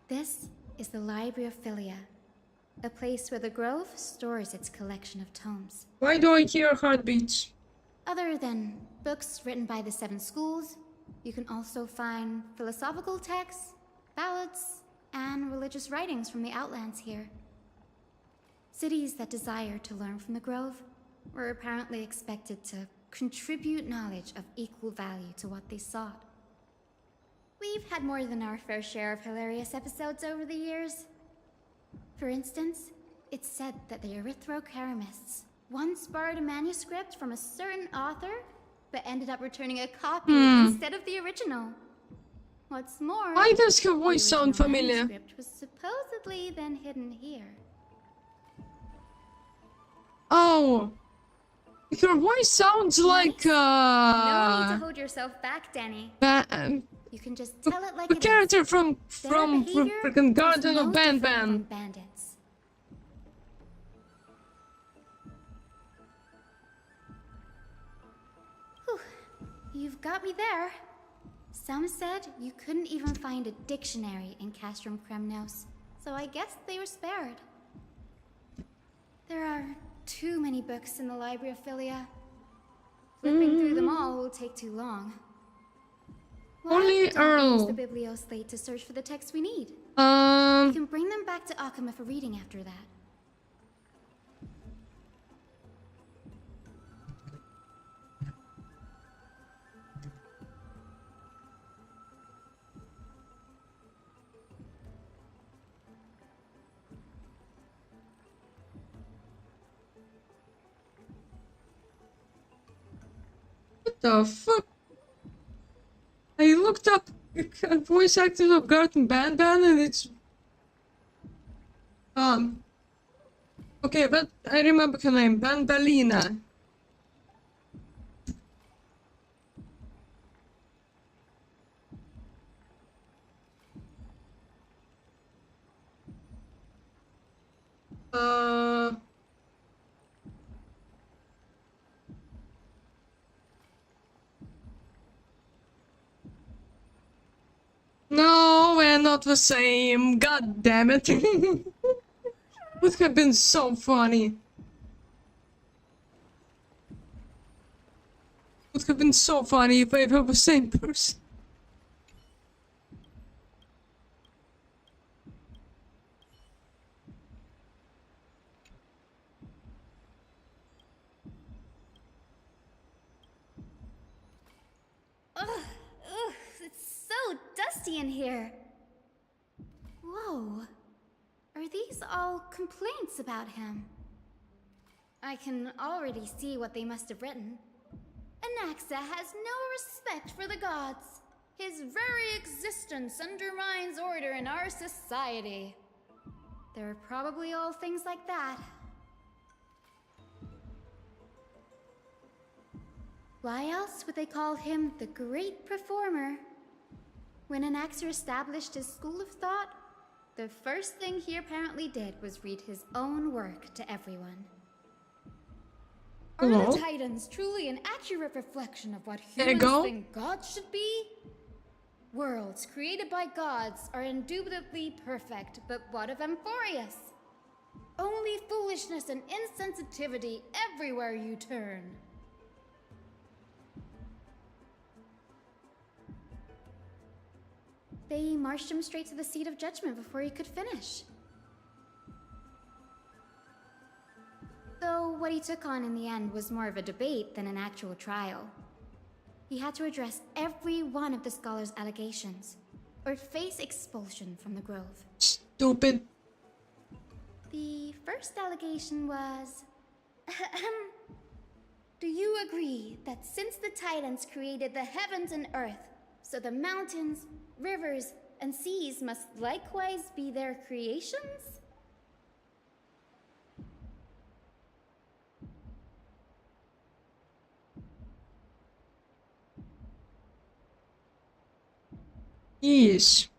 This is the Library of Philia, a place where the Grove stores its collection of tomes. Why do I hear heartbeats? Other than books written by the 7 schools, you can also find philosophical texts, ballads, and religious writings from the Outlands here. Cities that desire to learn from the Grove were apparently expected to contribute knowledge of equal value to what they sought. We've had more than our fair share of hilarious episodes over the years. For instance, it's said that the Erythrocheramists once borrowed a manuscript from a certain author, but ended up returning a copy instead of the original. What's more, why does her voice the sound original familiar? manuscript was supposedly then hidden here. Oh, her voice sounds like No need to hold yourself back, Danny. You can just tell it like the it character is. from behavior freaking Garden is of no Ban different from Ban. bandits. Whew. You've got me there. Some said you couldn't even find a dictionary in Castrum Kremnos, so I guess they were spared. There are too many books in the Library of Philia. Flipping through them all will take too long. Only Why don't we use Earl. the Biblioslate to search for the texts we need? We can bring them back to Akama for reading after that. What the fuck? I looked up voice actors of Garden Ban Ban and it's okay, but I remember her name, Bandalina. No, we're not the same. God damn it. Would have been so funny. Would have been so funny if I were the same person. Ugh, it's so dusty in here. Whoa. Are these all complaints about him? I can already see what they must have written. Anaxa has no respect for the gods. His very existence undermines order in our society. They're probably all things like that. Why else would they call him the Great Performer? When Anaxer established his school of thought, the first thing he apparently did was read his own work to everyone. Are the Titans truly an accurate reflection of what humans think gods should be? Worlds created by gods are indubitably perfect, but what of Amphorius? Only foolishness and insensitivity everywhere you turn. They marched him straight to the seat of judgment before he could finish. Though what he took on in the end was more of a debate than an actual trial. He had to address every one of the scholar's allegations, or face expulsion from the Grove. Stupid. The first allegation was... Do you agree that since the Titans created the heavens and earth, so the mountains, rivers, and seas must likewise be their creations? Yes.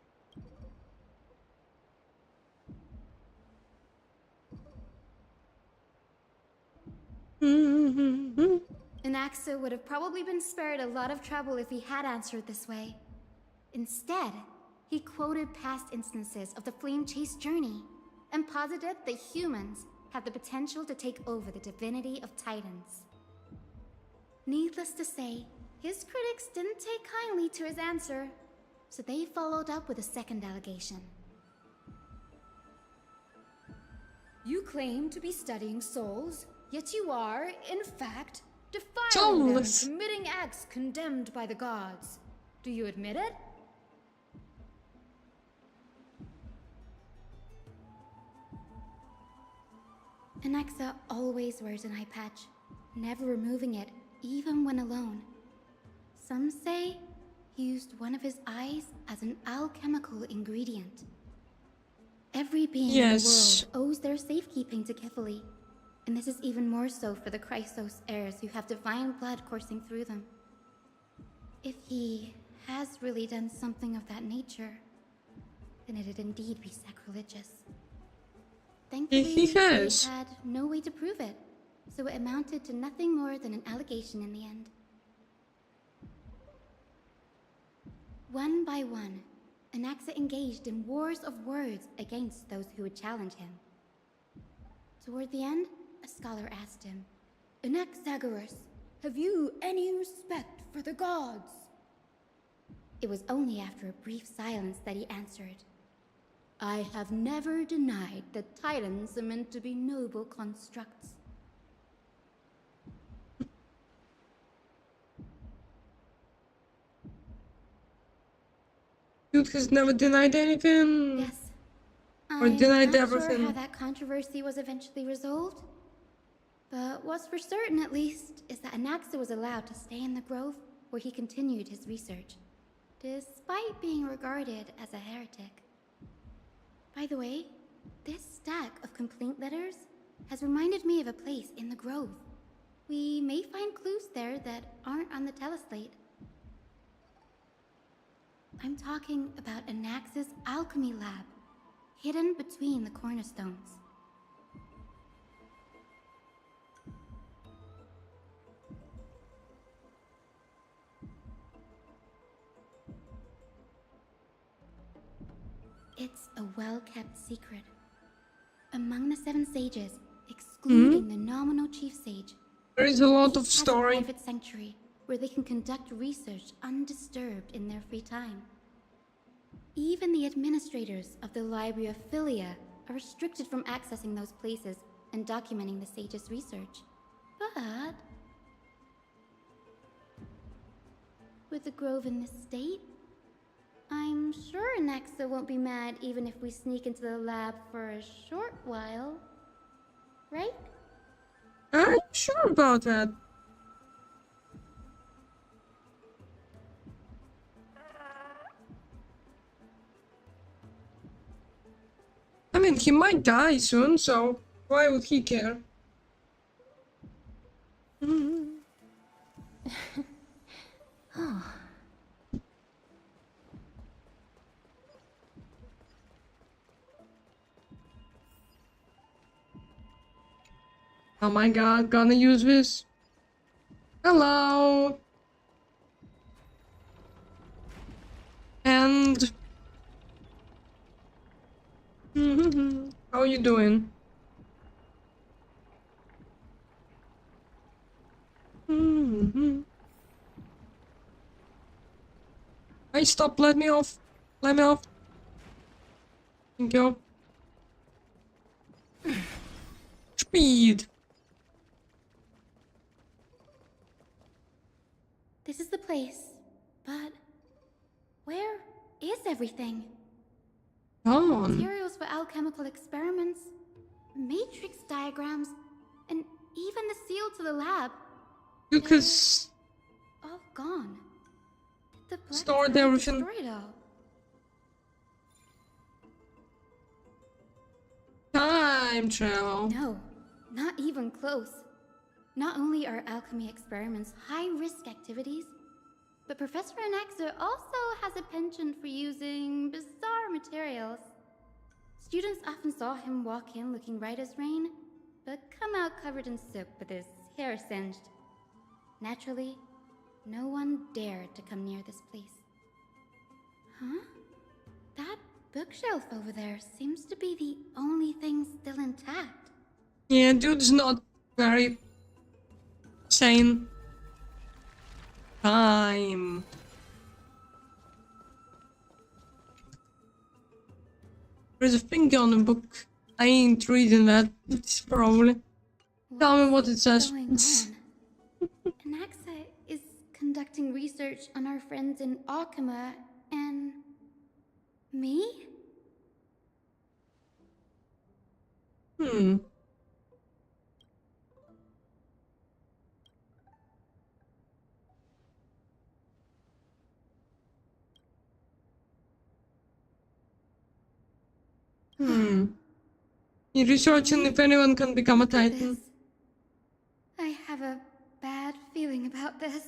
Anaxa would have probably been spared a lot of trouble if he had answered this way. Instead, he quoted past instances of the Flame Chase journey and posited that humans have the potential to take over the divinity of Titans. Needless to say, his critics didn't take kindly to his answer, so they followed up with a second allegation. You claim to be studying souls, yet you are, in fact, defiling them and committing acts condemned by the gods. Do you admit it? Anaxa always wears an eye patch, never removing it, even when alone. Some say he used one of his eyes as an alchemical ingredient. Every being in the world owes their safekeeping to Kithily, and this is even more so for the Chrysos heirs who have divine blood coursing through them. If he has really done something of that nature, then it'd indeed be sacrilegious. Thankfully, they had no way to prove it, so it amounted to nothing more than an allegation in the end. One by one, Anaxa engaged in wars of words against those who would challenge him. Toward the end, a scholar asked him, Anaxagoras, have you any respect for the gods? It was only after a brief silence that he answered, I have never denied that Titans are meant to be noble constructs. Dude has never denied anything. Yes. Or denied I'm everything. not sure how that controversy was eventually resolved. But what's for certain, at least, is that Anaxa was allowed to stay in the Grove where he continued his research, despite being regarded as a heretic. By the way, this stack of complaint letters has reminded me of a place in the Grove. We may find clues there that aren't on the teleslate. I'm talking about Anaxa's alchemy lab, hidden between the cornerstones. It's a well-kept secret. Among the 7 sages, excluding the nominal chief sage, there is a lot of each has story. a private sanctuary where they can conduct research undisturbed in their free time. Even the administrators of the Library of Philia are restricted from accessing those places and documenting the sage's research. But with the Grove in this state, I'm sure Anaxa won't be mad even if we sneak into the lab for a short while. Right? I'm sure about that. I mean, he might die soon, so why would he care? Oh my god, gonna use this. Hello. And how are you doing? Hey, stop, let me off. Let me off. Thank you. Speed. This is the place, but where is everything? On. Materials for alchemical experiments, matrix diagrams, and even the seal to the lab. You could all gone. The black stored tide everything. destroyed all. Time travel. No, not even close. Not only are alchemy experiments high-risk activities, but Professor Anaxa also has a penchant for using bizarre materials. Students often saw him walk in looking right as rain, but come out covered in soot with his hair singed. Naturally, no one dared to come near this place. Huh? That bookshelf over there seems to be the only thing still intact. Yeah, dude's not very sane. Time. There's a finger on the book. I ain't reading that. It's probably. Tell me what it says. Anaxa is conducting research on our friends in Akama and me? You're researching if anyone can become a titan. I have a bad feeling about this.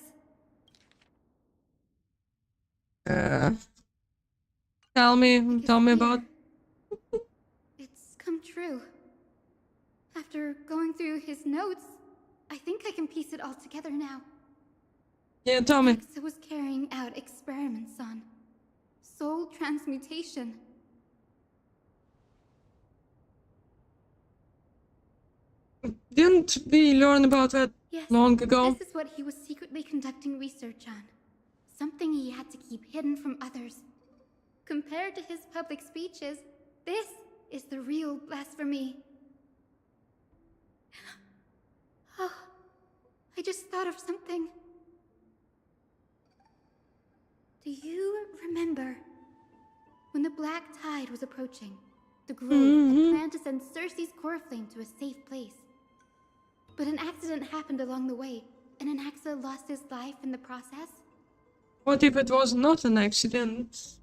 Tell me about. It's come true. After going through his notes, I think I can piece it all together now. Yeah, tell me. Anaxa was carrying out experiments on soul transmutation. Didn't we learn about that long ago? This is what he was secretly conducting research on. Something he had to keep hidden from others. Compared to his public speeches, this is the real blasphemy. Oh, I just thought of something. Do you remember when the black tide was approaching? The grove had planned to send Cersei's core flame to a safe place. But an accident happened along the way, and Anaxa lost his life in the process? What if it was not an accident?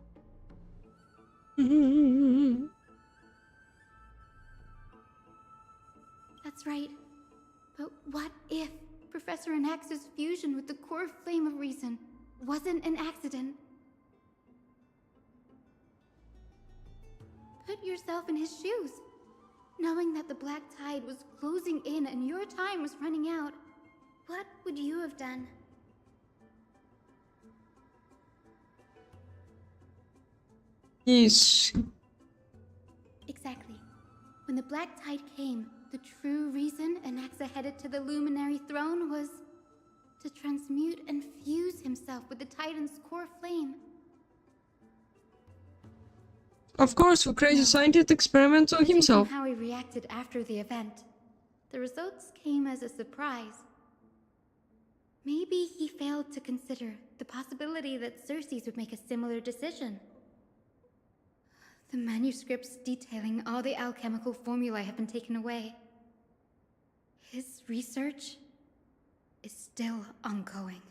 That's right. But what if Professor Anaxa's fusion with the core flame of reason wasn't an accident? Put yourself in his shoes. Knowing that the black tide was closing in and your time was running out, what would you have done? Yes. Exactly. When the black tide came, the true reason Anaxa headed to the Luminary Throne was to transmute and fuse himself with the Titan's core flame. Of course, for crazy scientist experiment on himself. How he reacted after the event. The results came as a surprise. Maybe he failed to consider the possibility that Cersei's would make a similar decision. The manuscripts detailing all the alchemical formulae have been taken away. His research is still ongoing.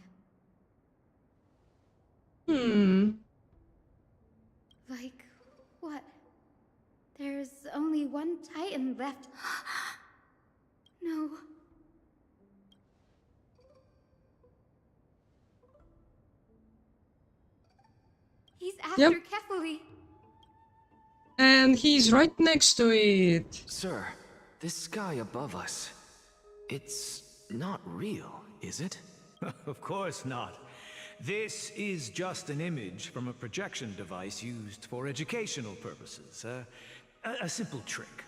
Like what? There's only one Titan left. No. After Kefali. And he's right next to it. Sir, this sky above us, it's not real, is it? Of course not. This is just an image from a projection device used for educational purposes. A simple trick.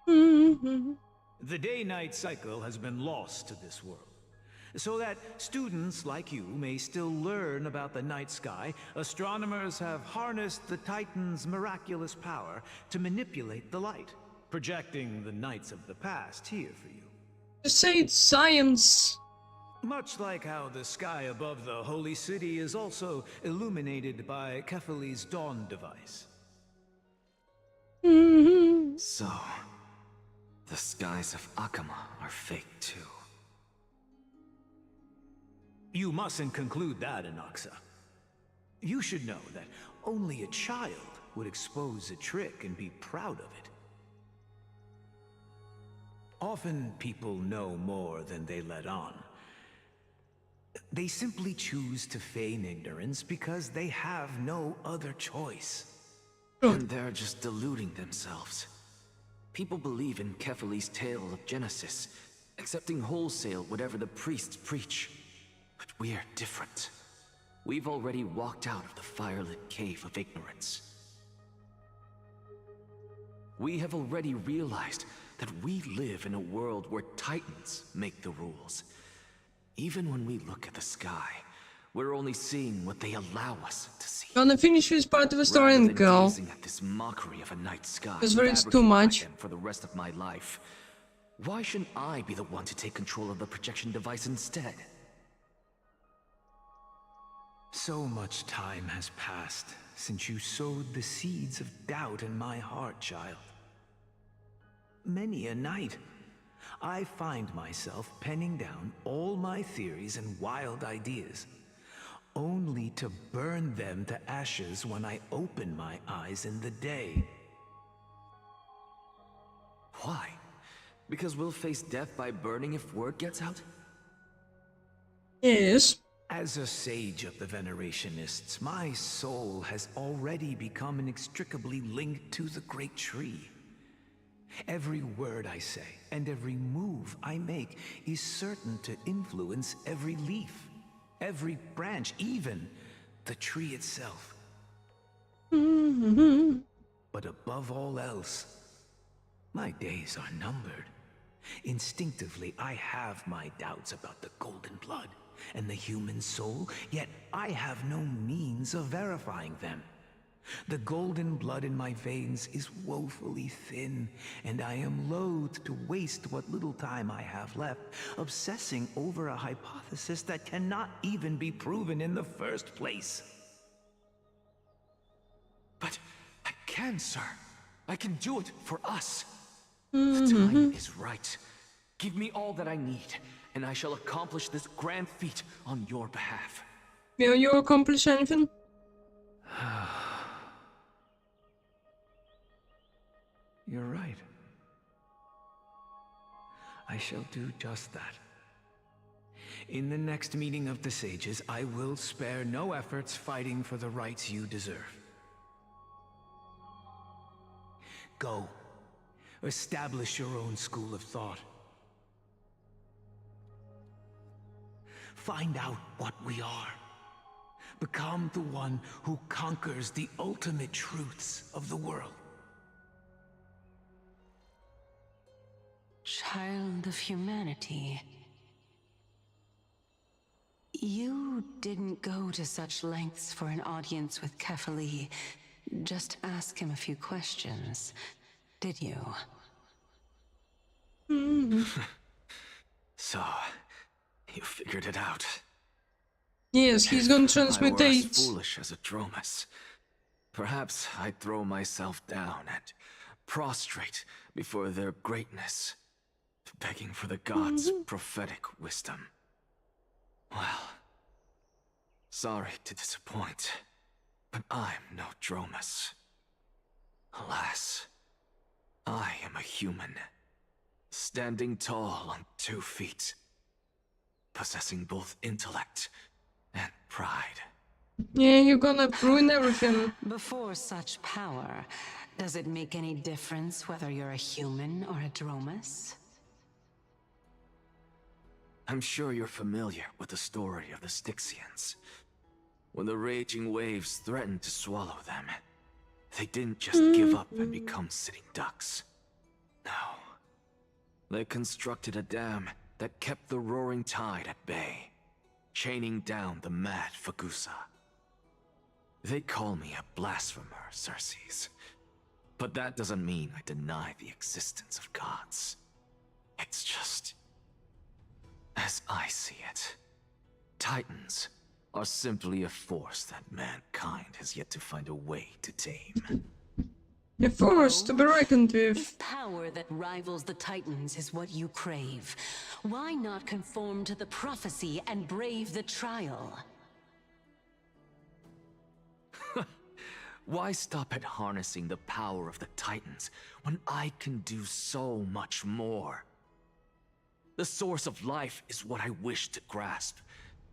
The day-night cycle has been lost to this world. So that students like you may still learn about the night sky, astronomers have harnessed the Titan's miraculous power to manipulate the light, projecting the nights of the past here for you. Just say it's science. Much like how the sky above the Holy City is also illuminated by Kefali's dawn device. So, the skies of Akama are fake too. You mustn't conclude that, Anaxa. You should know that only a child would expose a trick and be proud of it. Often people know more than they let on. They simply choose to feign ignorance because they have no other choice. And they're just deluding themselves. People believe in Kefali's tale of Genesis, accepting wholesale whatever the priests preach. But we're different. We've already walked out of the firelit cave of ignorance. We have already realized that we live in a world where Titans make the rules. Even when we look at the sky, we're only seeing what they allow us to see. Gonna finish this part of the story and go. Gazing at this mockery of a night sky, Because it's too much. for the rest of my life. Why shouldn't I be the one to take control of the projection device instead? So much time has passed since you sowed the seeds of doubt in my heart, child. Many a night, I find myself penning down all my theories and wild ideas, only to burn them to ashes when I open my eyes in the day. Why? Because we'll face death by burning if word gets out? Yes. As a sage of the Venerationists, my soul has already become inextricably linked to the great tree. Every word I say and every move I make is certain to influence every leaf, every branch, even the tree itself. But above all else, my days are numbered. Instinctively, I have my doubts about the golden blood and the human soul, yet I have no means of verifying them. The golden blood in my veins is woefully thin, and I am loath to waste what little time I have left obsessing over a hypothesis that cannot even be proven in the first place. But I can, sir. I can do it for us. The time is right. Give me all that I need, and I shall accomplish this grand feat on your behalf. Will you accomplish anything? You're right. I shall do just that. In the next meeting of the sages, I will spare no efforts fighting for the rights you deserve. Go. Establish your own school of thought. Find out what we are. Become the one who conquers the ultimate truths of the world. Child of humanity. You didn't go to such lengths for an audience with Kefali. Just ask him a few questions, did you? So, you figured it out. Yes, he's gonna If I were as transmutate. foolish as a Dromus, perhaps I'd throw myself down and prostrate before their greatness, begging for the gods' prophetic wisdom. Well, sorry to disappoint, but I'm no Dromus. Alas, I am a human, standing tall on 2 feet, possessing both intellect and pride. Yeah, you're gonna ruin everything. Before such power, does it make any difference whether you're a human or a Dromus? I'm sure you're familiar with the story of the Styxians. When the raging waves threatened to swallow them, they didn't just give up and become sitting ducks. No. They constructed a dam that kept the roaring tide at bay, chaining down the mad Fagusa. They call me a blasphemer, Circes. But that doesn't mean I deny the existence of gods. It's just... as I see it, Titans are simply a force that mankind has yet to find a way to tame. A force to be reckoned with. If power that rivals the Titans is what you crave, why not conform to the prophecy and brave the trial? Why stop at harnessing the power of the Titans when I can do so much more? The source of life is what I wish to grasp,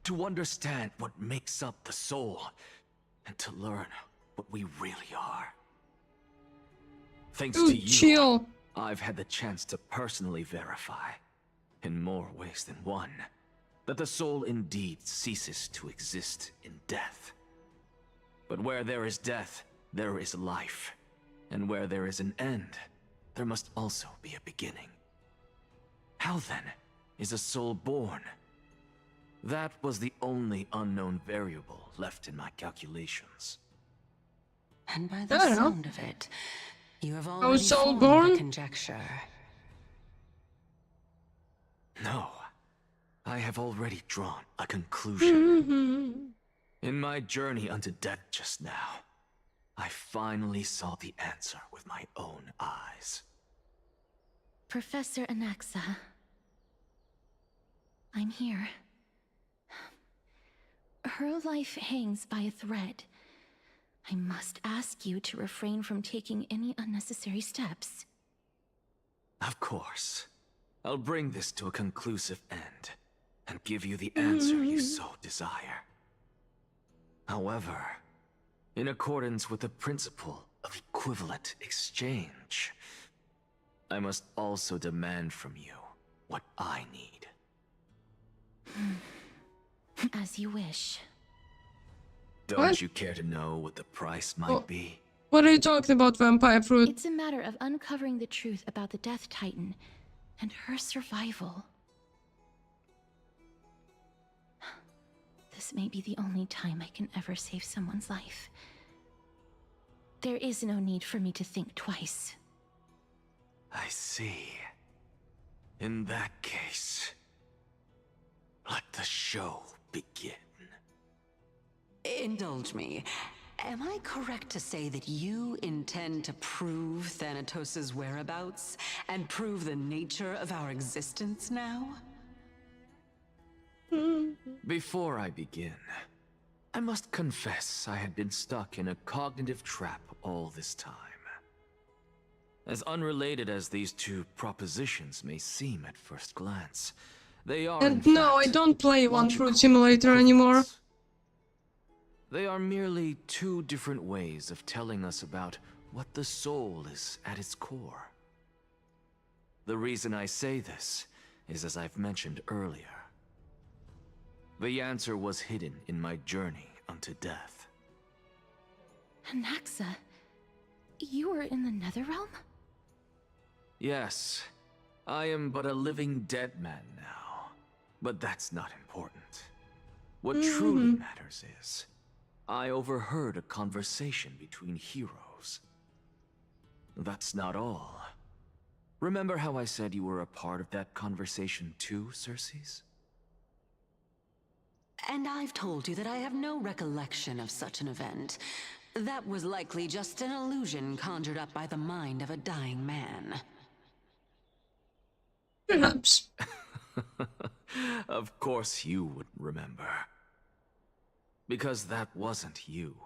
to understand what makes up the soul, and to learn what we really are. Thanks to you, chill. I've had the chance to personally verify, in more ways than one, that the soul indeed ceases to exist in death. But where there is death, there is life. And where there is an end, there must also be a beginning. How then is a soul born? That was the only unknown variable left in my calculations. And by the sound of it, you have already soul formed a conjecture. No, I have already drawn a conclusion. In my journey unto death just now, I finally saw the answer with my own eyes. Professor Anaxa, I'm here. Her life hangs by a thread. I must ask you to refrain from taking any unnecessary steps. Of course. I'll bring this to a conclusive end, and give you the answer you so desire. However, in accordance with the principle of equivalent exchange, I must also demand from you what I need. As you wish. Don't you care to know what the price might be? What are you talking about, vampire fruit? It's a matter of uncovering the truth about the Death Titan and her survival. This may be the only time I can ever save someone's life. There is no need for me to think twice. I see. In that case, let the show begin. Indulge me. Am I correct to say that you intend to prove Thanatos' whereabouts and prove the nature of our existence now? Before I begin, I must confess I had been stuck in a cognitive trap all this time. As unrelated as these two propositions may seem at first glance, they are And no, I don't play One Fruit Simulator anymore. They are merely two different ways of telling us about what the soul is at its core. The reason I say this is, as I've mentioned earlier, the answer was hidden in my journey unto death. Anaxa, you were in the Netherrealm? Yes, I am but a living dead man now, but that's not important. What truly matters is, I overheard a conversation between heroes. That's not all. Remember how I said you were a part of that conversation too, Circes? And I've told you that I have no recollection of such an event. That was likely just an illusion conjured up by the mind of a dying man. Perhaps. Of course you wouldn't remember. Because that wasn't you.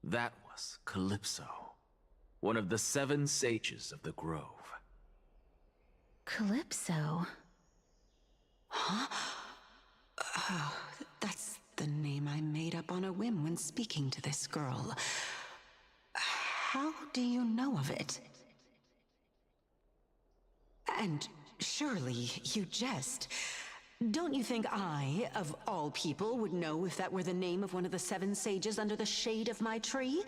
That was Calypso, one of the 7 sages of the Grove. Calypso? Huh? Oh, the name I made up on a whim when speaking to this girl. How do you know of it? And surely you jest. Don't you think I, of all people, would know if that were the name of one of the 7 sages under the shade of my tree?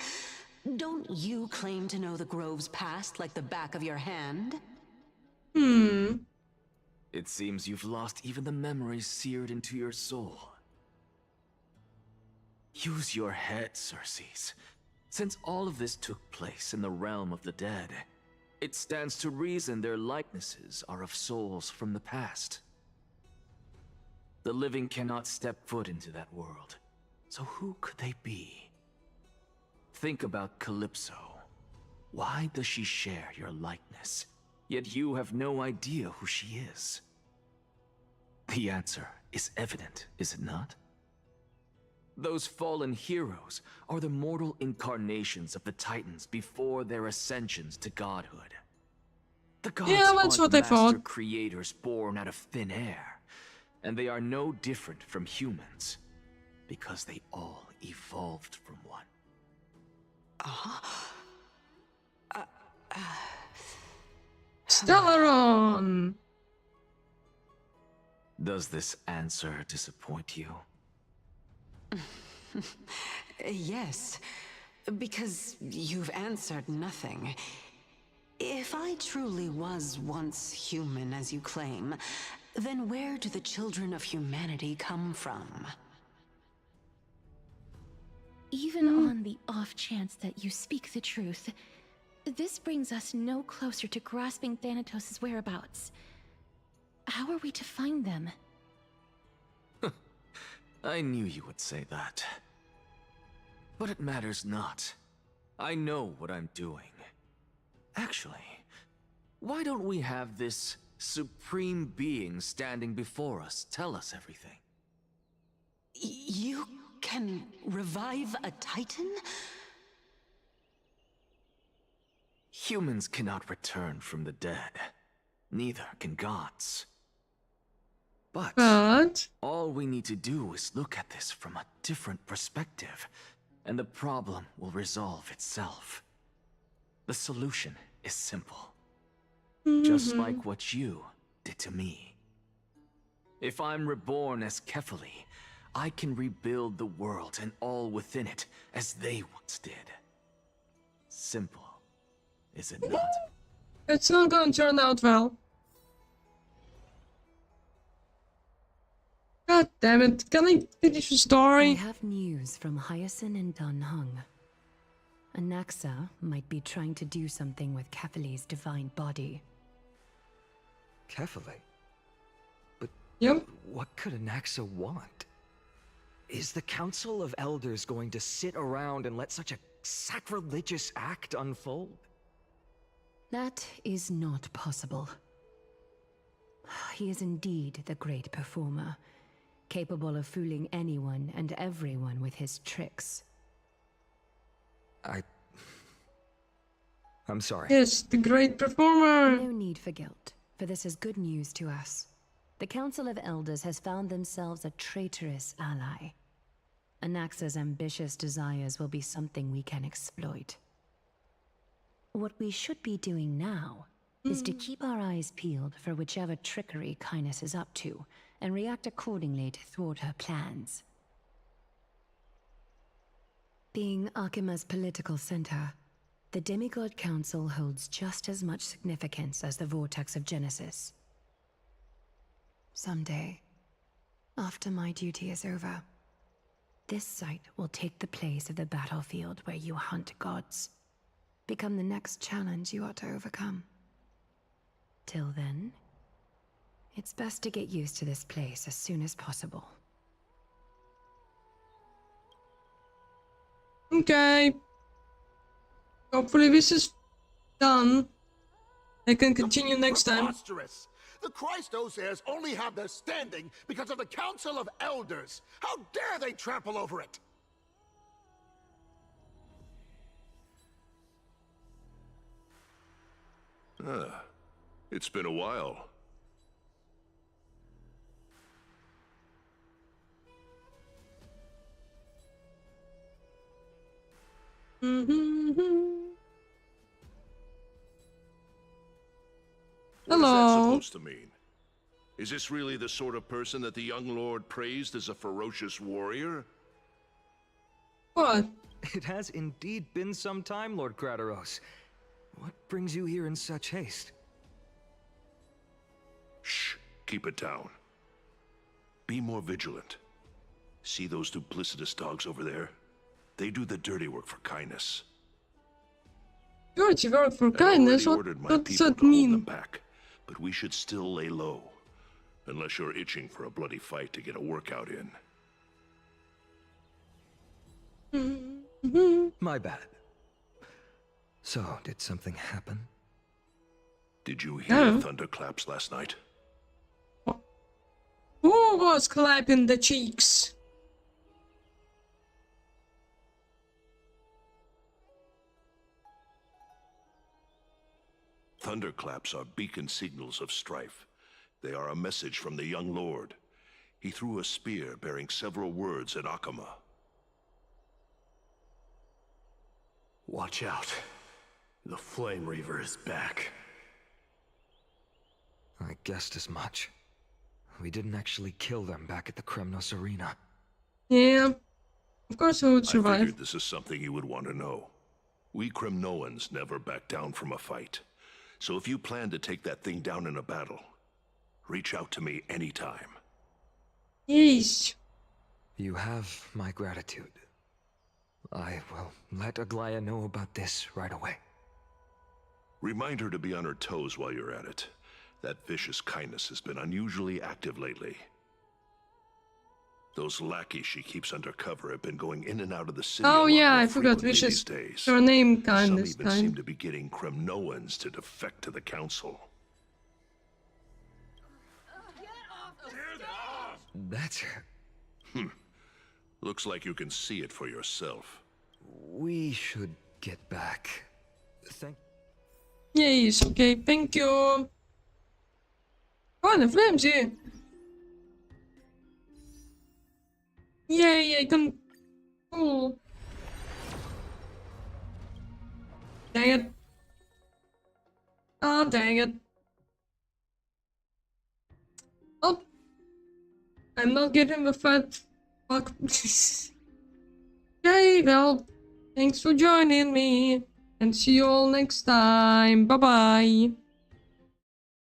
Don't you claim to know the Grove's past like the back of your hand? It seems you've lost even the memories seared into your soul. Use your head, Circes. Since all of this took place in the realm of the dead, it stands to reason their likenesses are of souls from the past. The living cannot step foot into that world, so who could they be? Think about Calypso. Why does she share your likeness, yet you have no idea who she is? The answer is evident, is it not? Those fallen heroes are the mortal incarnations of the Titans before their ascensions to godhood. The gods aren't master creators born out of thin air, and they are no different from humans, because they all evolved from one. Stellaron! Does this answer disappoint you? Yes, because you've answered nothing. If I truly was once human, as you claim, then where do the children of humanity come from? Even on the off chance that you speak the truth, this brings us no closer to grasping Thanatos' whereabouts. How are we to find them? I knew you would say that. But it matters not. I know what I'm doing. Actually, why don't we have this supreme being standing before us tell us everything? You can revive a Titan? Humans cannot return from the dead. Neither can gods. But all we need to do is look at this from a different perspective, and the problem will resolve itself. The solution is simple. Just like what you did to me. If I'm reborn as Kefali, I can rebuild the world and all within it as they once did. Simple, is it not? It's not gonna turn out well. God damn it, can I finish the story? I have news from Hyacinth and Dunhung. Anaxa might be trying to do something with Kefali's divine body. Kefali? But what could Anaxa want? Is the Council of Elders going to sit around and let such a sacrilegious act unfold? That is not possible. He is indeed the great performer, capable of fooling anyone and everyone with his tricks. I'm sorry. Yes, the great performer! No need for guilt, for this is good news to us. The Council of Elders has found themselves a traitorous ally. Anaxa's ambitious desires will be something we can exploit. What we should be doing now is to keep our eyes peeled for whichever trickery Kynus is up to, and react accordingly to thwart her plans. Being Akima's political center, the Demigod Council holds just as much significance as the Vortex of Genesis. Someday, after my duty is over, this site will take the place of the battlefield where you hunt gods. Become the next challenge you are to overcome. Till then, it's best to get used to this place as soon as possible. Okay. Hopefully this is done. I can continue next time. Preposterous! The Christosairs only have their standing because of the Council of Elders. How dare they trample over it? It's been a while. What is that Hello. supposed to mean? Is this really the sort of person that the young lord praised as a ferocious warrior? What? It has indeed been some time, Lord Crateros. What brings you here in such haste? Shh, keep it down. Be more vigilant. See those duplicitous dogs over there? They do the dirty work for kindness. Dirty work for I've kindness? already What ordered my does people that to hold them mean? back, but we should still lay low. Unless you're itching for a bloody fight to get a workout in. My bad. So, did something happen? Did you hear No. thunderclaps last night? Who was clapping the cheeks? Thunderclaps are beacon signals of strife. They are a message from the young lord. He threw a spear bearing several words in Akama. Watch out. The Flame Reaver is back. I guessed as much. We didn't actually kill them back at the Kremnos Arena. Yeah. Of course I would I survive. figured this is something you would want to know. We Kremnoans never back down from a fight. So if you plan to take that thing down in a battle, reach out to me anytime. Yes. You have my gratitude. I will let Aglaya know about this right away. Remind her to be on her toes while you're at it. That vicious kindness has been unusually active lately. Those lackeys she keeps undercover have been going in and out of the city a Oh lot yeah, more I forgot. frequently We should these days. her name Some kindness even seem kind. to be getting Kremnoans to defect to the council. That's... Looks like you can see it for yourself. We should get back. Thank... Yes, okay, thank you. Oh, the flames here. Yay, I can... Cool. Dang it. Oh, dang it. Oh. I'm not getting the fat fuck. Okay, well, thanks for joining me. And see you all next time. Bye-bye.